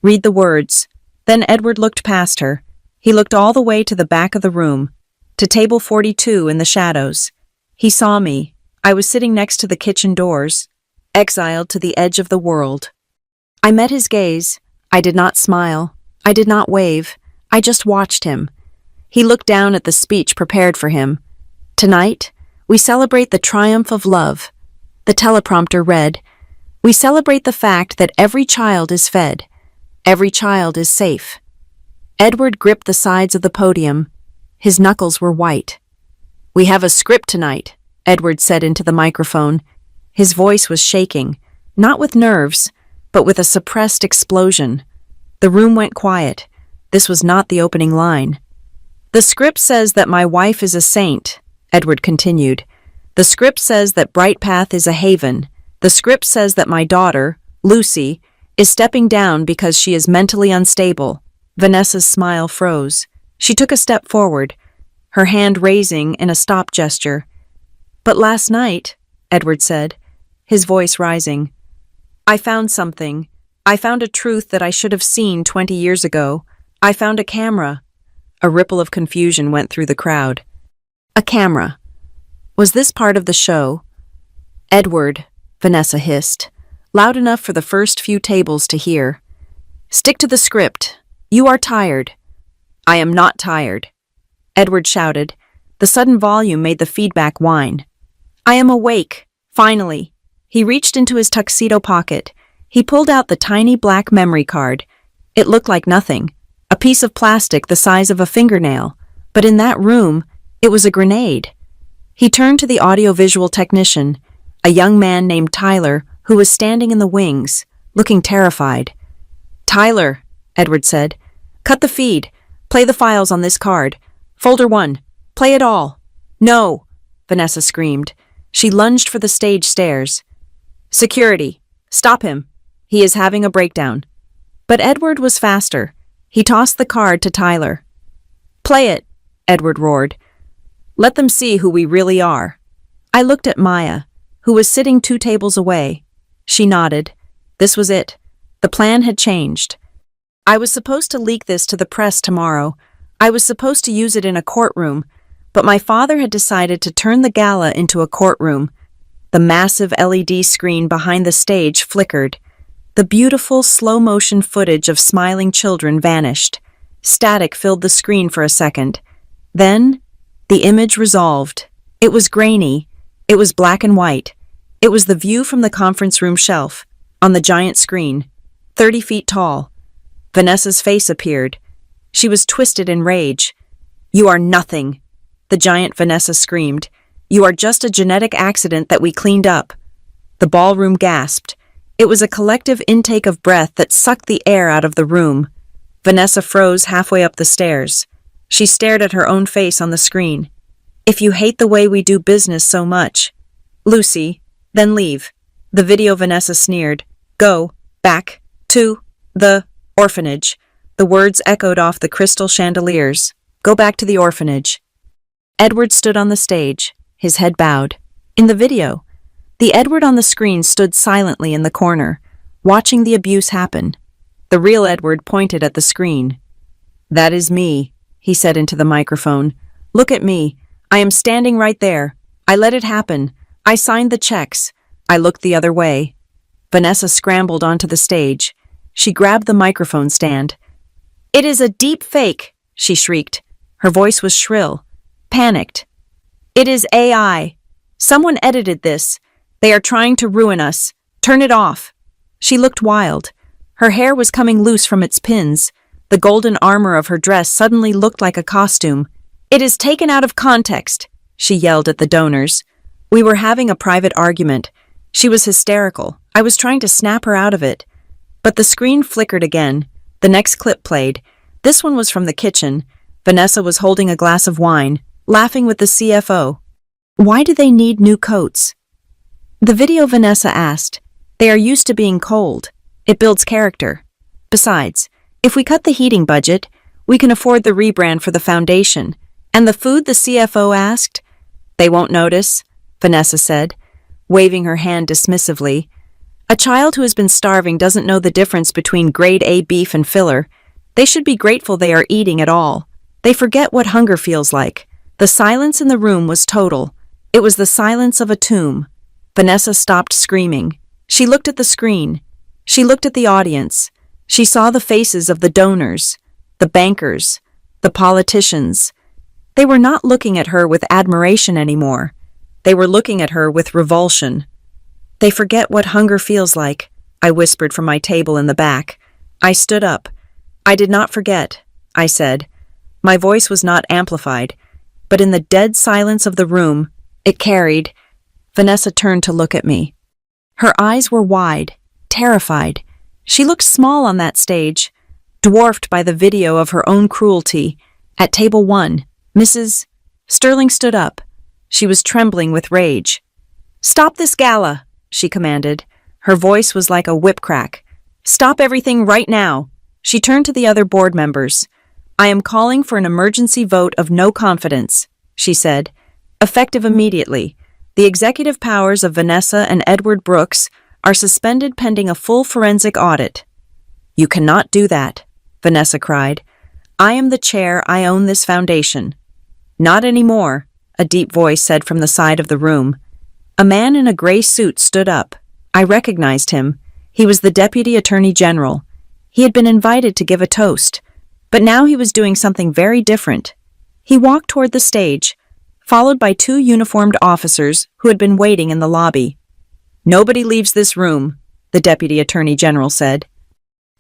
Read the words. Then Edward looked past her. He looked all the way to the back of the room, to table 42 in the shadows. He saw me. I was sitting next to the kitchen doors, exiled to the edge of the world. I met his gaze. I did not smile. I did not wave. I just watched him. He looked down at the speech prepared for him. Tonight, we celebrate the triumph of love. The teleprompter read, We celebrate the fact that every child is fed. Every child is safe. Edward gripped the sides of the podium. His knuckles were white. We have a script tonight, Edward said into the microphone. His voice was shaking, not with nerves, but with a suppressed explosion. The room went quiet. This was not the opening line. The script says that my wife is a saint, Edward continued. The script says that Bright Path is a haven. The script says that my daughter, Lucy, is stepping down because she is mentally unstable. Vanessa's smile froze. She took a step forward, her hand raising in a stop gesture. But last night, Edward said, his voice rising, I found something. I found a truth that I should have seen 20 years ago. I found a camera. A ripple of confusion went through the crowd. A camera. Was this part of the show? Edward, Vanessa hissed, loud enough for the first few tables to hear. Stick to the script. You are tired. I am not tired. Edward shouted. The sudden volume made the feedback whine. I am awake. Finally. He reached into his tuxedo pocket. He pulled out the tiny black memory card. It looked like nothing. A piece of plastic the size of a fingernail. But in that room, it was a grenade. He turned to the audiovisual technician, a young man named Tyler, who was standing in the wings, looking terrified. Tyler, Edward said, cut the feed. Play the files on this card. Folder 1. Play it all. No, Vanessa screamed. She lunged for the stage stairs. Security. Stop him. He is having a breakdown. But Edward was faster. He tossed the card to Tyler. Play it, Edward roared. Let them see who we really are. I looked at Maya, who was sitting 2 tables away. She nodded. This was it. The plan had changed. I was supposed to leak this to the press tomorrow. I was supposed to use it in a courtroom, but my father had decided to turn the gala into a courtroom. The massive LED screen behind the stage flickered. The beautiful, slow-motion footage of smiling children vanished. Static filled the screen for a second. Then, the image resolved. It was grainy. It was black and white. It was the view from the conference room shelf, on the giant screen, 30 feet tall. Vanessa's face appeared. She was twisted in rage. "You are nothing," the giant Vanessa screamed. "You are just a genetic accident that we cleaned up." The ballroom gasped. It was a collective intake of breath that sucked the air out of the room. Vanessa froze halfway up the stairs. She stared at her own face on the screen. "If you hate the way we do business so much, Lucy, then leave." The video Vanessa sneered. "Go back to the orphanage." The words echoed off the crystal chandeliers. "Go back to the orphanage." Edward stood on the stage, his head bowed. In the video, the Edward on the screen stood silently in the corner, watching the abuse happen. The real Edward pointed at the screen. "That is me," he said into the microphone. "Look at me. I am standing right there. I let it happen. I signed the checks. I looked the other way." Vanessa scrambled onto the stage. She grabbed the microphone stand. "It is a deep fake," she shrieked. Her voice was shrill, panicked. "It is AI. Someone edited this. They are trying to ruin us. Turn it off." She looked wild. Her hair was coming loose from its pins. The golden armor of her dress suddenly looked like a costume. "It is taken out of context," she yelled at the donors. We were having a private argument. She was hysterical. I was trying to snap her out of it. But the screen flickered again. The next clip played. This one was from the kitchen. Vanessa was holding a glass of wine, laughing with the CFO. "Why do they need new coats?" The video Vanessa asked. "They are used to being cold. It builds character. Besides, if we cut the heating budget, we can afford the rebrand for the foundation. And the food?" the CFO asked. "They won't notice," Vanessa said, waving her hand dismissively. "A child who has been starving doesn't know the difference between grade A beef and filler. They should be grateful they are eating at all. They forget what hunger feels like." The silence in the room was total. It was the silence of a tomb. Vanessa stopped screaming. She looked at the screen. She looked at the audience. She saw the faces of the donors, the bankers, the politicians. They were not looking at her with admiration anymore. They were looking at her with revulsion. "They forget what hunger feels like," I whispered from my table in the back. I stood up. "I did not forget," I said. My voice was not amplified, but in the dead silence of the room, it carried. Vanessa turned to look at me. Her eyes were wide, terrified. She looked small on that stage, dwarfed by the video of her own cruelty. At table 1, Mrs. Sterling stood up. She was trembling with rage. "Stop this gala," she commanded. Her voice was like a whip crack. "Stop everything right now." She turned to the other board members. "I am calling for an emergency vote of no confidence," she said. "Effective immediately. The executive powers of Vanessa and Edward Brooks are suspended pending a full forensic audit." "You cannot do that," Vanessa cried. "I am the chair. I own this foundation." "Not anymore," a deep voice said from the side of the room. A man in a gray suit stood up. I recognized him. He was the Deputy Attorney General. He had been invited to give a toast, but now he was doing something very different. He walked toward the stage, followed by 2 uniformed officers who had been waiting in the lobby. "Nobody leaves this room," the Deputy Attorney General said.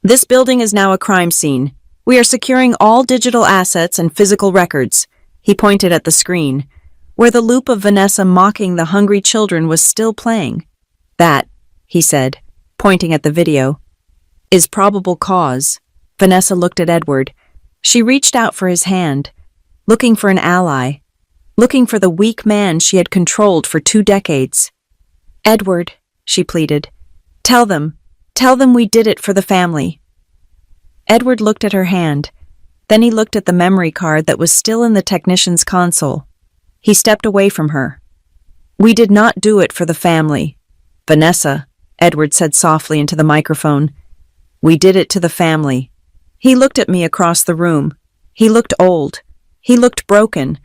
"This building is now a crime scene. We are securing all digital assets and physical records." He pointed at the screen, where the loop of Vanessa mocking the hungry children was still playing. "That," he said, pointing at the video, "is probable cause." Vanessa looked at Edward. She reached out for his hand, looking for an ally, looking for the weak man she had controlled for 2 decades. "Edward," she pleaded, tell them we did it for the family." Edward looked at her hand. Then he looked at the memory card that was still in the technician's console. He stepped away from her. "We did not do it for the family, Vanessa," Edward said softly into the microphone. "We did it to the family." He looked at me across the room. He looked old. He looked broken.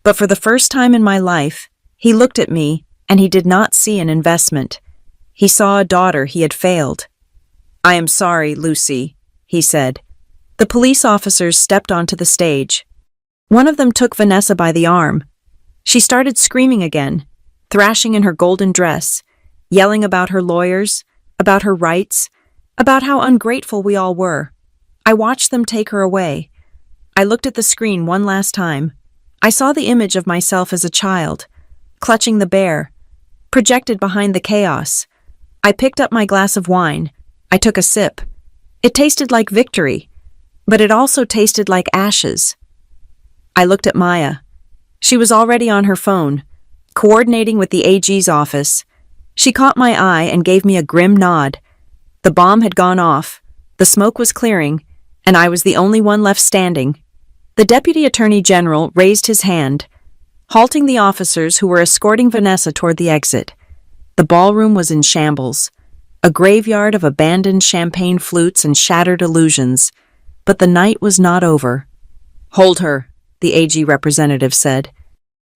But for the first time in my life, he looked at me and he did not see an investment. He saw a daughter he had failed. "I am sorry, Lucy," he said. The police officers stepped onto the stage. One of them took Vanessa by the arm. She started screaming again, thrashing in her golden dress, yelling about her lawyers, about her rights, about how ungrateful we all were. I watched them take her away. I looked at the screen one last time. I saw the image of myself as a child, clutching the bear, projected behind the chaos. I picked up my glass of wine. I took a sip. It tasted like victory, but it also tasted like ashes. I looked at Maya. She was already on her phone, coordinating with the AG's office. She caught my eye and gave me a grim nod. The bomb had gone off, the smoke was clearing, and I was the only one left standing. The Deputy Attorney General raised his hand, halting the officers who were escorting Vanessa toward the exit. The ballroom was in shambles, a graveyard of abandoned champagne flutes and shattered illusions. But the night was not over. "Hold her," the AG representative said.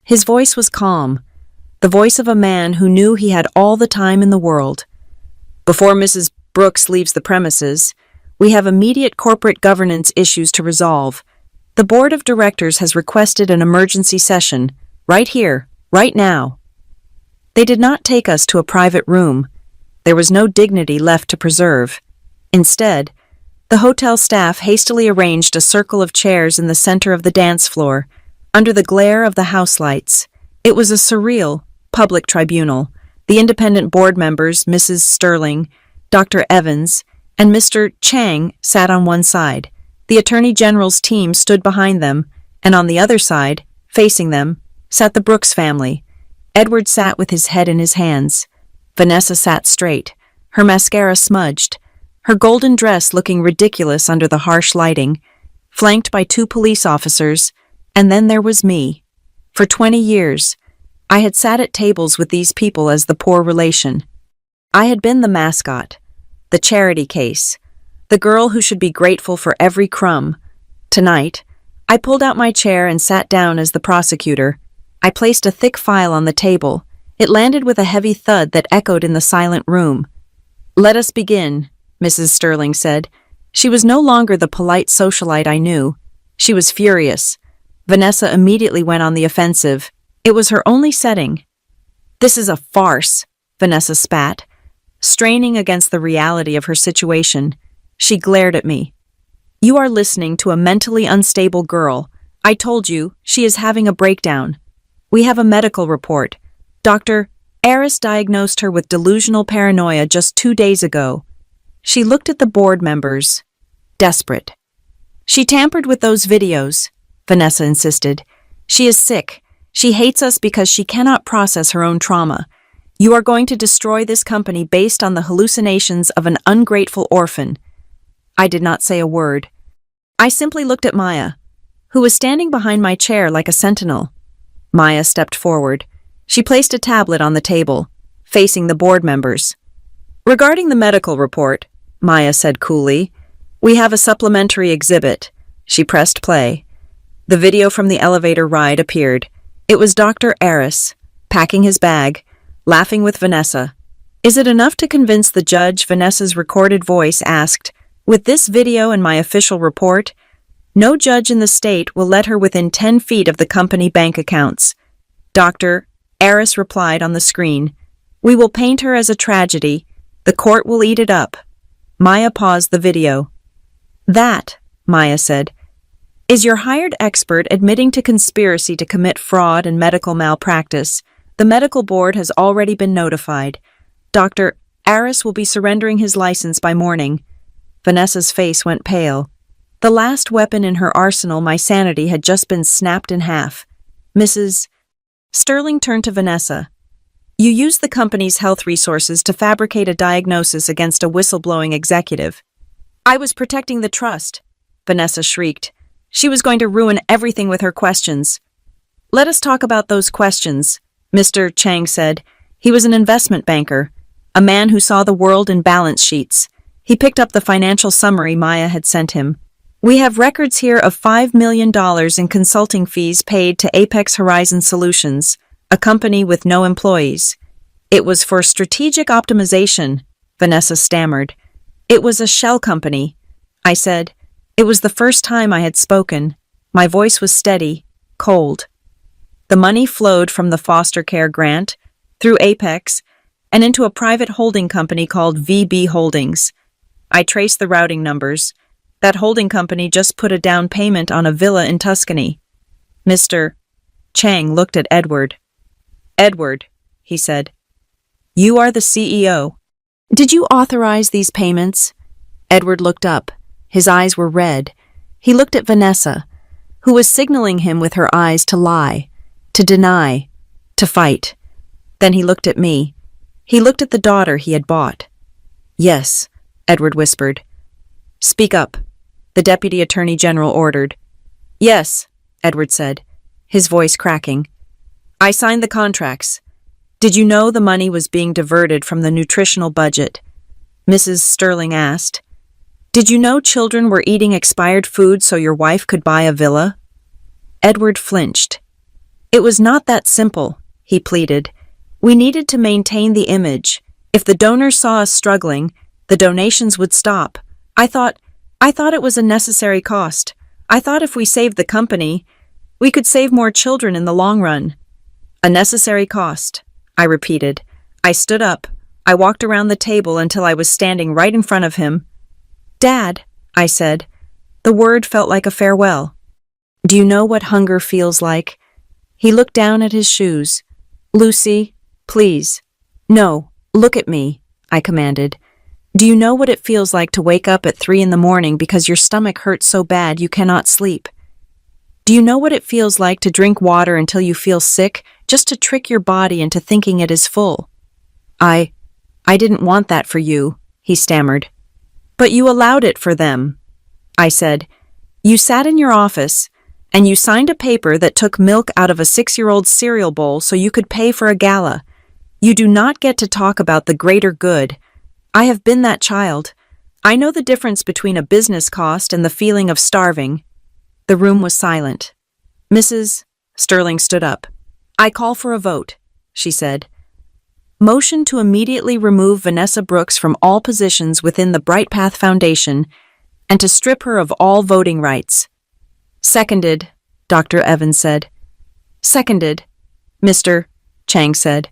His voice was calm, the voice of a man who knew he had all the time in the world. "Before Mrs. Brooks leaves the premises, we have immediate corporate governance issues to resolve. The board of directors has requested an emergency session, right here, right now." They did not take us to a private room. There was no dignity left to preserve. Instead, the hotel staff hastily arranged a circle of chairs in the center of the dance floor, under the glare of the house lights. It was a surreal, public tribunal. The independent board members, Mrs. Sterling, Dr. Evans, and Mr. Chang, sat on one side. The Attorney General's team stood behind them, and on the other side, facing them, sat the Brooks family. Edward sat with his head in his hands. Vanessa sat straight, her mascara smudged, her golden dress looking ridiculous under the harsh lighting, flanked by 2 police officers, and then there was me. For 20 years, I had sat at tables with these people as the poor relation. I had been the mascot, the charity case, the girl who should be grateful for every crumb. Tonight, I pulled out my chair and sat down as the prosecutor. I placed a thick file on the table. It landed with a heavy thud that echoed in the silent room. "Let us begin," Mrs. Sterling said. She was no longer the polite socialite I knew. She was furious. Vanessa immediately went on the offensive. It was her only setting. "This is a farce," Vanessa spat, straining against the reality of her situation. She glared at me. "You are listening to a mentally unstable girl. I told you, she is having a breakdown. We have a medical report. Dr. Aris diagnosed her with delusional paranoia just 2 days ago." She looked at the board members, desperate. "She tampered with those videos," Vanessa insisted. "She is sick. She hates us because she cannot process her own trauma. You are going to destroy this company based on the hallucinations of an ungrateful orphan." I did not say a word. I simply looked at Maya, who was standing behind my chair like a sentinel. Maya stepped forward. She placed a tablet on the table, facing the board members. "Regarding the medical report," Maya said coolly, "we have a supplementary exhibit." She pressed play. The video from the elevator ride appeared. It was Dr. Aris, packing his bag, laughing with Vanessa. "Is it enough to convince the judge?" Vanessa's recorded voice asked. "With this video and my official report, no judge in the state will let her within 10 feet of the company bank accounts." Dr. Aris replied on the screen, "We will paint her as a tragedy. The court will eat it up." Maya paused the video. "That," Maya said, "is your hired expert admitting to conspiracy to commit fraud and medical malpractice. The medical board has already been notified. Dr. Aris will be surrendering his license by morning." Vanessa's face went pale. The last weapon in her arsenal, my sanity, had just been snapped in half. "Mrs. Sterling turned to Vanessa. "You used the company's health resources to fabricate a diagnosis against a whistleblowing executive." "I was protecting the trust," Vanessa shrieked. She was going to ruin everything with her questions. "Let us talk about those questions," Mr. Chang said. He was an investment banker, a man who saw the world in balance sheets. He picked up the financial summary Maya had sent him. "We have records here of $5 million in consulting fees paid to Apex Horizon Solutions, a company with no employees. It was for strategic optimization," Vanessa stammered. It was a shell company, I said. It was the first time I had spoken. My voice was steady, cold. The money flowed from the foster care grant, through Apex, and into a private holding company called VB Holdings. I traced the routing numbers. That holding company just put a down payment on a villa in Tuscany. Mr. Chang looked at Edward. Edward, he said, you are the CEO. Did you authorize these payments? Edward looked up. His eyes were red. He looked at Vanessa, who was signaling him with her eyes to lie, to deny, to fight. Then he looked at me. He looked at the daughter he had bought. Yes, Edward whispered. Speak up, the Deputy Attorney General ordered. Yes, Edward said, his voice cracking. I signed the contracts. Did you know the money was being diverted from the nutritional budget? Mrs. Sterling asked. Did you know children were eating expired food so your wife could buy a villa? Edward flinched. It was not that simple, he pleaded. We needed to maintain the image. If the donors saw us struggling, the donations would stop. I thought it was a necessary cost. I thought if we saved the company, we could save more children in the long run. A necessary cost, I repeated. I stood up. I walked around the table until I was standing right in front of him. Dad, I said. The word felt like a farewell. Do you know what hunger feels like? He looked down at his shoes. Lucy, please. No, look at me, I commanded. Do you know what it feels like to wake up at 3 a.m. because your stomach hurts so bad you cannot sleep? Do you know what it feels like to drink water until you feel sick, just to trick your body into thinking it is full? I didn't want that for you, he stammered. But you allowed it for them, I said. You sat in your office, and you signed a paper that took milk out of a 6-year-old's cereal bowl so you could pay for a gala. You do not get to talk about the greater good. I have been that child. I know the difference between a business cost and the feeling of starving. The room was silent. Mrs. Sterling stood up. I call for a vote, she said. Motion to immediately remove Vanessa Brooks from all positions within the Bright Path Foundation and to strip her of all voting rights. Seconded, Dr. Evans said. Seconded, Mr. Chang said.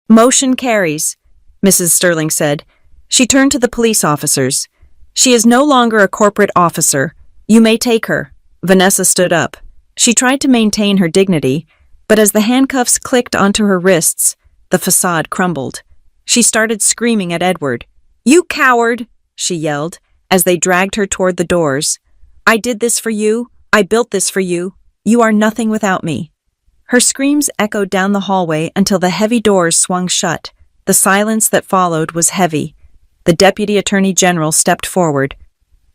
Motion carries, Mrs. Sterling said. She turned to the police officers. She is no longer a corporate officer. You may take her. Vanessa stood up. She tried to maintain her dignity, but as the handcuffs clicked onto her wrists, the facade crumbled. She started screaming at Edward. You coward, she yelled, as they dragged her toward the doors. I did this for you. I built this for you. You are nothing without me. Her screams echoed down the hallway until the heavy doors swung shut. The silence that followed was heavy. The Deputy Attorney General stepped forward.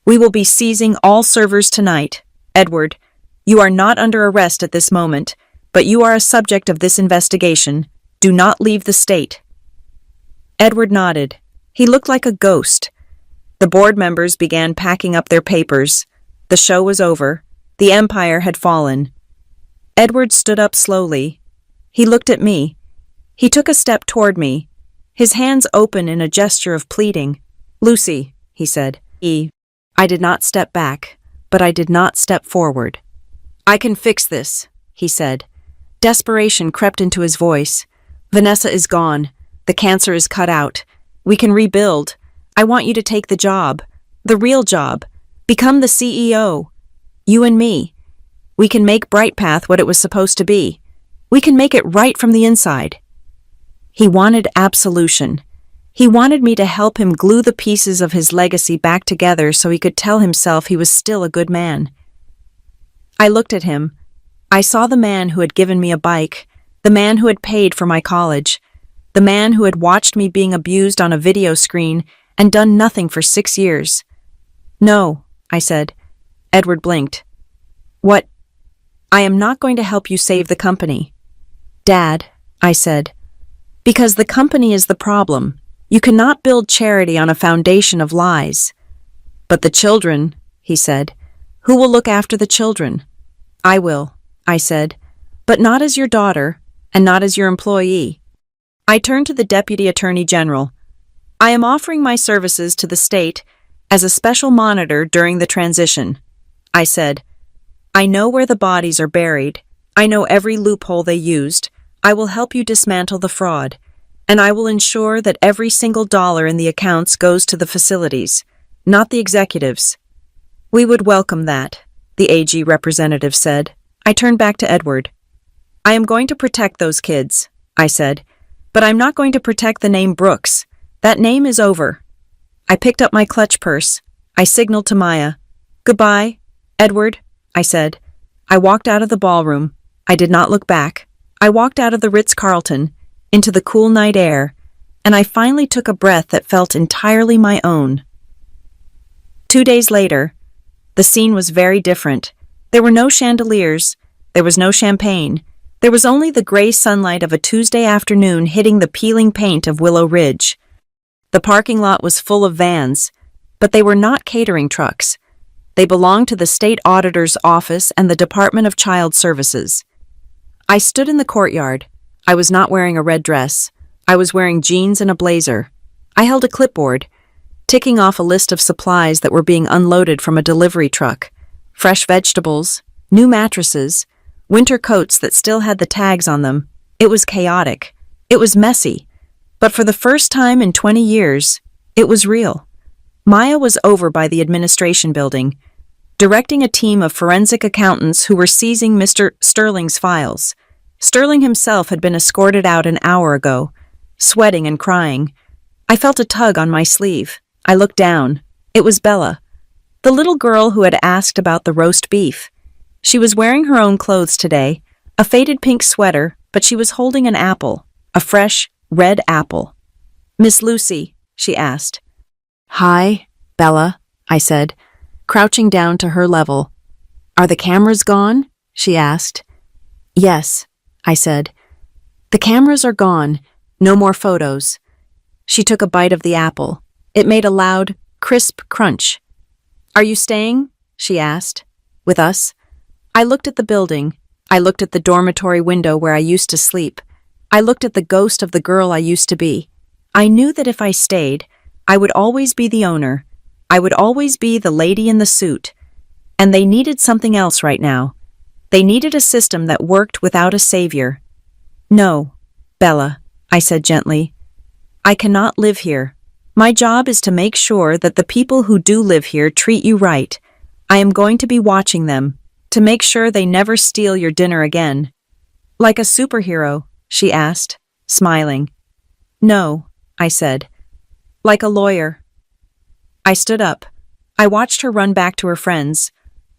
We will be seizing all servers tonight. Edward, you are not under arrest at this moment, but you are a subject of this investigation. Do not leave the state. Edward nodded. He looked like a ghost. The board members began packing up their papers. The show was over. The empire had fallen. Edward stood up slowly. He looked at me. He took a step toward me, his hands open in a gesture of pleading. Lucy, he said. I did not step back, but I did not step forward. I can fix this, he said. Desperation crept into his voice. Vanessa is gone. The cancer is cut out. We can rebuild. I want you to take the job. The real job. Become the CEO. You and me. We can make Bright Path what it was supposed to be. We can make it right from the inside. He wanted absolution. He wanted me to help him glue the pieces of his legacy back together so he could tell himself he was still a good man. I looked at him. I saw the man who had given me a bike, the man who had paid for my college, the man who had watched me being abused on a video screen and done nothing for 6 years. No, I said. Edward blinked. What? I am not going to help you save the company. Dad, I said. Because the company is the problem. You cannot build charity on a foundation of lies. But the children, he said. Who will look after the children? I will, I said. But not as your daughter, and not as your employee. I turned to the Deputy Attorney General. I am offering my services to the state as a special monitor during the transition. I said, I know where the bodies are buried. I know every loophole they used. I will help you dismantle the fraud. And I will ensure that every single dollar in the accounts goes to the facilities, not the executives. We would welcome that, the AG representative said. I turned back to Edward. I am going to protect those kids, I said, but I'm not going to protect the name Brooks. That name is over. I picked up my clutch purse. I signaled to Maya. Goodbye, Edward, I said. I walked out of the ballroom. I did not look back. I walked out of the Ritz-Carlton, into the cool night air, and I finally took a breath that felt entirely my own. 2 days later, the scene was very different. There were no chandeliers. There was no champagne. There was only the gray sunlight of a Tuesday afternoon hitting the peeling paint of Willow Ridge. The parking lot was full of vans, but they were not catering trucks. They belonged to the state auditor's office and the Department of Child Services. I stood in the courtyard. I was not wearing a red dress. I was wearing jeans and a blazer. I held a clipboard, ticking off a list of supplies that were being unloaded from a delivery truck. Fresh vegetables, new mattresses, winter coats that still had the tags on them. It was chaotic. It was messy. But for the first time in 20 years, it was real. Maya was over by the administration building, directing a team of forensic accountants who were seizing Mr. Sterling's files. Sterling himself had been escorted out an hour ago, sweating and crying. I felt a tug on my sleeve. I looked down. It was Bella, the little girl who had asked about the roast beef. She was wearing her own clothes today, a faded pink sweater, but she was holding an apple, a fresh, red apple. Miss Lucy, she asked. Hi, Bella, I said, crouching down to her level. Are the cameras gone? She asked. Yes, I said. The cameras are gone. No more photos. She took a bite of the apple. It made a loud, crisp crunch. Are you staying? She asked. With us? I looked at the building. I looked at the dormitory window where I used to sleep. I looked at the ghost of the girl I used to be. I knew that if I stayed, I would always be the owner. I would always be the lady in the suit. And they needed something else right now. They needed a system that worked without a savior. No, Bella, I said gently. I cannot live here. My job is to make sure that the people who do live here treat you right. I am going to be watching them, to make sure they never steal your dinner again. Like a superhero, she asked, smiling. No, I said. Like a lawyer. I stood up. I watched her run back to her friends.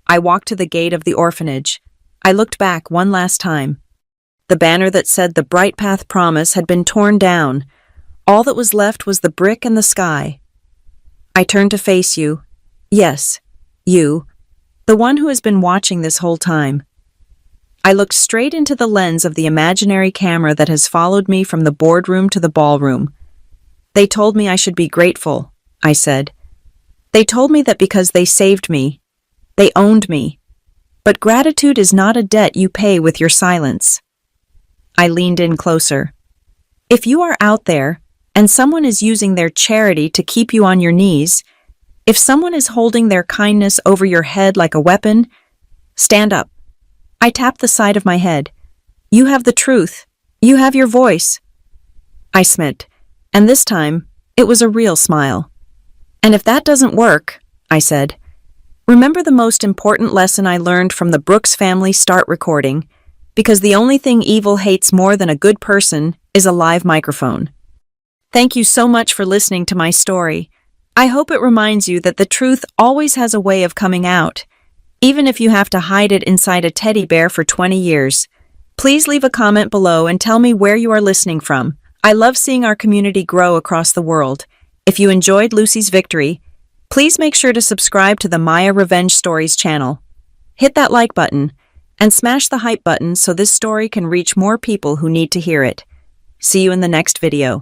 I walked to the gate of the orphanage. I looked back one last time. The banner that said the Bright Path Promise had been torn down. All that was left was the brick and the sky. I turned to face you. Yes, you. The one who has been watching this whole time. I looked straight into the lens of the imaginary camera that has followed me from the boardroom to the ballroom. They told me I should be grateful, I said. They told me that because they saved me, they owned me. But gratitude is not a debt you pay with your silence. I leaned in closer. If you are out there and someone is using their charity to keep you on your knees, if someone is holding their kindness over your head like a weapon, stand up. I tapped the side of my head. You have the truth. You have your voice. I smiled, and this time, it was a real smile. And if that doesn't work, I said, remember the most important lesson I learned from the Brooks family start recording, because the only thing evil hates more than a good person is a live microphone. Thank you so much for listening to my story. I hope it reminds you that the truth always has a way of coming out, even if you have to hide it inside a teddy bear for 20 years. Please leave a comment below and tell me where you are listening from. I love seeing our community grow across the world. If you enjoyed Lucy's victory, please make sure to subscribe to the Maya Revenge Stories channel. Hit that like button and smash the hype button so this story can reach more people who need to hear it. See you in the next video.